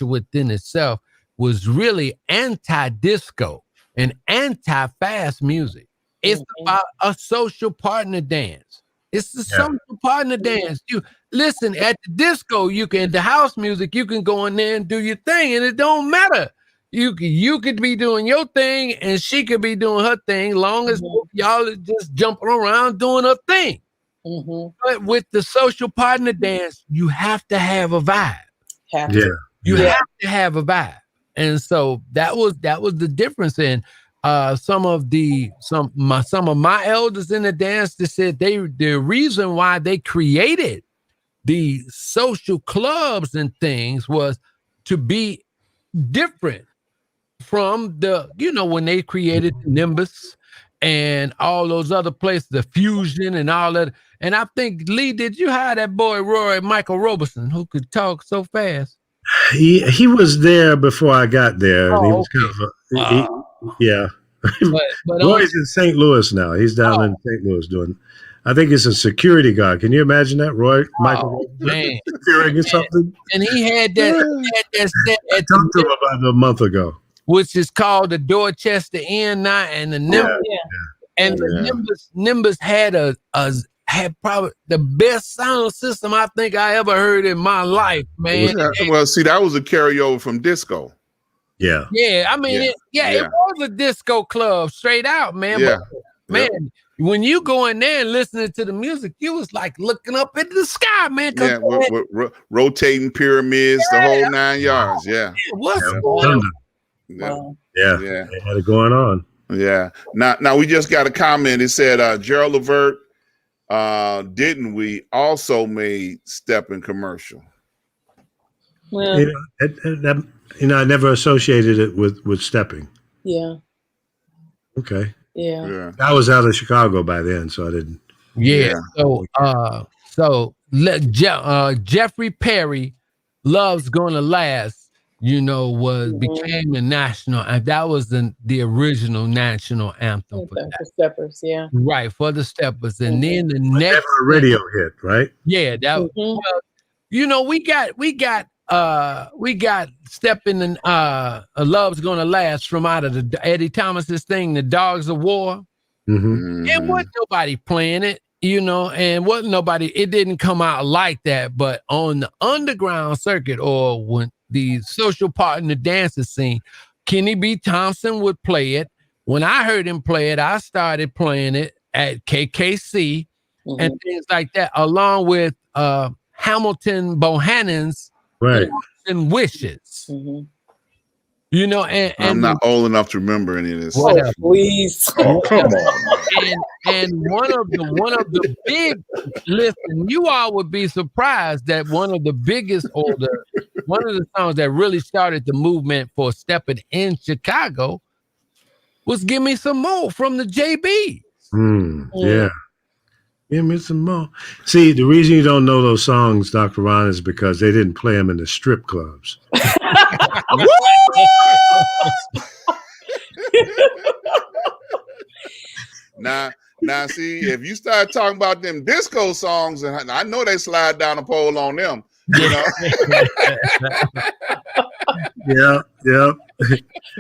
within itself was really anti-disco and anti-fast music. It's about a social partner dance. It's the social partner dance. You listen at the disco, the house music, you can go in there and do your thing, and it don't matter. You could be doing your thing, and she could be doing her thing, long as y'all are just jumping around doing her thing. Mm-hmm. But with the social partner dance, you have to have a vibe. You have to have a vibe. And so that was the difference. And some of my elders in the dance, they said the reason why they created the social clubs and things was to be different from when they created Nimbus and all those other places, the Fusion and all that. And I think, Lee, did you hire that boy Roy Michael Robeson, who could talk so fast? He was there before I got there. And he was kind of but Roy's in St. Louis now. He's down in St. Louis doing. I think it's a security guard. Can you imagine that, Roy Michael Robeson securing or something? And he had that set. I talked to him about a month ago, which is called the Dorchester Inn now, and the Nimbus. And the Nimbus had had probably the best sound system I think I ever heard in my life, man. Well, see, that was a carryover from disco. Yeah. I mean, it was a disco club straight out, man. Yeah. But, man, when you go in there and listening to the music, you was like looking up into the sky, man. Yeah, with rotating pyramids, the whole 9 yards. Yeah. What's going on? Yeah. They had it going on. Yeah. Now we just got a comment. It said Gerald Levert, didn't we also made stepping commercial? Well, I never associated it with stepping. Yeah. Okay. Yeah. I was out of Chicago by then, so I didn't. Yeah. So Jeffrey Perry, "Love's Gonna Last," became the national, and that was the original national anthem for the Steppers, right, for the Steppers. And then the next never a radio hit, right? Yeah, that we got Stepping and "Love's Gonna Last" from out of the Eddie Thomas's thing, "The Dogs of War." Mm-hmm. And wasn't nobody playing it, and wasn't nobody, it didn't come out like that. But on the underground circuit, or when the social partner dances scene, Kenny B. Thompson would play it. When I heard him play it, I started playing it at KKC and things like that, along with Hamilton Bohannon's right and Wishes. You know, and I'm not old enough to remember any of this. Oh, please. Oh, come on. and one of the big listen, you all would be surprised that one of the biggest one of the songs that really started the movement for stepping in Chicago was "Give Me Some More" from the JB. Yeah. Give me some more. See, the reason you don't know those songs, Dr. Ron, is because they didn't play them in the strip clubs. Now, see, if you start talking about them disco songs, and I know they slide down the pole on them, you know. Yeah.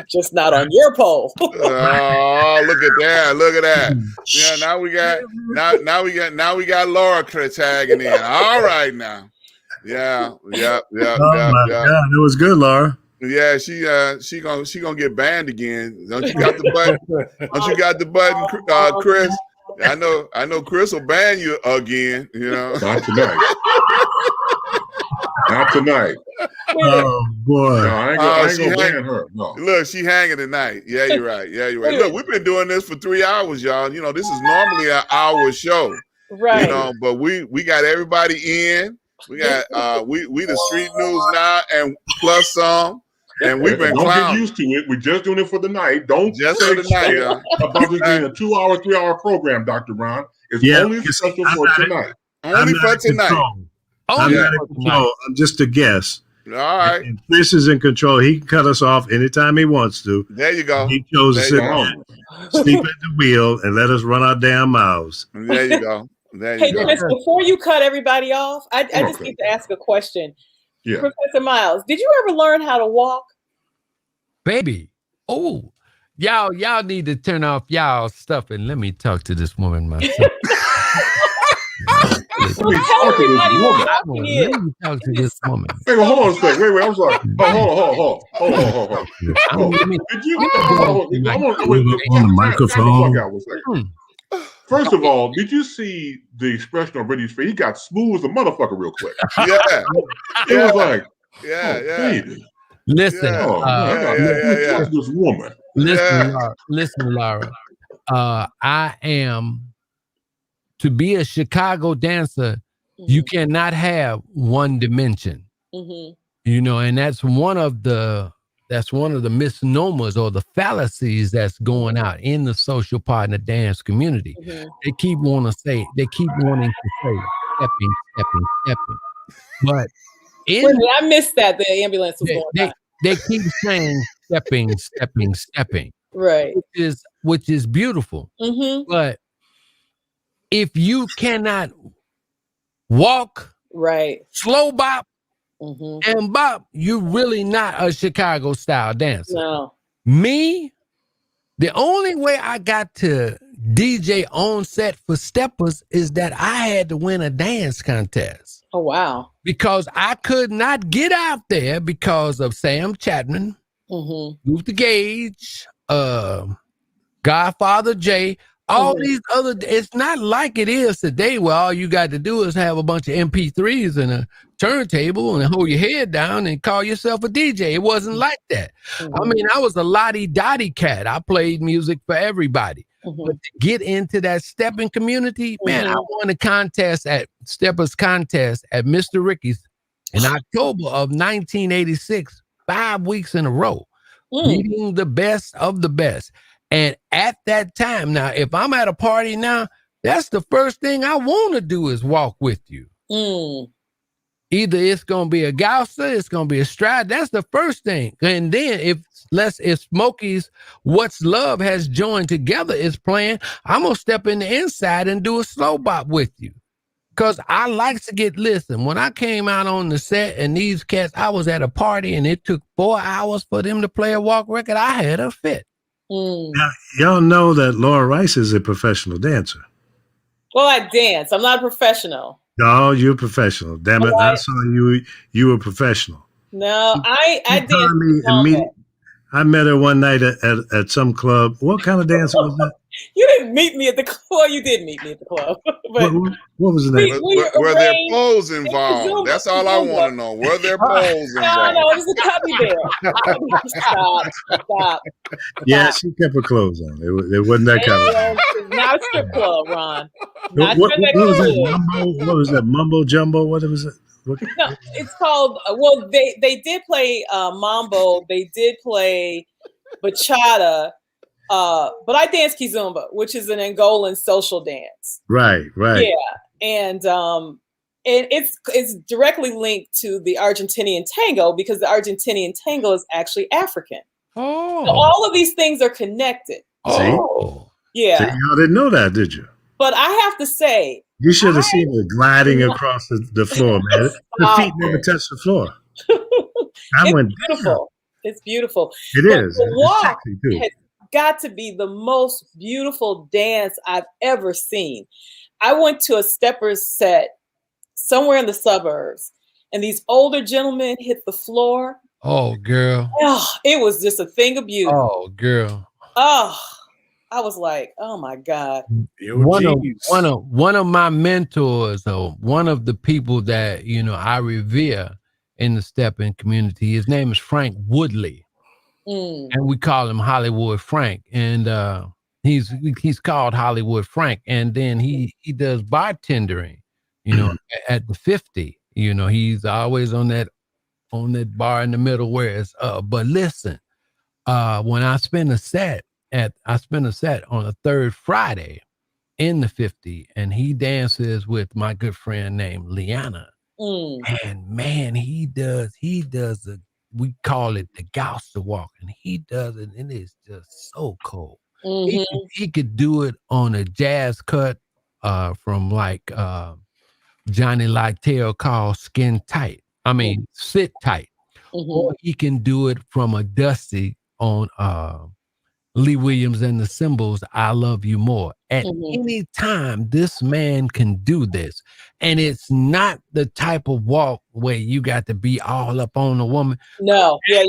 Just not on your pole. Oh, look at that. Yeah, now we got Laura tagging in. All right now. Yeah. Oh my God, it was good, Laura. Yeah, she gonna get banned again. Don't you got the button? Don't you got the button, Chris? I know Chris will ban you again, you know. Not tonight. Not tonight. Oh boy. No, I ain't gonna ban her. No. Look, she hanging tonight. Yeah, you're right. Look, we've been doing this for 3 hours, y'all. You know, this is normally an hour show. Right. You know, but we got everybody in. We got we the street news now and plus some. And we've been don't clowning. get used to it. We're just doing it for the night. Don't just say for the night, y'all. About this being a 2-hour, 3-hour program, Dr. Ron. It's only special for tonight. Only for tonight. I'm not in control. I'm just a guest. All right. And Chris is in control. He can cut us off anytime he wants to. There you go. He chose to sit down, sleep at the wheel, and let us run our damn mouths. There you go. Hey, Chris, before you cut everybody off, I just need to ask a question. Yeah. Professor Miles, did you ever learn how to walk? Baby. Oh, y'all need to turn off y'all stuff and let me talk to this woman myself. Let me talk to this woman. Hey, hold on a second. Wait. I'm sorry. Hold on. Did you? On the microphone. First of all, did you see the expression on Reggie's face? He got smooth as a motherfucker real quick. Yeah. It was like, yeah. Baby. Listen, this woman. Listen, Laura. I am to be a Chicago dancer. You cannot have one dimension. You know, and that's one of the misnomers or the fallacies that's going out in the social partner dance community. They keep wanting to say, stepping. But I missed that. The ambulance was going by. They keep saying stepping. Right. Which is beautiful. But if you cannot walk, right, slow bop, and bop, you're really not a Chicago style dancer. No. Me, the only way I got to DJ on set for steppers is that I had to win a dance contest. Oh, wow. Because I could not get out there because of Sam Chapman, Luther Gage, Godfather Jay, all these other, it's not like it is today where all you got to do is have a bunch of MP3s and a turntable and hold your head down and call yourself a DJ. It wasn't like that. I mean, I was a lottie-dottie cat. I played music for everybody. But to get into that stepping community, man, I won a contest at Steppers Contest at Mr. Ricky's in October of 1986, 5 weeks in a row, beating the best of the best. And at that time, now, if I'm at a party now, that's the first thing I want to do is walk with you. Either it's going to be a Gaussa, it's going to be a stride. That's the first thing. And then if Smokey's What's Love has joined together is playing, I'm going to step in the inside and do a slow bop with you. Because I like to listen, when I came out on the set and these cats, I was at a party and it took 4 hours for them to play a walk record. I had a fit. Now, y'all know that Laura Rice is a professional dancer. Well, I dance. I'm not a professional. No, you're a professional. Damn it. I saw you were professional. No, I dance. I met her one night at some club. What kind of dance was that? You didn't meet me at the club. You did meet me at the club. But what was the name? Were there poles involved? That's all I want to know. Were there poles involved? No, it was a cubby bear. Stop. Yeah, she kept her clothes on. It wasn't that kind of. Not a strip club, Ron. What was that? What was that? Mumbo jumbo? What was it? No, it's called. Well, they did play mambo. They did play bachata. But I dance kizomba, which is an Angolan social dance. Right. Yeah, and it's directly linked to the Argentinian tango because the Argentinian tango is actually African. Oh, so all of these things are connected. Oh, yeah. So y'all didn't know that, did you? But I have to say, you should have seen her gliding across the floor, man. Her feet never touched the floor. It's beautiful. It's beautiful. It is. The walk sexy too. has got to be the most beautiful dance I've ever seen. I went to a steppers set somewhere in the suburbs, and these older gentlemen hit the floor. Oh, girl. Oh, it was just a thing of beauty. Oh, girl. Oh, I was like, oh my God. One of my mentors, or one of the people that I revere in the stepping community, his name is Frank Woodley. And we call him Hollywood Frank. And he's called Hollywood Frank. And then he does bartendering, at the 50. He's always on that bar in the middle where it's but listen, when I spend a set on a third Friday in the 50, and he dances with my good friend named Liana. And man, he does we call it the Gauster walk, and he does it, and it's just so cool. He could do it on a jazz cut from like Johnny Lytell called Skin Tight. I mean, Sit Tight. Or he can do it from a dusty on Lee Williams and the Symbols, I Love You More. At any time, this man can do this. And it's not the type of walk where you got to be all up on a woman. No, yeah.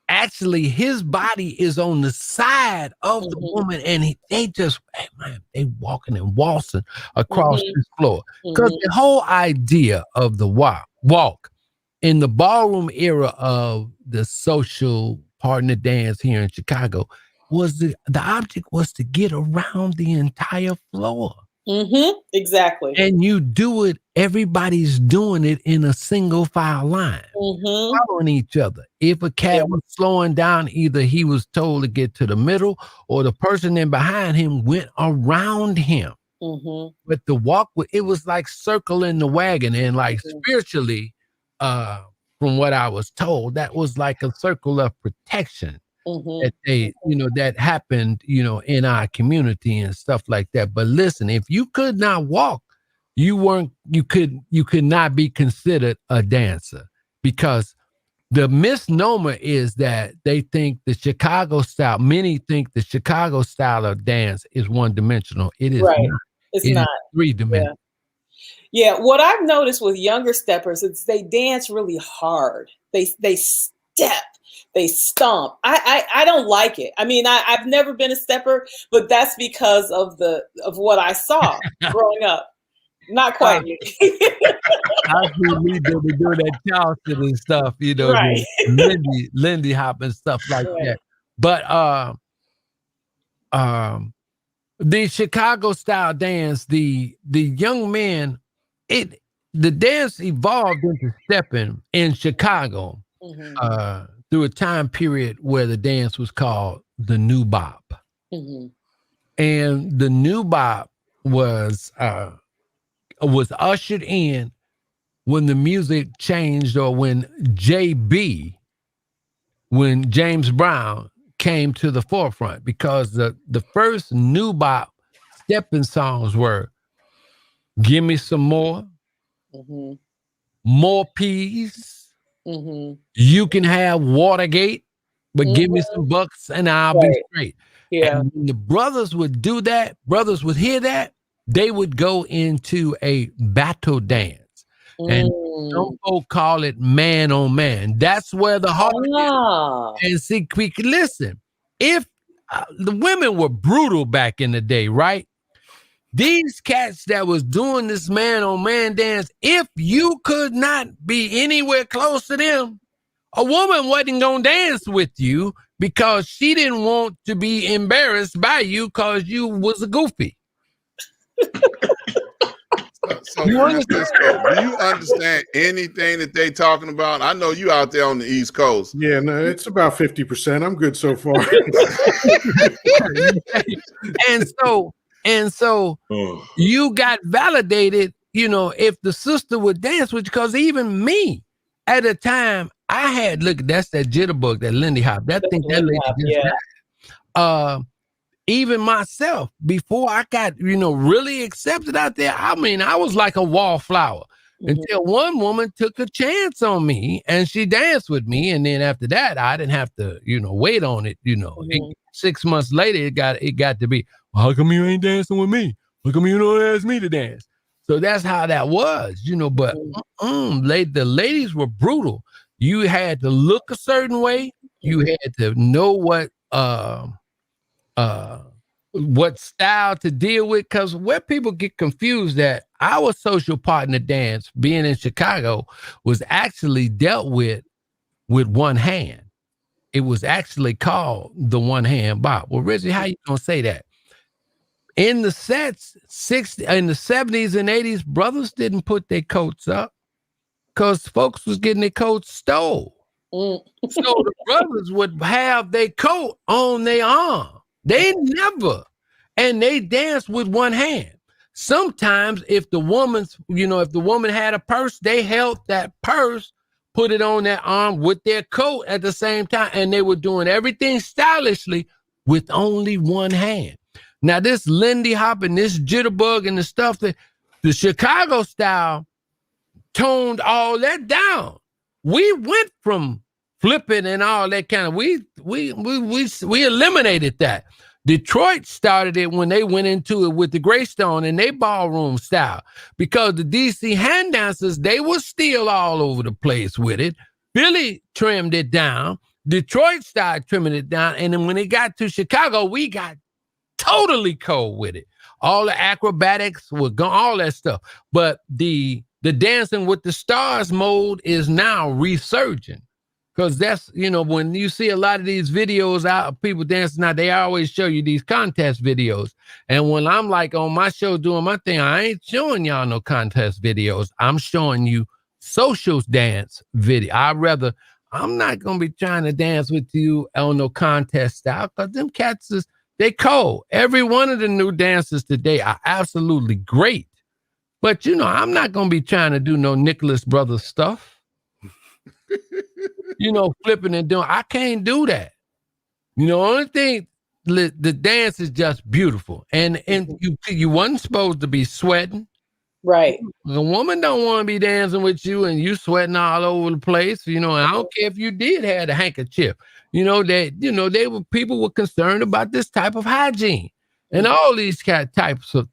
Actually, his body is on the side of the woman, and they walking and waltzing across this floor. Because the whole idea of the walk in the ballroom era of the social partner dance here in Chicago was the object was to get around the entire floor. Exactly. And you do it, everybody's doing it in a single file line, following each other. If a cat was slowing down, either he was told to get to the middle or the person in behind him went around him. But the walk, it was like circling the wagon, and like spiritually, from what I was told, that was like a circle of protection that they, that happened, in our community and stuff like that. But listen, if you could not walk, you could not be considered a dancer, because the misnomer is that they think the Chicago style, many think the Chicago style of dance is one dimensional. It is not. It's not. Three dimensional. Yeah, what I've noticed with younger steppers is they dance really hard. They step, they stomp. I don't like it. I mean, I've never been a stepper, but that's because of what I saw growing up. Not quite. I see me doing that Charleston and stuff, right. Lindy Hop and stuff like that. But the Chicago style dance, the young men, the dance evolved into stepping in Chicago through a time period where the dance was called the New Bop. And the New Bop was ushered in when the music changed, or when James Brown came to the forefront, because the first New Bop stepping songs were Give Me Some More, More Peas, You Can Have Watergate, but give me some bucks and I'll be straight. Yeah. And when the brothers would do that, brothers would hear that, they would go into a battle dance. And Some folk call it man on man. That's where the heart is. And see, listen, if the women were brutal back in the day, right? These cats that was doing this man on man dance, if you could not be anywhere close to them, a woman wasn't going to dance with you because she didn't want to be embarrassed by you because you was a goofy. So Francisco, do you understand anything that they talking about? I know you out there on the East Coast. Yeah, no, it's about 50%. I'm good so far. And so you got validated, you know, if the sister would dance with you, because even me at the time, I had, look, that's that jitterbug, that Lindy Hop. That thing, that lady just died. Even myself, before I got, you know, really accepted out there, I mean, I was like a wallflower until one woman took a chance on me and she danced with me. And then after that, I didn't have to, you know, wait on it, you know. 6 months later, it got to be, well, how come you ain't dancing with me? How come you don't ask me to dance? So that's how that was, you know, but the ladies were brutal. You had to look a certain way. You had to know what style to deal with, because where people get confused that our social partner dance, being in Chicago, was actually dealt with one hand. It was actually called the one hand bop. Well, Reggie, how you gonna say that? In the sets, in the 70s and 80s, brothers didn't put their coats up because folks was getting their coats stole. So the brothers would have their coat on their arm. They never, and they danced with one hand. Sometimes if the woman had a purse, they held that purse, put it on their arm with their coat at the same time, and they were doing everything stylishly with only one hand. Now this Lindy Hop and this jitterbug and the stuff, that the Chicago style toned all that down. We went from flipping and all that kind of, we eliminated that. Detroit started it when they went into it with the Greystone and they ballroom style, because the DC hand dancers, they were still all over the place with it. Philly trimmed it down. Detroit started trimming it down. And then when it got to Chicago, we got totally cold with it. All the acrobatics were gone, all that stuff. But the Dancing with the Stars mode is now resurging. Because that's, you know, when you see a lot of these videos out of people dancing now, they always show you these contest videos. And when I'm like on my show doing my thing, I ain't showing y'all no contest videos. I'm showing you social dance video. I'm not going to be trying to dance with you on no contest style, because them cats they cold. Every one of the new dancers today are absolutely great. But, you know, I'm not going to be trying to do no Nicholas Brothers stuff. You know, flipping and doing. I can't do that. You know, only thing, the dance is just beautiful. And you wasn't supposed to be sweating. Right. The woman don't want to be dancing with you and you sweating all over the place. You know, and I don't care if you did have a handkerchief. You know, people were concerned about this type of hygiene. And all these types of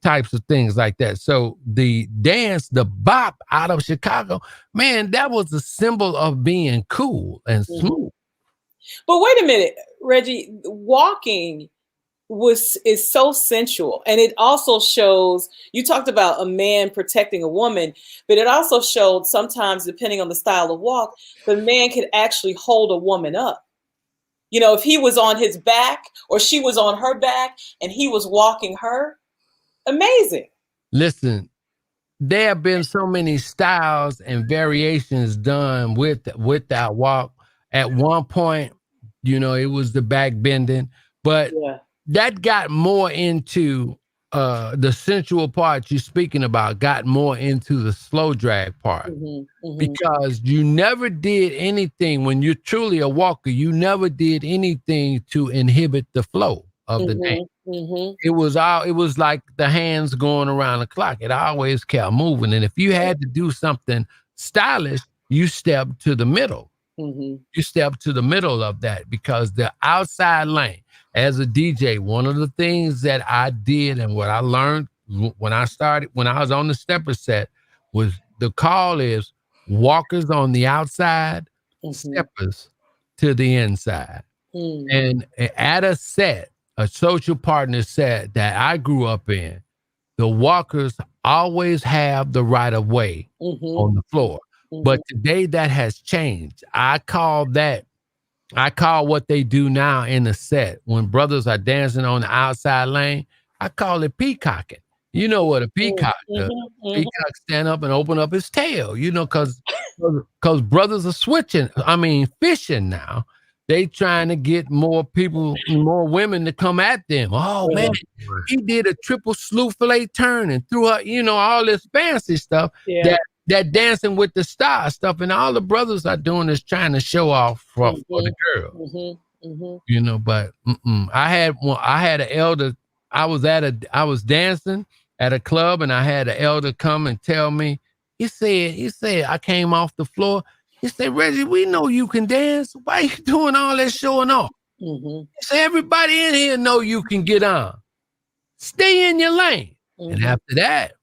things like that. So the dance, the bop out of Chicago, man, that was a symbol of being cool and smooth. But wait a minute, Reggie, walking is so sensual. And it also shows, you talked about a man protecting a woman, but it also showed sometimes, depending on the style of walk, the man could actually hold a woman up. You know, if he was on his back or she was on her back and he was walking her, amazing. Listen, there have been so many styles and variations done with that walk. At one point, you know, it was the back bending, but that got more into the sensual part you're speaking about, got more into the slow drag part. Because you never did anything, when you're truly a walker, you never did anything to inhibit the flow of the dance. It was like the hands going around the clock. It always kept moving. And if you had to do something stylish, you stepped to the middle. You step to the middle of that, because the outside lane, as a DJ, one of the things that I did and what I learned when I was on the stepper set was, the call is, walkers on the outside, steppers to the inside. And at a set, a social partner set that I grew up in, the walkers always have the right of way on the floor. But today that has changed. I call what they do now in the set when brothers are dancing on the outside lane. I call it peacocking. You know what a peacock does? Peacock stand up and open up his tail, because brothers are fishing now. They trying to get more people, more women to come at them. Oh man, he did a triple slew fillet turn and threw her, all this fancy stuff. That dancing with the star stuff, and all the brothers are doing is trying to show off for the girls. But I had an elder. I was dancing at a club, and I had an elder come and tell me. He said, I came off the floor. He said, Reggie, we know you can dance. Why are you doing all that showing off? He said, everybody in here know you can get on. Stay in your lane. And after that,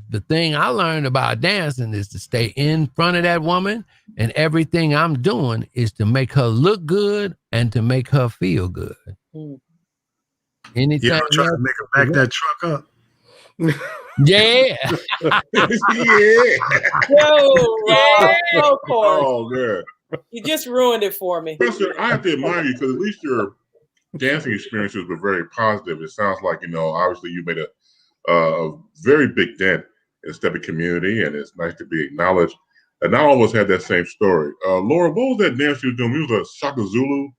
the thing I learned about dancing is to stay in front of that woman, and everything I'm doing is to make her look good and to make her feel good. Anything I'm trying to make her back that truck up. Yeah. Of course. Oh, man. You just ruined it for me. Professor, I have to admire you because at least your dancing experiences were very positive. It sounds like, obviously you made a very big dent in the stepping community, and it's nice to be acknowledged. And not always had that same story. Laura, what was that dance you were doing? You was a Shaka Zulu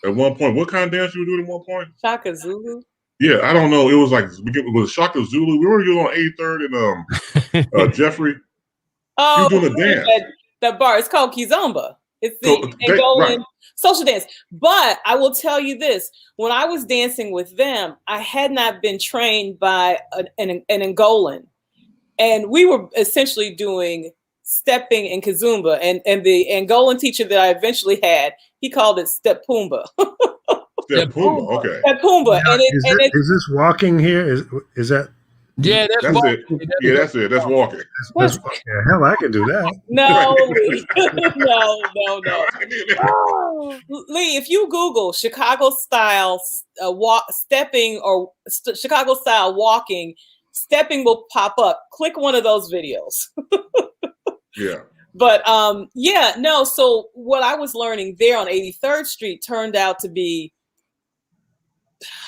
at one point. What kind of dance you were doing at one point? Shaka Zulu? Yeah, I don't know. It was like, it was Shaka Zulu. We were on 83rd and Jeffrey. Oh, you doing a dance. That bar. It's called Kizomba. It's the Angolan social dance. But I will tell you this. When I was dancing with them, I had not been trained by an Angolan. And we were essentially doing stepping and kizomba. And the Angolan teacher that I eventually had, he called it Step Pumba. Step Pumba, okay. Step Pumba. Now, is this walking here? Is that? Yeah, that's it. Yeah, that's it. That's walking. That's hell, I can do that. No, Lee. no. Oh, Lee, if you Google Chicago style stepping or Chicago style walking, stepping will pop up. Click one of those videos. Yeah. But so what I was learning there on 83rd Street turned out to be,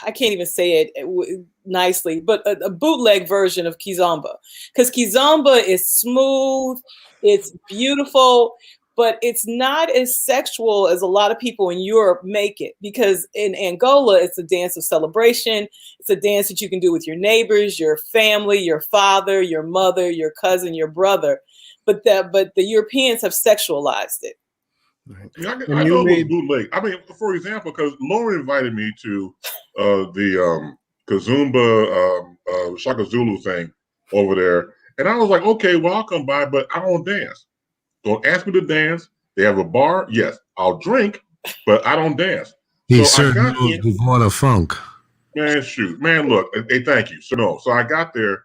I can't even say it nicely, but a bootleg version of Kizomba. Because Kizomba is smooth, it's beautiful, but it's not as sexual as a lot of people in Europe make it. Because in Angola, it's a dance of celebration. It's a dance that you can do with your neighbors, your family, your father, your mother, your cousin, your brother. But the Europeans have sexualized it. Yeah, I know it was bootleg. I mean, for example, because Laura invited me to the Kazumba Shaka Zulu thing over there, and I was like, okay, well, I'll come by, but I don't dance. Don't ask me to dance. They have a bar. Yes, I'll drink, but I don't dance. He certainly knows the water funk. Man, shoot, man, look, hey, thank you. So I got there,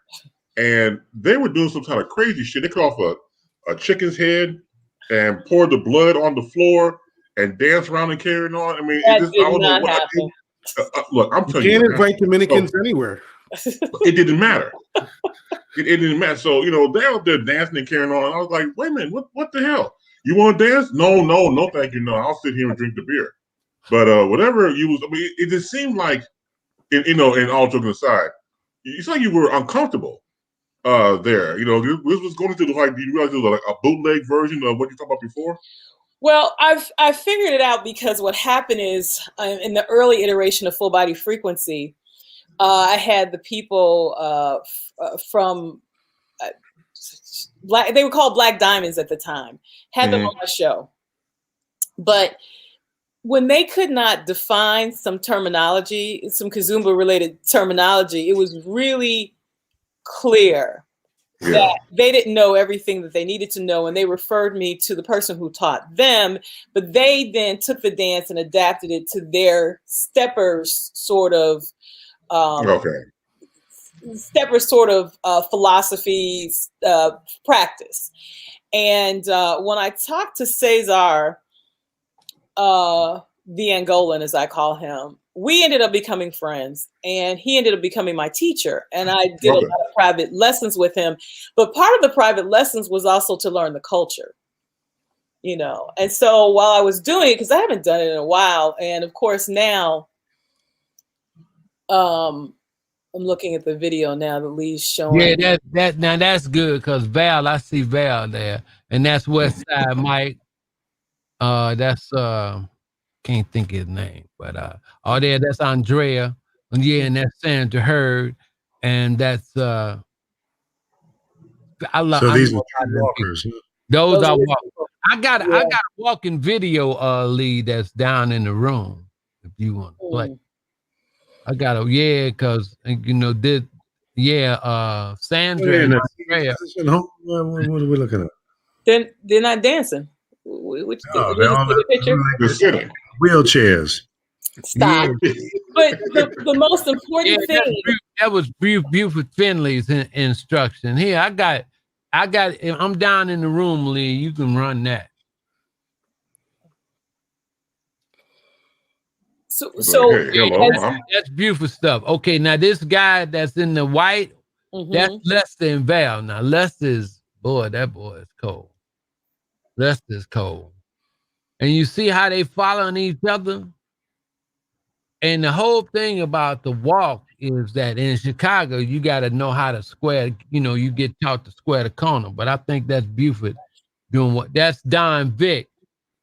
and they were doing some kind of crazy shit. They cut off a chicken's head and poured the blood on the floor and dance around and carrying on. I mean, I don't know what I did. Look, I'm telling you. You can't invite Dominicans anywhere. It didn't matter. It didn't matter. So, they're out there dancing and carrying on. And I was like, wait a minute, what the hell? You want to dance? No, thank you. No, I'll sit here and drink the beer. But whatever it just seemed like, and all joking aside, it's like you were uncomfortable there. This was going into do you realize it was like a bootleg version of what you talked about before? Well, I figured it out because what happened is in the early iteration of full body frequency, I had the people from they were called Black Diamonds at the time, had them on my show. But when they could not define some terminology, some Kizomba related terminology, it was really clear that they didn't know everything that they needed to know, and they referred me to the person who taught them, but they then took the dance and adapted it to their steppers sort of philosophy practice. And when I talked to Cesar, the Angolan, as I call him, we ended up becoming friends, and he ended up becoming my teacher. And I did a lot of private lessons with him. But part of the private lessons was also to learn the culture, you know. And so while I was doing it, because I haven't done it in a while, and of course now, I'm looking at the video now that Lee's showing. Yeah, now that's good, because Val, I see Val there, and that's West Side Mike. That's can't think of his name, but that's Andrea, and and that's Sandra Hurd, and that's I love. So these I are true walkers. Those are walkers. I got a walking video, Lee, that's down in the room. If you want to play, I got because you know Sandra and Andrea. What are we looking at? They're not dancing. Which they're all the picture? They're sitting. Wheelchairs. Stop. Yeah. But the most important thing that was Buford Finley's instruction. Here, I got. I'm down in the room, Lee. You can run that. So that's Buford stuff. Okay, now this guy that's in the white, that's Lester and Val. Now Lester's that boy is cold. Lester's cold. And you see how they following each other? And the whole thing about the walk is that in Chicago, you got to know how to square, you get taught to square the corner. But I think that's Buford doing that's Don Vick.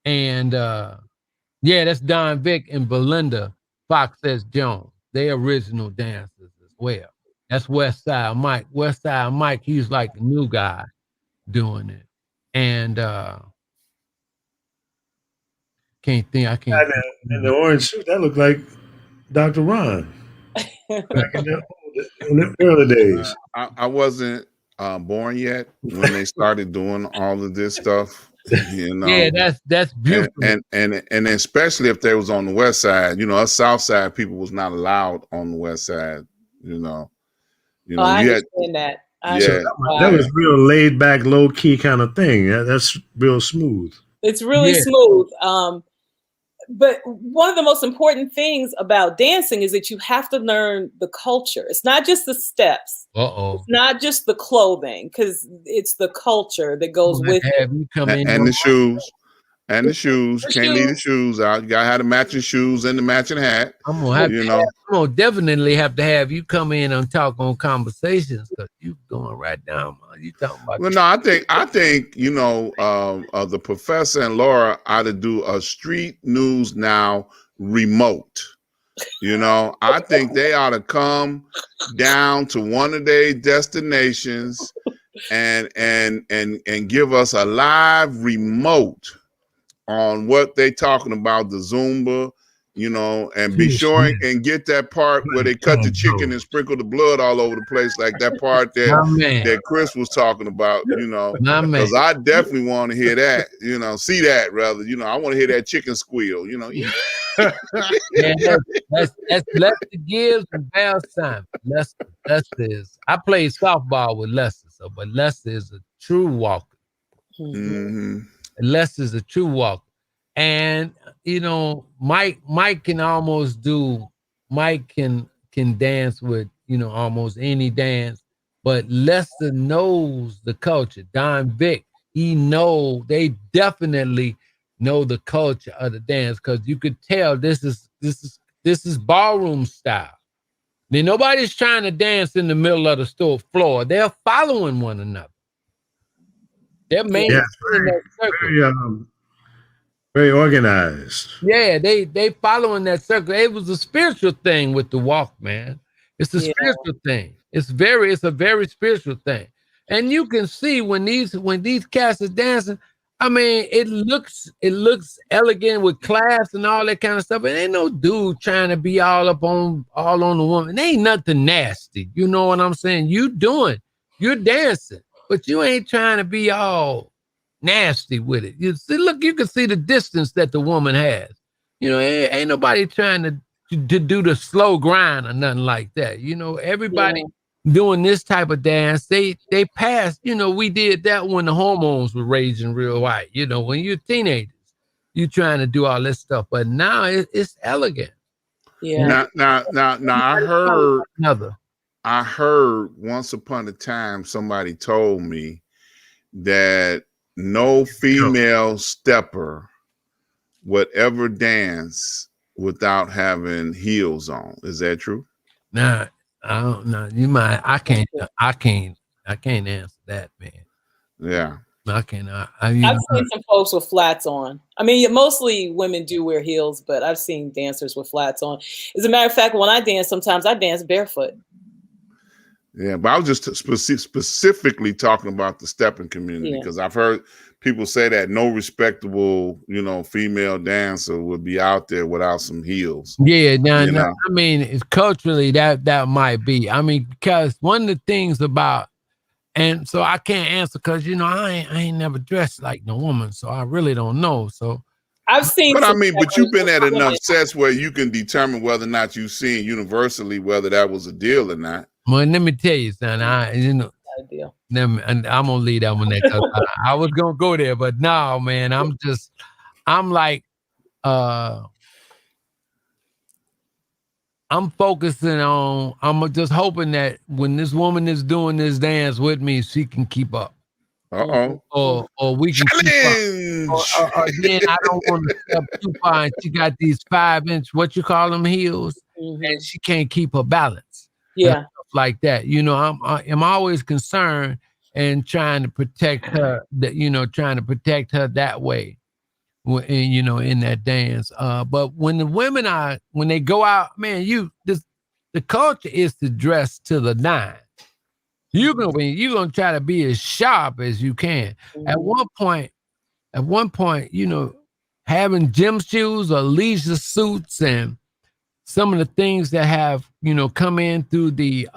And that's Don Vick and Belinda Fox S. Jones. They original dancers as well. That's West Side Mike. West Side Mike, he's like the new guy doing it. And I can't. And the orange suit, that looked like Dr. Ron. Back in the early days. I wasn't born yet when they started doing all of this stuff. Yeah, that's beautiful. And especially if they was on the west side, us south side people was not allowed on the west side. I understand that. That was real laid back, low key kind of thing. That's real smooth. It's really smooth. But one of the most important things about dancing is that you have to learn the culture. It's not just the steps. It's not just the clothing, because it's the culture that goes with it. And the shoes. And the shoes. Can't leave the shoes out. You gotta have the matching shoes and the matching hat. I'm gonna definitely have to have you come in and talk on conversations, because you going right down. You talking about? Well, no, I think the professor and Laura ought to do a Street News Now remote. I think they ought to come down to one of their destinations and give us a live remote on what they talking about, the Zumba, and be sure and get that part where they cut the chicken and sprinkle the blood all over the place, like that part that Chris was talking about, because I definitely want to hear that, see that rather, I want to hear that chicken squeal, That's Lester Gibbs and Val Simon. Lester is. I played softball with Lester, but Lester is a true walker. Mm-hmm. Lester's a true walker. And Mike can almost can dance with almost any dance, but Lester knows the culture. Don Vick, they definitely know the culture of the dance, because you could tell this is ballroom style. Then nobody's trying to dance in the middle of the store floor. They're following one another. They're very organized. Yeah, they following that circle. It was a spiritual thing with the walk, man. It's a spiritual thing. It's a very spiritual thing. And you can see when these cats are dancing, I mean, it looks elegant with class and all that kind of stuff. And ain't no dude trying to be all on the woman. It ain't nothing nasty. You know what I'm saying? You're dancing, but you ain't trying to be all nasty with it. You see, look, you can see the distance that the woman has. Ain't nobody trying to do the slow grind or nothing like that. Everybody doing this type of dance, they passed. You know, we did that when the hormones were raging real high. You know, when you're teenagers, you trying to do all this stuff, but now it's elegant. Yeah. Now, I heard once upon a time somebody told me that no female stepper would ever dance without having heels on. Is that true? Nah, I don't know. I can't answer that, man. Yeah. I cannot. I've seen some folks with flats on. I mean, mostly women do wear heels, but I've seen dancers with flats on. As a matter of fact, when I dance, sometimes I dance barefoot. Yeah, but I was just specifically talking about the stepping community because I've heard people say that no respectable, female dancer would be out there without some heels. Yeah, I mean, it's culturally that might be. I mean, because one of the things about, and so I can't answer because I ain't never dressed like no woman, so I really don't know. So I've seen, but you've been at enough sets where you can determine whether or not you've seen universally whether that was a deal or not. Well, let me tell you, son. And I'm gonna leave that one there because I was gonna go there, but no, man. I'm focusing on. I'm just hoping that when this woman is doing this dance with me, she can keep up. Or we can keep up. Or then I don't want to step too far. And she got these 5-inch, what you call them, heels, and she can't keep her balance. Yeah. Like that, I'm always concerned and trying to protect her. Trying to protect her that way, in that dance. But when the women when they go out, man, the culture is to dress to the nine. You're gonna try to be as sharp as you can. At one point, having gym shoes or leisure suits and some of the things that have, come in through the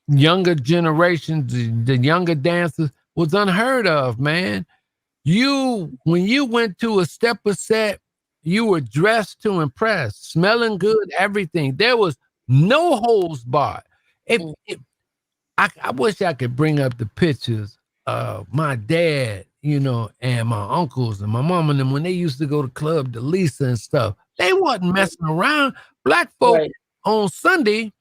younger generations, the younger dancers, was unheard of, man. When you went to a stepper set, you were dressed to impress, smelling good, everything. There was no holds barred. I wish I could bring up the pictures of my dad, and my uncles and my mom and them when they used to go to Club Delisa and stuff. They wasn't messing around. Black folk on Sunday,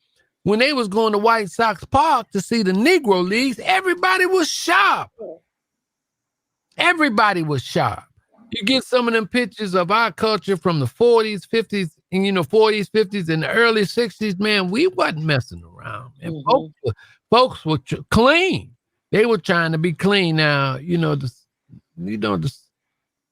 when they was going to White Sox Park to see the Negro Leagues, everybody was sharp. Everybody was sharp. You get some of them pictures of our culture from the 40s, 50s, and 40s, 50s, and the early 60s, man, we wasn't messing around. Man. Folks were clean. They were trying to be clean. Now,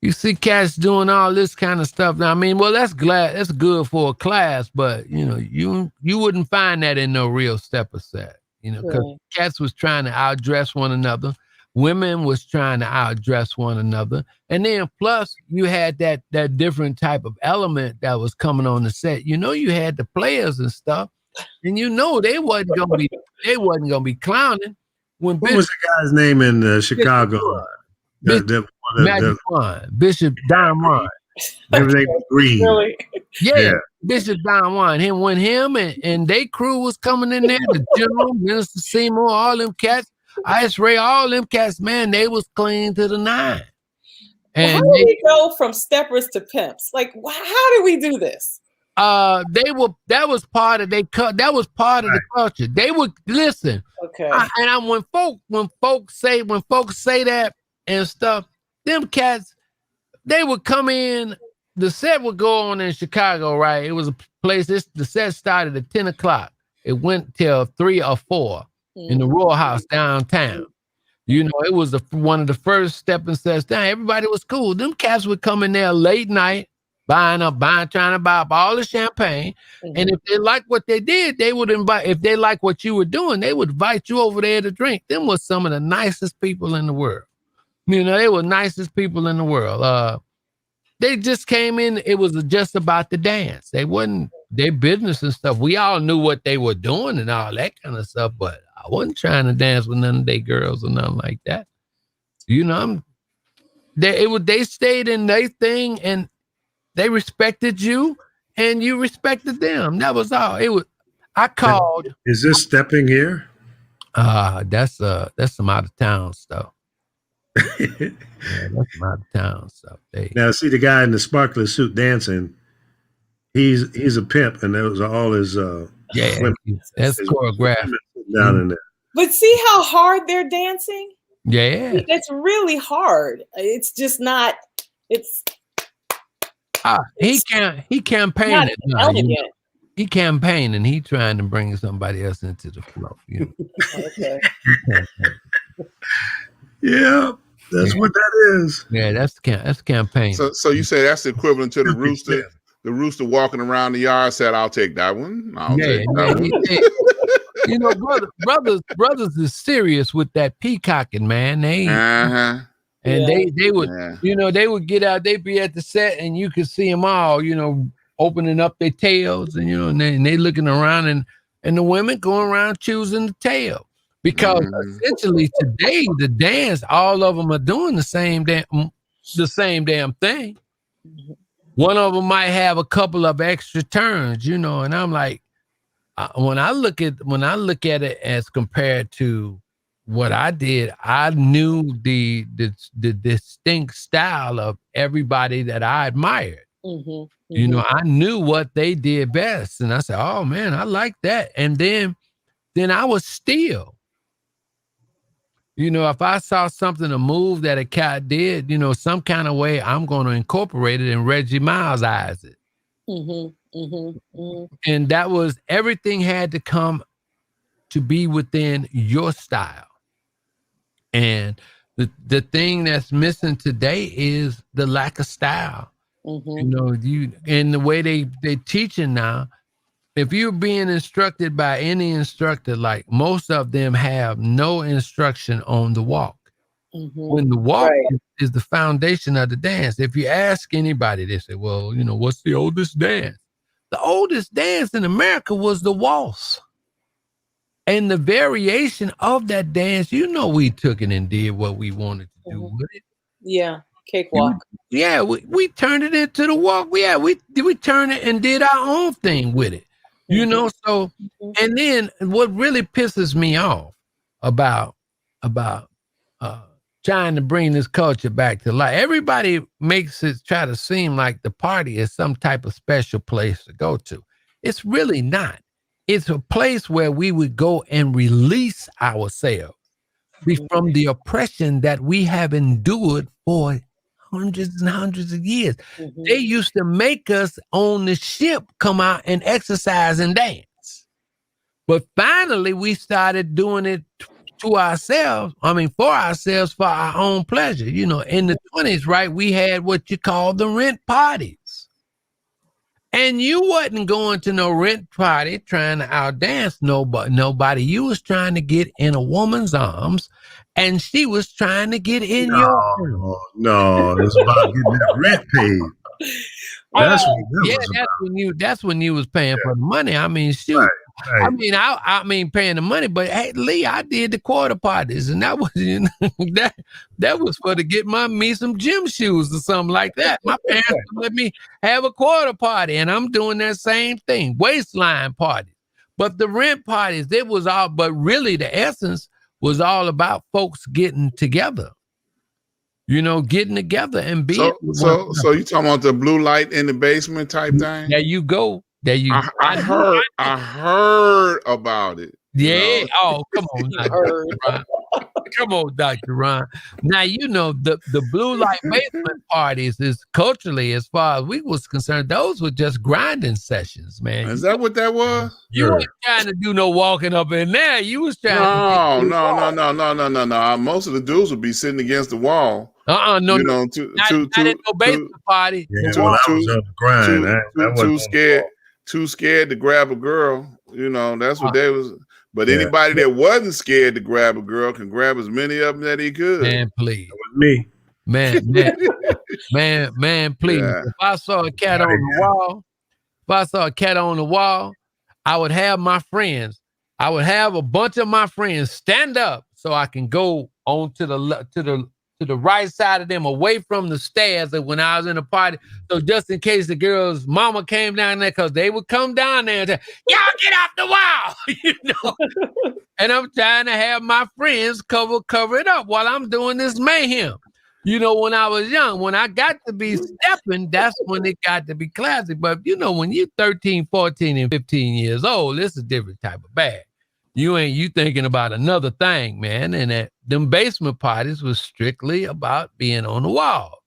you see cats doing all this kind of stuff. Now, I mean, well, that's good for a class, but you wouldn't find that in no real stepper set, because cats was trying to outdress one another. Women was trying to outdress one another. And then plus you had that different type of element that was coming on the set. You had the players and stuff, and they wasn't gonna be clowning. What was the guy's name in Chicago? Magic Juan, Bishop Don Juan. Everything was green. Really? Yeah, Bishop Don Juan. Him and they crew was coming in there. The General, Minister Seymour, all them cats, Ice Ray, all them cats, man, they was clean to the nine. And how do we go from steppers to pimps? Like, how do we do this? That was part of the culture. They would listen. Okay. When folks say that and stuff, them cats, they would come in. The set would go on in Chicago, right? It was a place. The set started at 10 o'clock. It went till 3 or 4 in the Royal House downtown. It was one of the first stepping sets down. Everybody was cool. Them cats would come in there late night, trying to buy up all the champagne. And if they liked what they did, they would invite. If they liked what you were doing, they would invite you over there to drink. Them was some of the nicest people in the world. They were nicest people in the world. They just came in. It was just about the dance. They wasn't their business and stuff. We all knew what they were doing and all that kind of stuff, but I wasn't trying to dance with none of they girls or nothing like that. They stayed in their thing and they respected you and you respected them. That was all. I called. Is this stepping here? That's some out of town stuff. Yeah, that's some out of town stuff. Now, see the guy in the sparkler suit dancing. He's a pimp, and those are all his women. That's choreographed down in there. But see how hard they're dancing? Yeah, it's really hard. It's just not. It's he campaigning. He campaigning. He trying to bring somebody else into the flow. You know? Okay. Yeah, that's what that is. Yeah, that's campaign. So you say that's the equivalent to the rooster. The rooster walking around the yard said, "I'll take that one. I'll take that one." You know, brothers is serious with that peacocking, man. They would, you know, they would get out. They'd be at the set, and you could see them all, you know, opening up their tails, and you know, and they looking around, and the women going around choosing the tail, because essentially today the dance, all of them are doing the same damn thing. One of them might have a couple of extra turns, you know, and I'm like, when I look at it as compared to what I did, I knew the distinct style of everybody that I admired. You know, I knew what they did best, and I said, "Oh man, I like that." And then I was still, you know, if I saw something, a move that a cat did, you know, some kind of way, I'm going to incorporate it and Reggie Miles-eyes it. And that was, everything had to come to be within your style. And the thing that's missing today is the lack of style. You know, and the way they teaching now, if you're being instructed by any instructor, like most of them have no instruction on the walk. When the walk is the foundation of the dance. If you ask anybody, they say, well, you know, what's the oldest dance? The oldest dance in America was the waltz. And the variation of that dance, you know, we took it and did what we wanted to do with it. Yeah, cakewalk. Yeah, we turned it into the walk. Yeah, we turned it and did our own thing with it. You know, so, and then what really pisses me off about trying to bring this culture back to life, everybody makes it try to seem like the party is some type of special place to go to. It's really not. It's a place where we would go and release ourselves from the oppression that we have endured for hundreds and hundreds of years. They used to make us on the ship come out and exercise and dance. But finally, we started doing it to ourselves. I mean, for ourselves, for our own pleasure. You know, in the 20s, right, we had what you call the rent parties. And you wasn't going to no rent party trying to outdance nobody. You was trying to get in a woman's arms, and she was trying to get in your arms. No, it's about getting that rent paid. That's when you was paying for the money. I mean, shoot. Right. I mean, paying the money, but hey, Lee, I did the quarter parties, and that was, you know, that was for to get me some gym shoes or something like that. My parents let me have a quarter party, and I'm doing that same thing, waistline parties. But the rent parties, it was all, but really the essence was all about folks getting together. You know, getting together and being. So you talking about the blue light in the basement type thing? There you go. I heard about it. Yeah. You know? Oh, come on, Dr. Ron. Come on, Dr. Ron. Now, you know, the blue light basement parties is culturally, as far as we was concerned, those were just grinding sessions, man. Is that what that was? You weren't trying to do no walking up in there. You was trying No. Most of the dudes would be sitting against the wall. No. You know, not at no basement party. Yeah, I was on the grind. Too scared to grab a girl. You know, that's what they was. But anybody that wasn't scared to grab a girl can grab as many of them that he could. Man, please. That was me. Man, please. Yeah. If I saw a cat on the wall, I would have my friends. I would have a bunch of my friends stand up so I can go on to the to the right side of them, away from the stairs when I was in the party. So just in case the girl's mama came down there, because they would come down there and say, y'all get off the wall, you know. And I'm trying to have my friends cover it up while I'm doing this mayhem. You know, when I was young, when I got to be stepping, that's when it got to be classic. But, you know, when you're 13, 14, and 15 years old, it's a different type of bag. You thinking about another thing, man. And that them basement parties was strictly about being on the wall.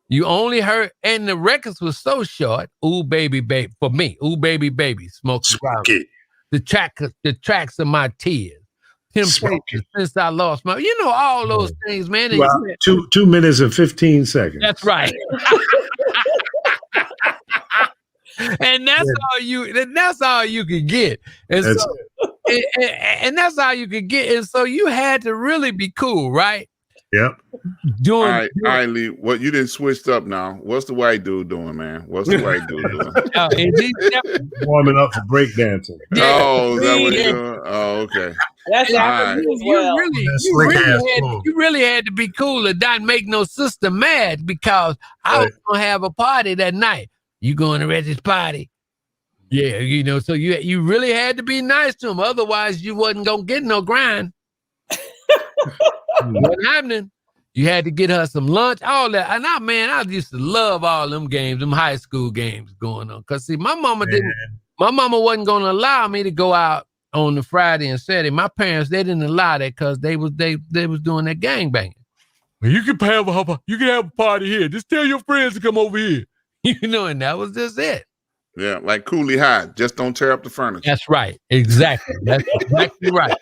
You only heard, and the records was so short. Ooh, baby, baby, for me. Ooh, baby, baby, smoking. The tracks of my tears. Temptation, since I lost my, you know, all those things, man. 2 minutes and 15 seconds. That's right. And that's all you could get. And so, and that's all you could get. And so you had to really be cool, right? Yep. All right, Lee. What you didn't switched up now? What's the white dude doing, man? What's the white dude doing? Warming up for breakdancing. Oh, is that what you're doing? Oh, okay. That's you really had to be cool and not make no sister mad, because I was gonna have a party that night. You going to Reggie's party? Yeah, you know. So you really had to be nice to him, otherwise you wasn't gonna get no grind. What happening? You had to get her some lunch, all that. And I used to love all them games, them high school games going on. Cause see, my mama wasn't gonna allow me to go out on the Friday and Saturday. My parents, they didn't allow that because they was doing that gangbanging. Well, you can have a party here. Just tell your friends to come over here. You know, and that was just it. Yeah, like Cooley High. Just don't tear up the furniture. That's right. Exactly. That's exactly right.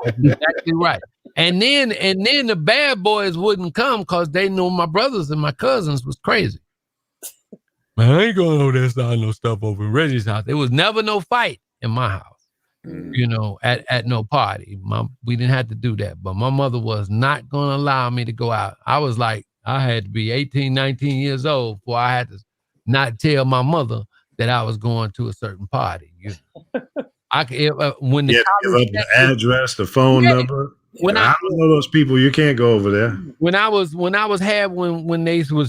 That's exactly right. And then the bad boys wouldn't come because they knew my brothers and my cousins was crazy. Man, I ain't going over there starting no stuff over in Reggie's house. There was never no fight in my house. You know, at no party. We didn't have to do that. But my mother was not going to allow me to go out. I was like, I had to be 18, 19 years old before I had to not tell my mother that I was going to a certain party. You know? When the address, the phone number. I don't know those people. You can't go over there. When they was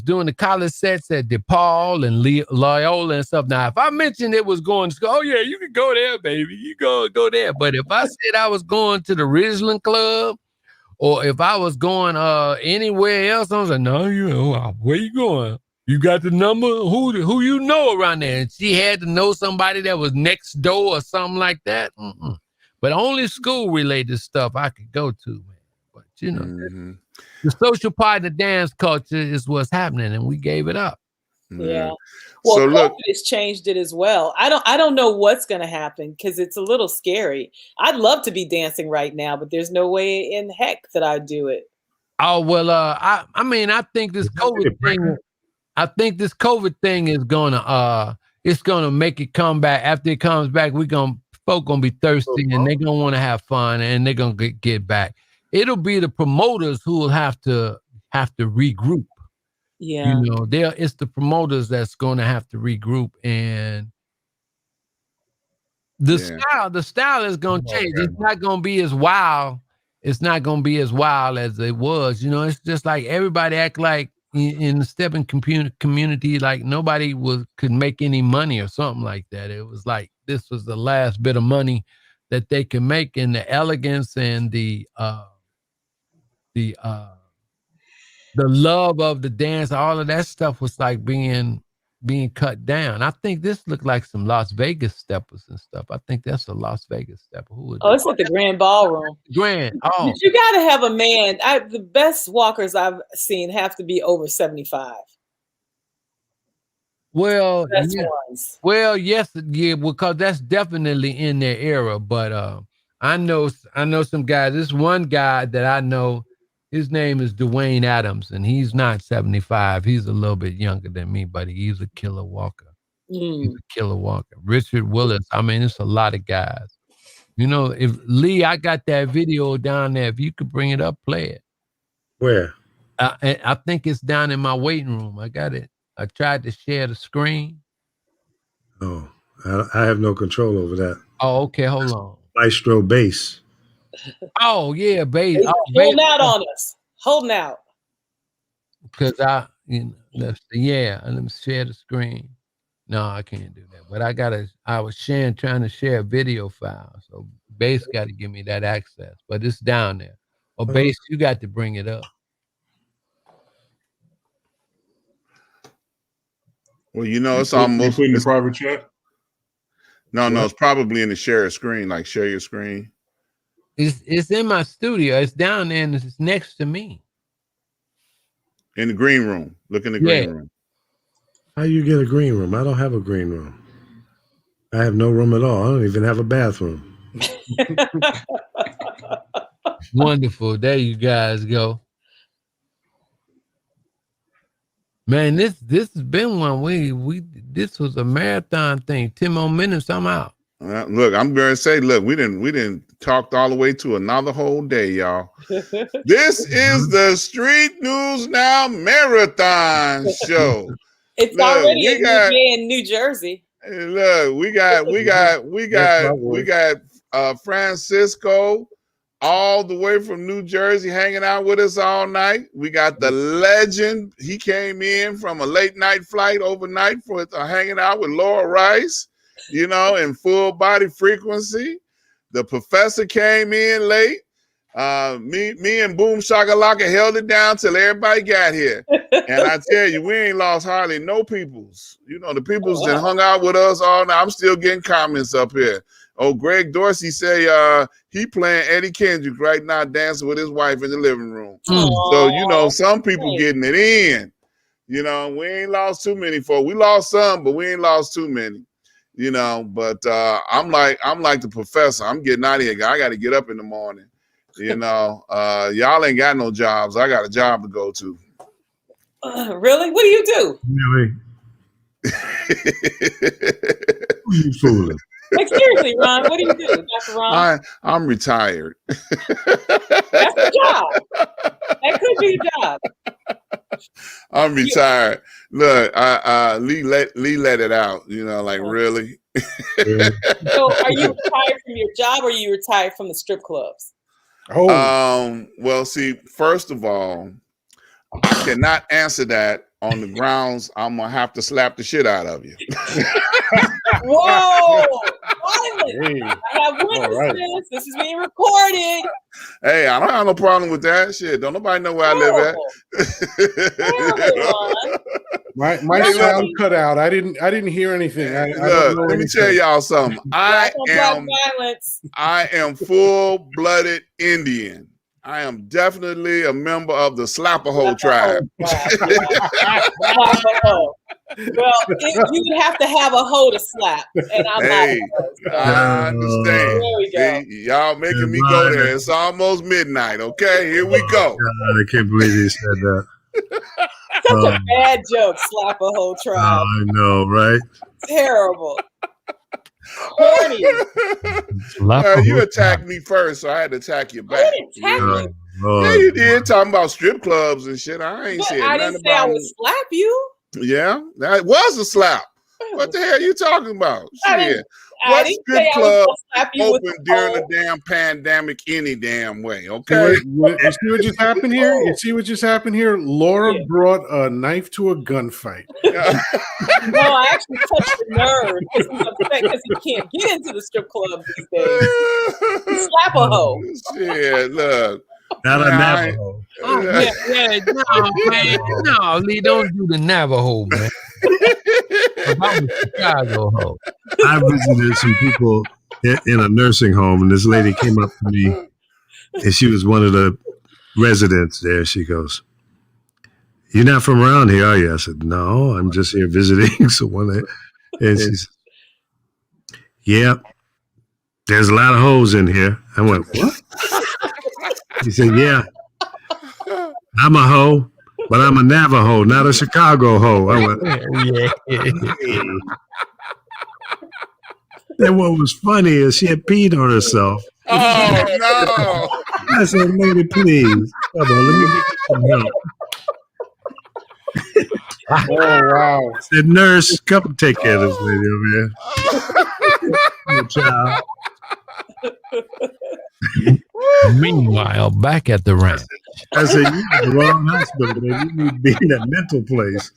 doing the college sets at DePaul and Loyola and stuff. Now, if I mentioned it was going to school, oh yeah, you can go there, baby. You go there. But if I said I was going to the Ridgeland Club, or if I was going anywhere else, I was like, no, you know, where you going? You got the number? Who you know around there? And she had to know somebody that was next door or something like that. Mm-mm. But only school-related stuff I could go to, man. But, you know, the social part of the dance culture is what's happening, and we gave it up. Yeah. Well, so look, it's changed it as well. I don't know what's going to happen because it's a little scary. I'd love to be dancing right now, but there's no way in heck that I'd do it. Oh, well, I think this COVID thing... I think this COVID thing is it's gonna make it come back. After it comes back, folk gonna be thirsty and they're gonna want to have fun and they're gonna get back. It'll be the promoters who will have to regroup. Yeah, you know, it's the promoters that's gonna have to regroup, and the style is gonna change. It's not gonna be as wild. It's not gonna be as wild as it was. You know, it's just like everybody act like. In the stepping community, like nobody could make any money or something like that. It was like this was the last bit of money that they could make, and the elegance and the love of the dance, all of that stuff was like being cut down. I think this looked like some Las Vegas steppers and stuff. I think that's a Las Vegas stepper. It's at the Grand Ballroom. Grand. Oh, you got to have a man. The best walkers I've seen have to be over 75. Well, yes, because that's definitely in their era. But I know some guys. This one guy that I know, his name is Dwayne Adams, and he's not 75. He's a little bit younger than me, but he's a killer walker. He's a killer walker. Richard Willis. I mean, it's a lot of guys. You know, if Lee, I got that video down there. If you could bring it up, play it. Where? I think it's down in my waiting room. I got it. I tried to share the screen. Oh, I have no control over that. Oh, okay. Hold on. Maestro bass. Oh, yeah, bass. Holding out on us. Holding out. because let me share the screen. No, I can't do that. But I was trying to share a video file. So Base got to give me that access. But it's down there. Or Base, you got to bring it up. Well, it's almost in the private chat. No, it's probably in the share screen, like share your screen. It's in my studio. It's down there and it's next to me. In the green room. Look in the green room. How you get a green room? I don't have a green room. I have no room at all. I don't even have a bathroom. Wonderful. There you guys go. Man, this has been one this was a marathon thing. 10 more minutes, I'm out. Look, I'm going to say, we didn't talk all the way to another whole day, y'all. This is the Street News Now Marathon Show. It's already a new day in New Jersey. Look, we got Francisco all the way from New Jersey hanging out with us all night. We got the legend. He came in from a late night flight overnight for hanging out with Laura Rice, in full body frequency. The professor came in late. Me and Boom Shakalaka held it down till everybody got here. And I tell you, we ain't lost hardly no peoples. The peoples that hung out with us all night. I'm still getting comments up here. Oh, Greg Dorsey say he playing Eddie Kendrick right now, dancing with his wife in the living room. So, some people getting it in. We ain't lost too many folks. We lost some, but we ain't lost too many. But I'm like the professor. I'm getting out of here. I got to get up in the morning. Y'all ain't got no jobs. I got a job to go to. Really? What do you do? Really? Who you fooling? Like, seriously, Ron, what do you do, Dr. Ron? I'm retired. That's a job. That could be a job. I'm retired. Look, Lee let it out. Really. So, are you retired from your job, or are you retired from the strip clubs? Well, see, first of all, I cannot answer that on the grounds I'm gonna have to slap the shit out of you. Whoa! Hey. I have witnesses. Right. This is being recorded. Hey, I don't have no problem with that shit. Don't nobody know where I live at. My sound cut out. I didn't hear anything. Look, let me tell y'all something. I am full-blooded Indian. I am definitely a member of the Slapper-Ho tribe. Well, you would have to have a hoe to slap, and I'm not. I understand. There we go. See, y'all making me go there. It's almost midnight. Okay, here we go. God, I can't believe you said that. Such a bad joke, Slap-a-Hoe tribe. I know, right? Terrible. Horny. You attacked me first, so I had to attack you back. You didn't attack me. Yeah, you did. Talking about strip clubs and shit. I ain't saying nothing didn't say I would slap you. Yeah, that was a slap. What the hell are you talking about? Shit. What strip club open during the damn pandemic any damn way? Okay. You see what just happened here? You see what just happened here? Laura brought a knife to a gunfight. No, I actually touched the nerve. He's upset because he can't get into the strip club these days. Slap a hoe. Shit, look. Not a Navajo. Oh, no, man. No, Lee, don't do the Navajo, man. I'm a Chicago hoe. I visited some people in a nursing home, and this lady came up to me, and she was one of the residents there. She goes, "You're not from around here, are you?" I said, "No, I'm just here visiting someone." And she said, "Yeah, there's a lot of hoes in here." I went, "What?" He said, "Yeah, I'm a hoe, but I'm a Navajo, not a Chicago hoe." I went, "Yeah." And what was funny is she had peed on herself. Oh, no. I said, "Lady, please. Come on, let me get you some help." Oh, wow. I said, "Nurse, come take care of this lady over here." Good job. Meanwhile, back at the ranch. I said, you at the wrong hospital, man. You need to be in that mental place.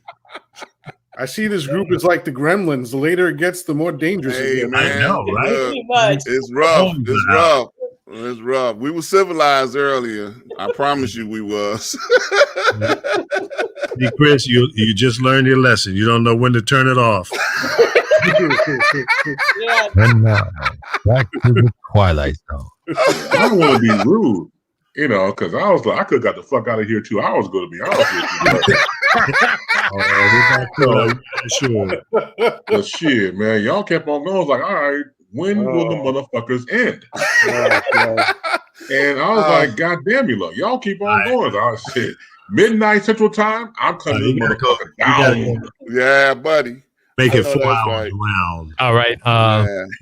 I see this group is like the Gremlins. The later it gets, the more dangerous it Hey, gets. man. I know, right? Pretty much. It's rough. It's rough. It's rough. We were civilized earlier. I promise you we was. See, Chris, you just learned your lesson. You don't know when to turn it off. Yeah. And now, back to the Twilight Zone. I don't want to be rude, you know, because I was like, I could have got the fuck out of here 2 hours ago, to be honest with you. But shit, man, y'all kept on going. I was like, all right, when will the motherfuckers end? And I was like, God damn you, look, y'all keep on going. I said, midnight Central Time, I'm cutting this motherfucker down. Yeah, buddy. Make it 4 that's hours right. round. All right.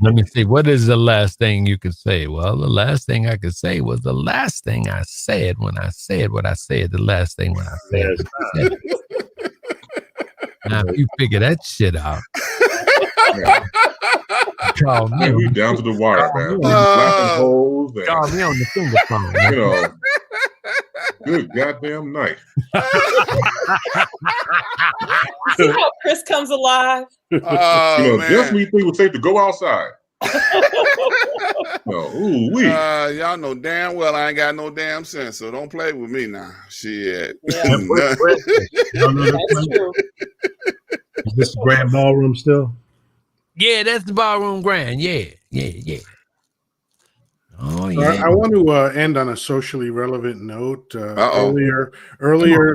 Let me see. What is the last thing you could say? Well, the last thing I could say was the last thing I said when I said what I said. The last thing when I said. Now, if you figure that shit out, call me. We down to the wire, man. Holes and, Call me on the finger phone. you know, good goddamn night. See how Chris comes alive? Just when you think it was safe to go outside. No, y'all know damn well I ain't got no damn sense, so don't play with me now. Shit. Yeah. That's true. Is this the Grand Ballroom still? Yeah, that's the Ballroom Grand. Yeah. Oh, yeah. I want to end on a socially relevant note. Earlier,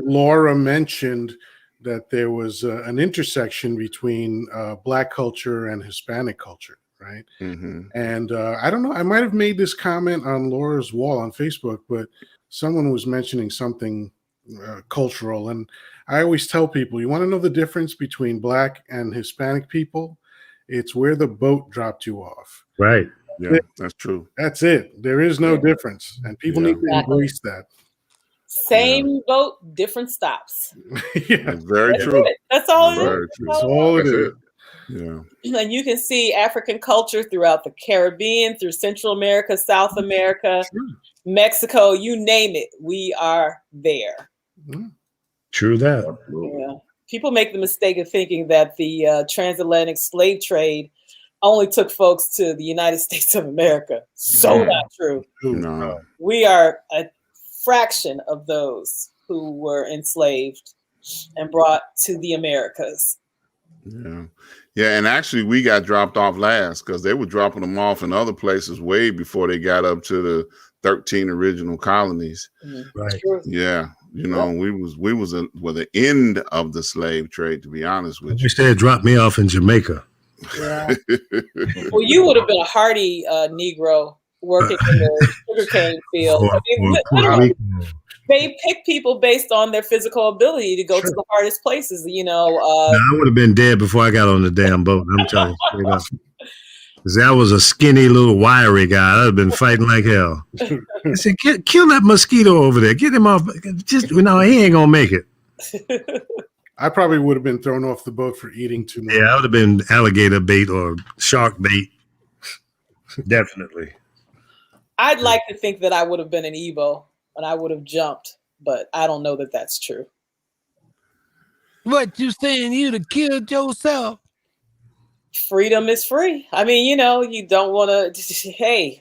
Laura mentioned that there was an intersection between Black culture and Hispanic culture, right? Mm-hmm. And I don't know, I might have made this comment on Laura's wall on Facebook, but someone was mentioning something cultural. And I always tell people, you want to know the difference between Black and Hispanic people? It's where the boat dropped you off. Right. Yeah, that's true. That's it. There is no difference. And people need to embrace that. Same boat, different stops. That's very true. That's all it Very is. true. That's all it is. Yeah. And you can see African culture throughout the Caribbean, through Central America, South America, Mexico, you name it. We are there. True that. Yeah. People make the mistake of thinking that the transatlantic slave trade only took folks to the United States of America. So not true. No. We are a fraction of those who were enslaved and brought to the Americas. Yeah, and actually we got dropped off last because they were dropping them off in other places way before they got up to the 13 original colonies. Right. Yeah. You know, we was the end of the slave trade, to be honest with you. You said drop me off in Jamaica. Yeah. Well, you would have been a hardy Negro working in the sugarcane field. They pick people based on their physical ability to go to the hardest places. You know, I would have been dead before I got on the damn boat. I'm telling you straight up. Because I was a skinny little wiry guy. I'd have been fighting like hell. I said, kill that mosquito over there. Get him off. Just he ain't gonna make it. I probably would have been thrown off the boat for eating too much. Yeah, I would have been alligator bait or shark bait. Definitely. I'd like to think that I would have been an Igbo and I would have jumped, but I don't know that that's true. What, you saying you'd have killed yourself? Freedom is free. I mean, you know, you don't want to, hey,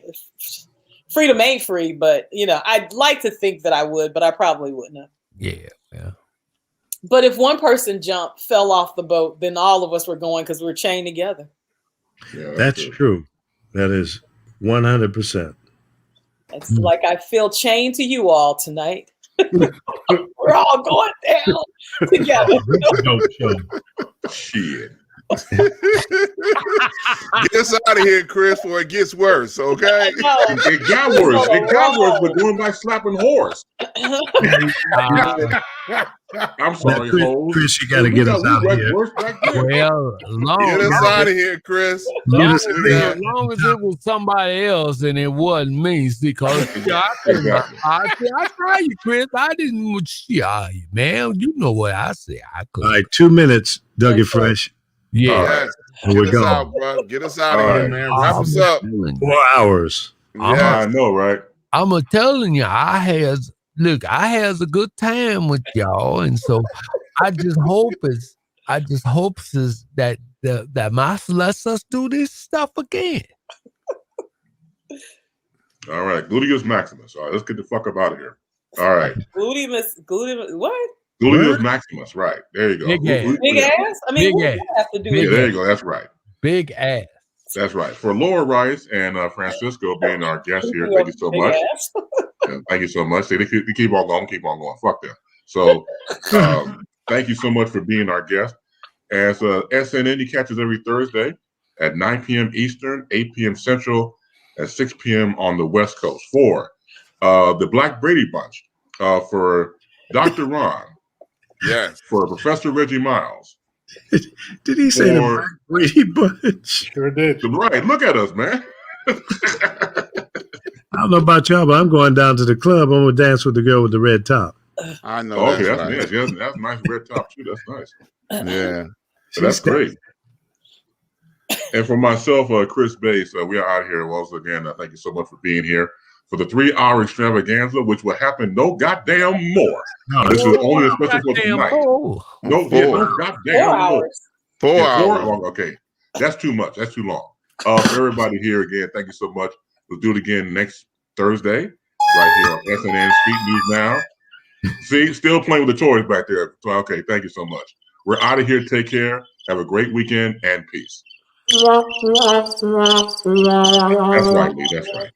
freedom ain't free, but, you know, I'd like to think that I would, but I probably wouldn't have. Yeah. But if one person fell off the boat, then all of us were going because we're chained together. Yeah, that's true. That is 100%. It's like I feel chained to you all tonight. We're all going down together. Shit. Get us out of here, Chris, before it gets worse, okay? It got worse. It got worse, but going by slapping whores. I'm sorry, Chris, you got to get us out of here. Well, get us out of here, Chris. As long as it was somebody else and it wasn't me, because I try you, Chris. I didn't man. You know what I say. All right, 2 minutes, Dougie Fresh. Yeah. Get us out, bro. Get us out of here, man. Wrap us up. 4 hours. I know, right? I'm telling you, I had look, I has a good time with y'all, and so I just hope is that that master lets us do this stuff again. All right, gluteus maximus. All right, let's get the fuck up out of here. All right, Gluteus, what? gluteus maximus. Right there, you go. Big ass. Big ass. I mean, what does that have to do with Yeah, there you go. That's right. Big ass. That's right. For Laura Rice and Francisco being our guests here, thank you so much. Yeah, thank you so much. They keep on going, Fuck them. So thank you so much for being our guest. As SNN, you catch us every Thursday at 9 p.m. Eastern, 8 p.m. Central, at 6 p.m. on the West Coast. For the Black Brady Bunch, for Dr. Ron, Yes. for Professor Reggie Miles. Did he say the Black Brady Bunch? Sure did. Right, look at us, man. I don't know about y'all, but I'm going down to the club. I'm gonna dance with the girl with the red top. I know. Okay, that's nice. right. Yeah, that's nice red top too. That's nice. Yeah. So that's great. And for myself, Chris Bass, we are out here once again. Thank you so much for being here for the 3-hour extravaganza, which will happen no goddamn more. This is only a special for tonight. No goddamn more. 4 hours. Oh, okay, that's too much. That's too long. For everybody here again, thank you so much. We'll do it again next Thursday, right here on SNN Street News Now. See, still playing with the toys back there. So, okay, thank you so much. We're out of here. Take care. Have a great weekend and peace. That's right, Lee. That's right.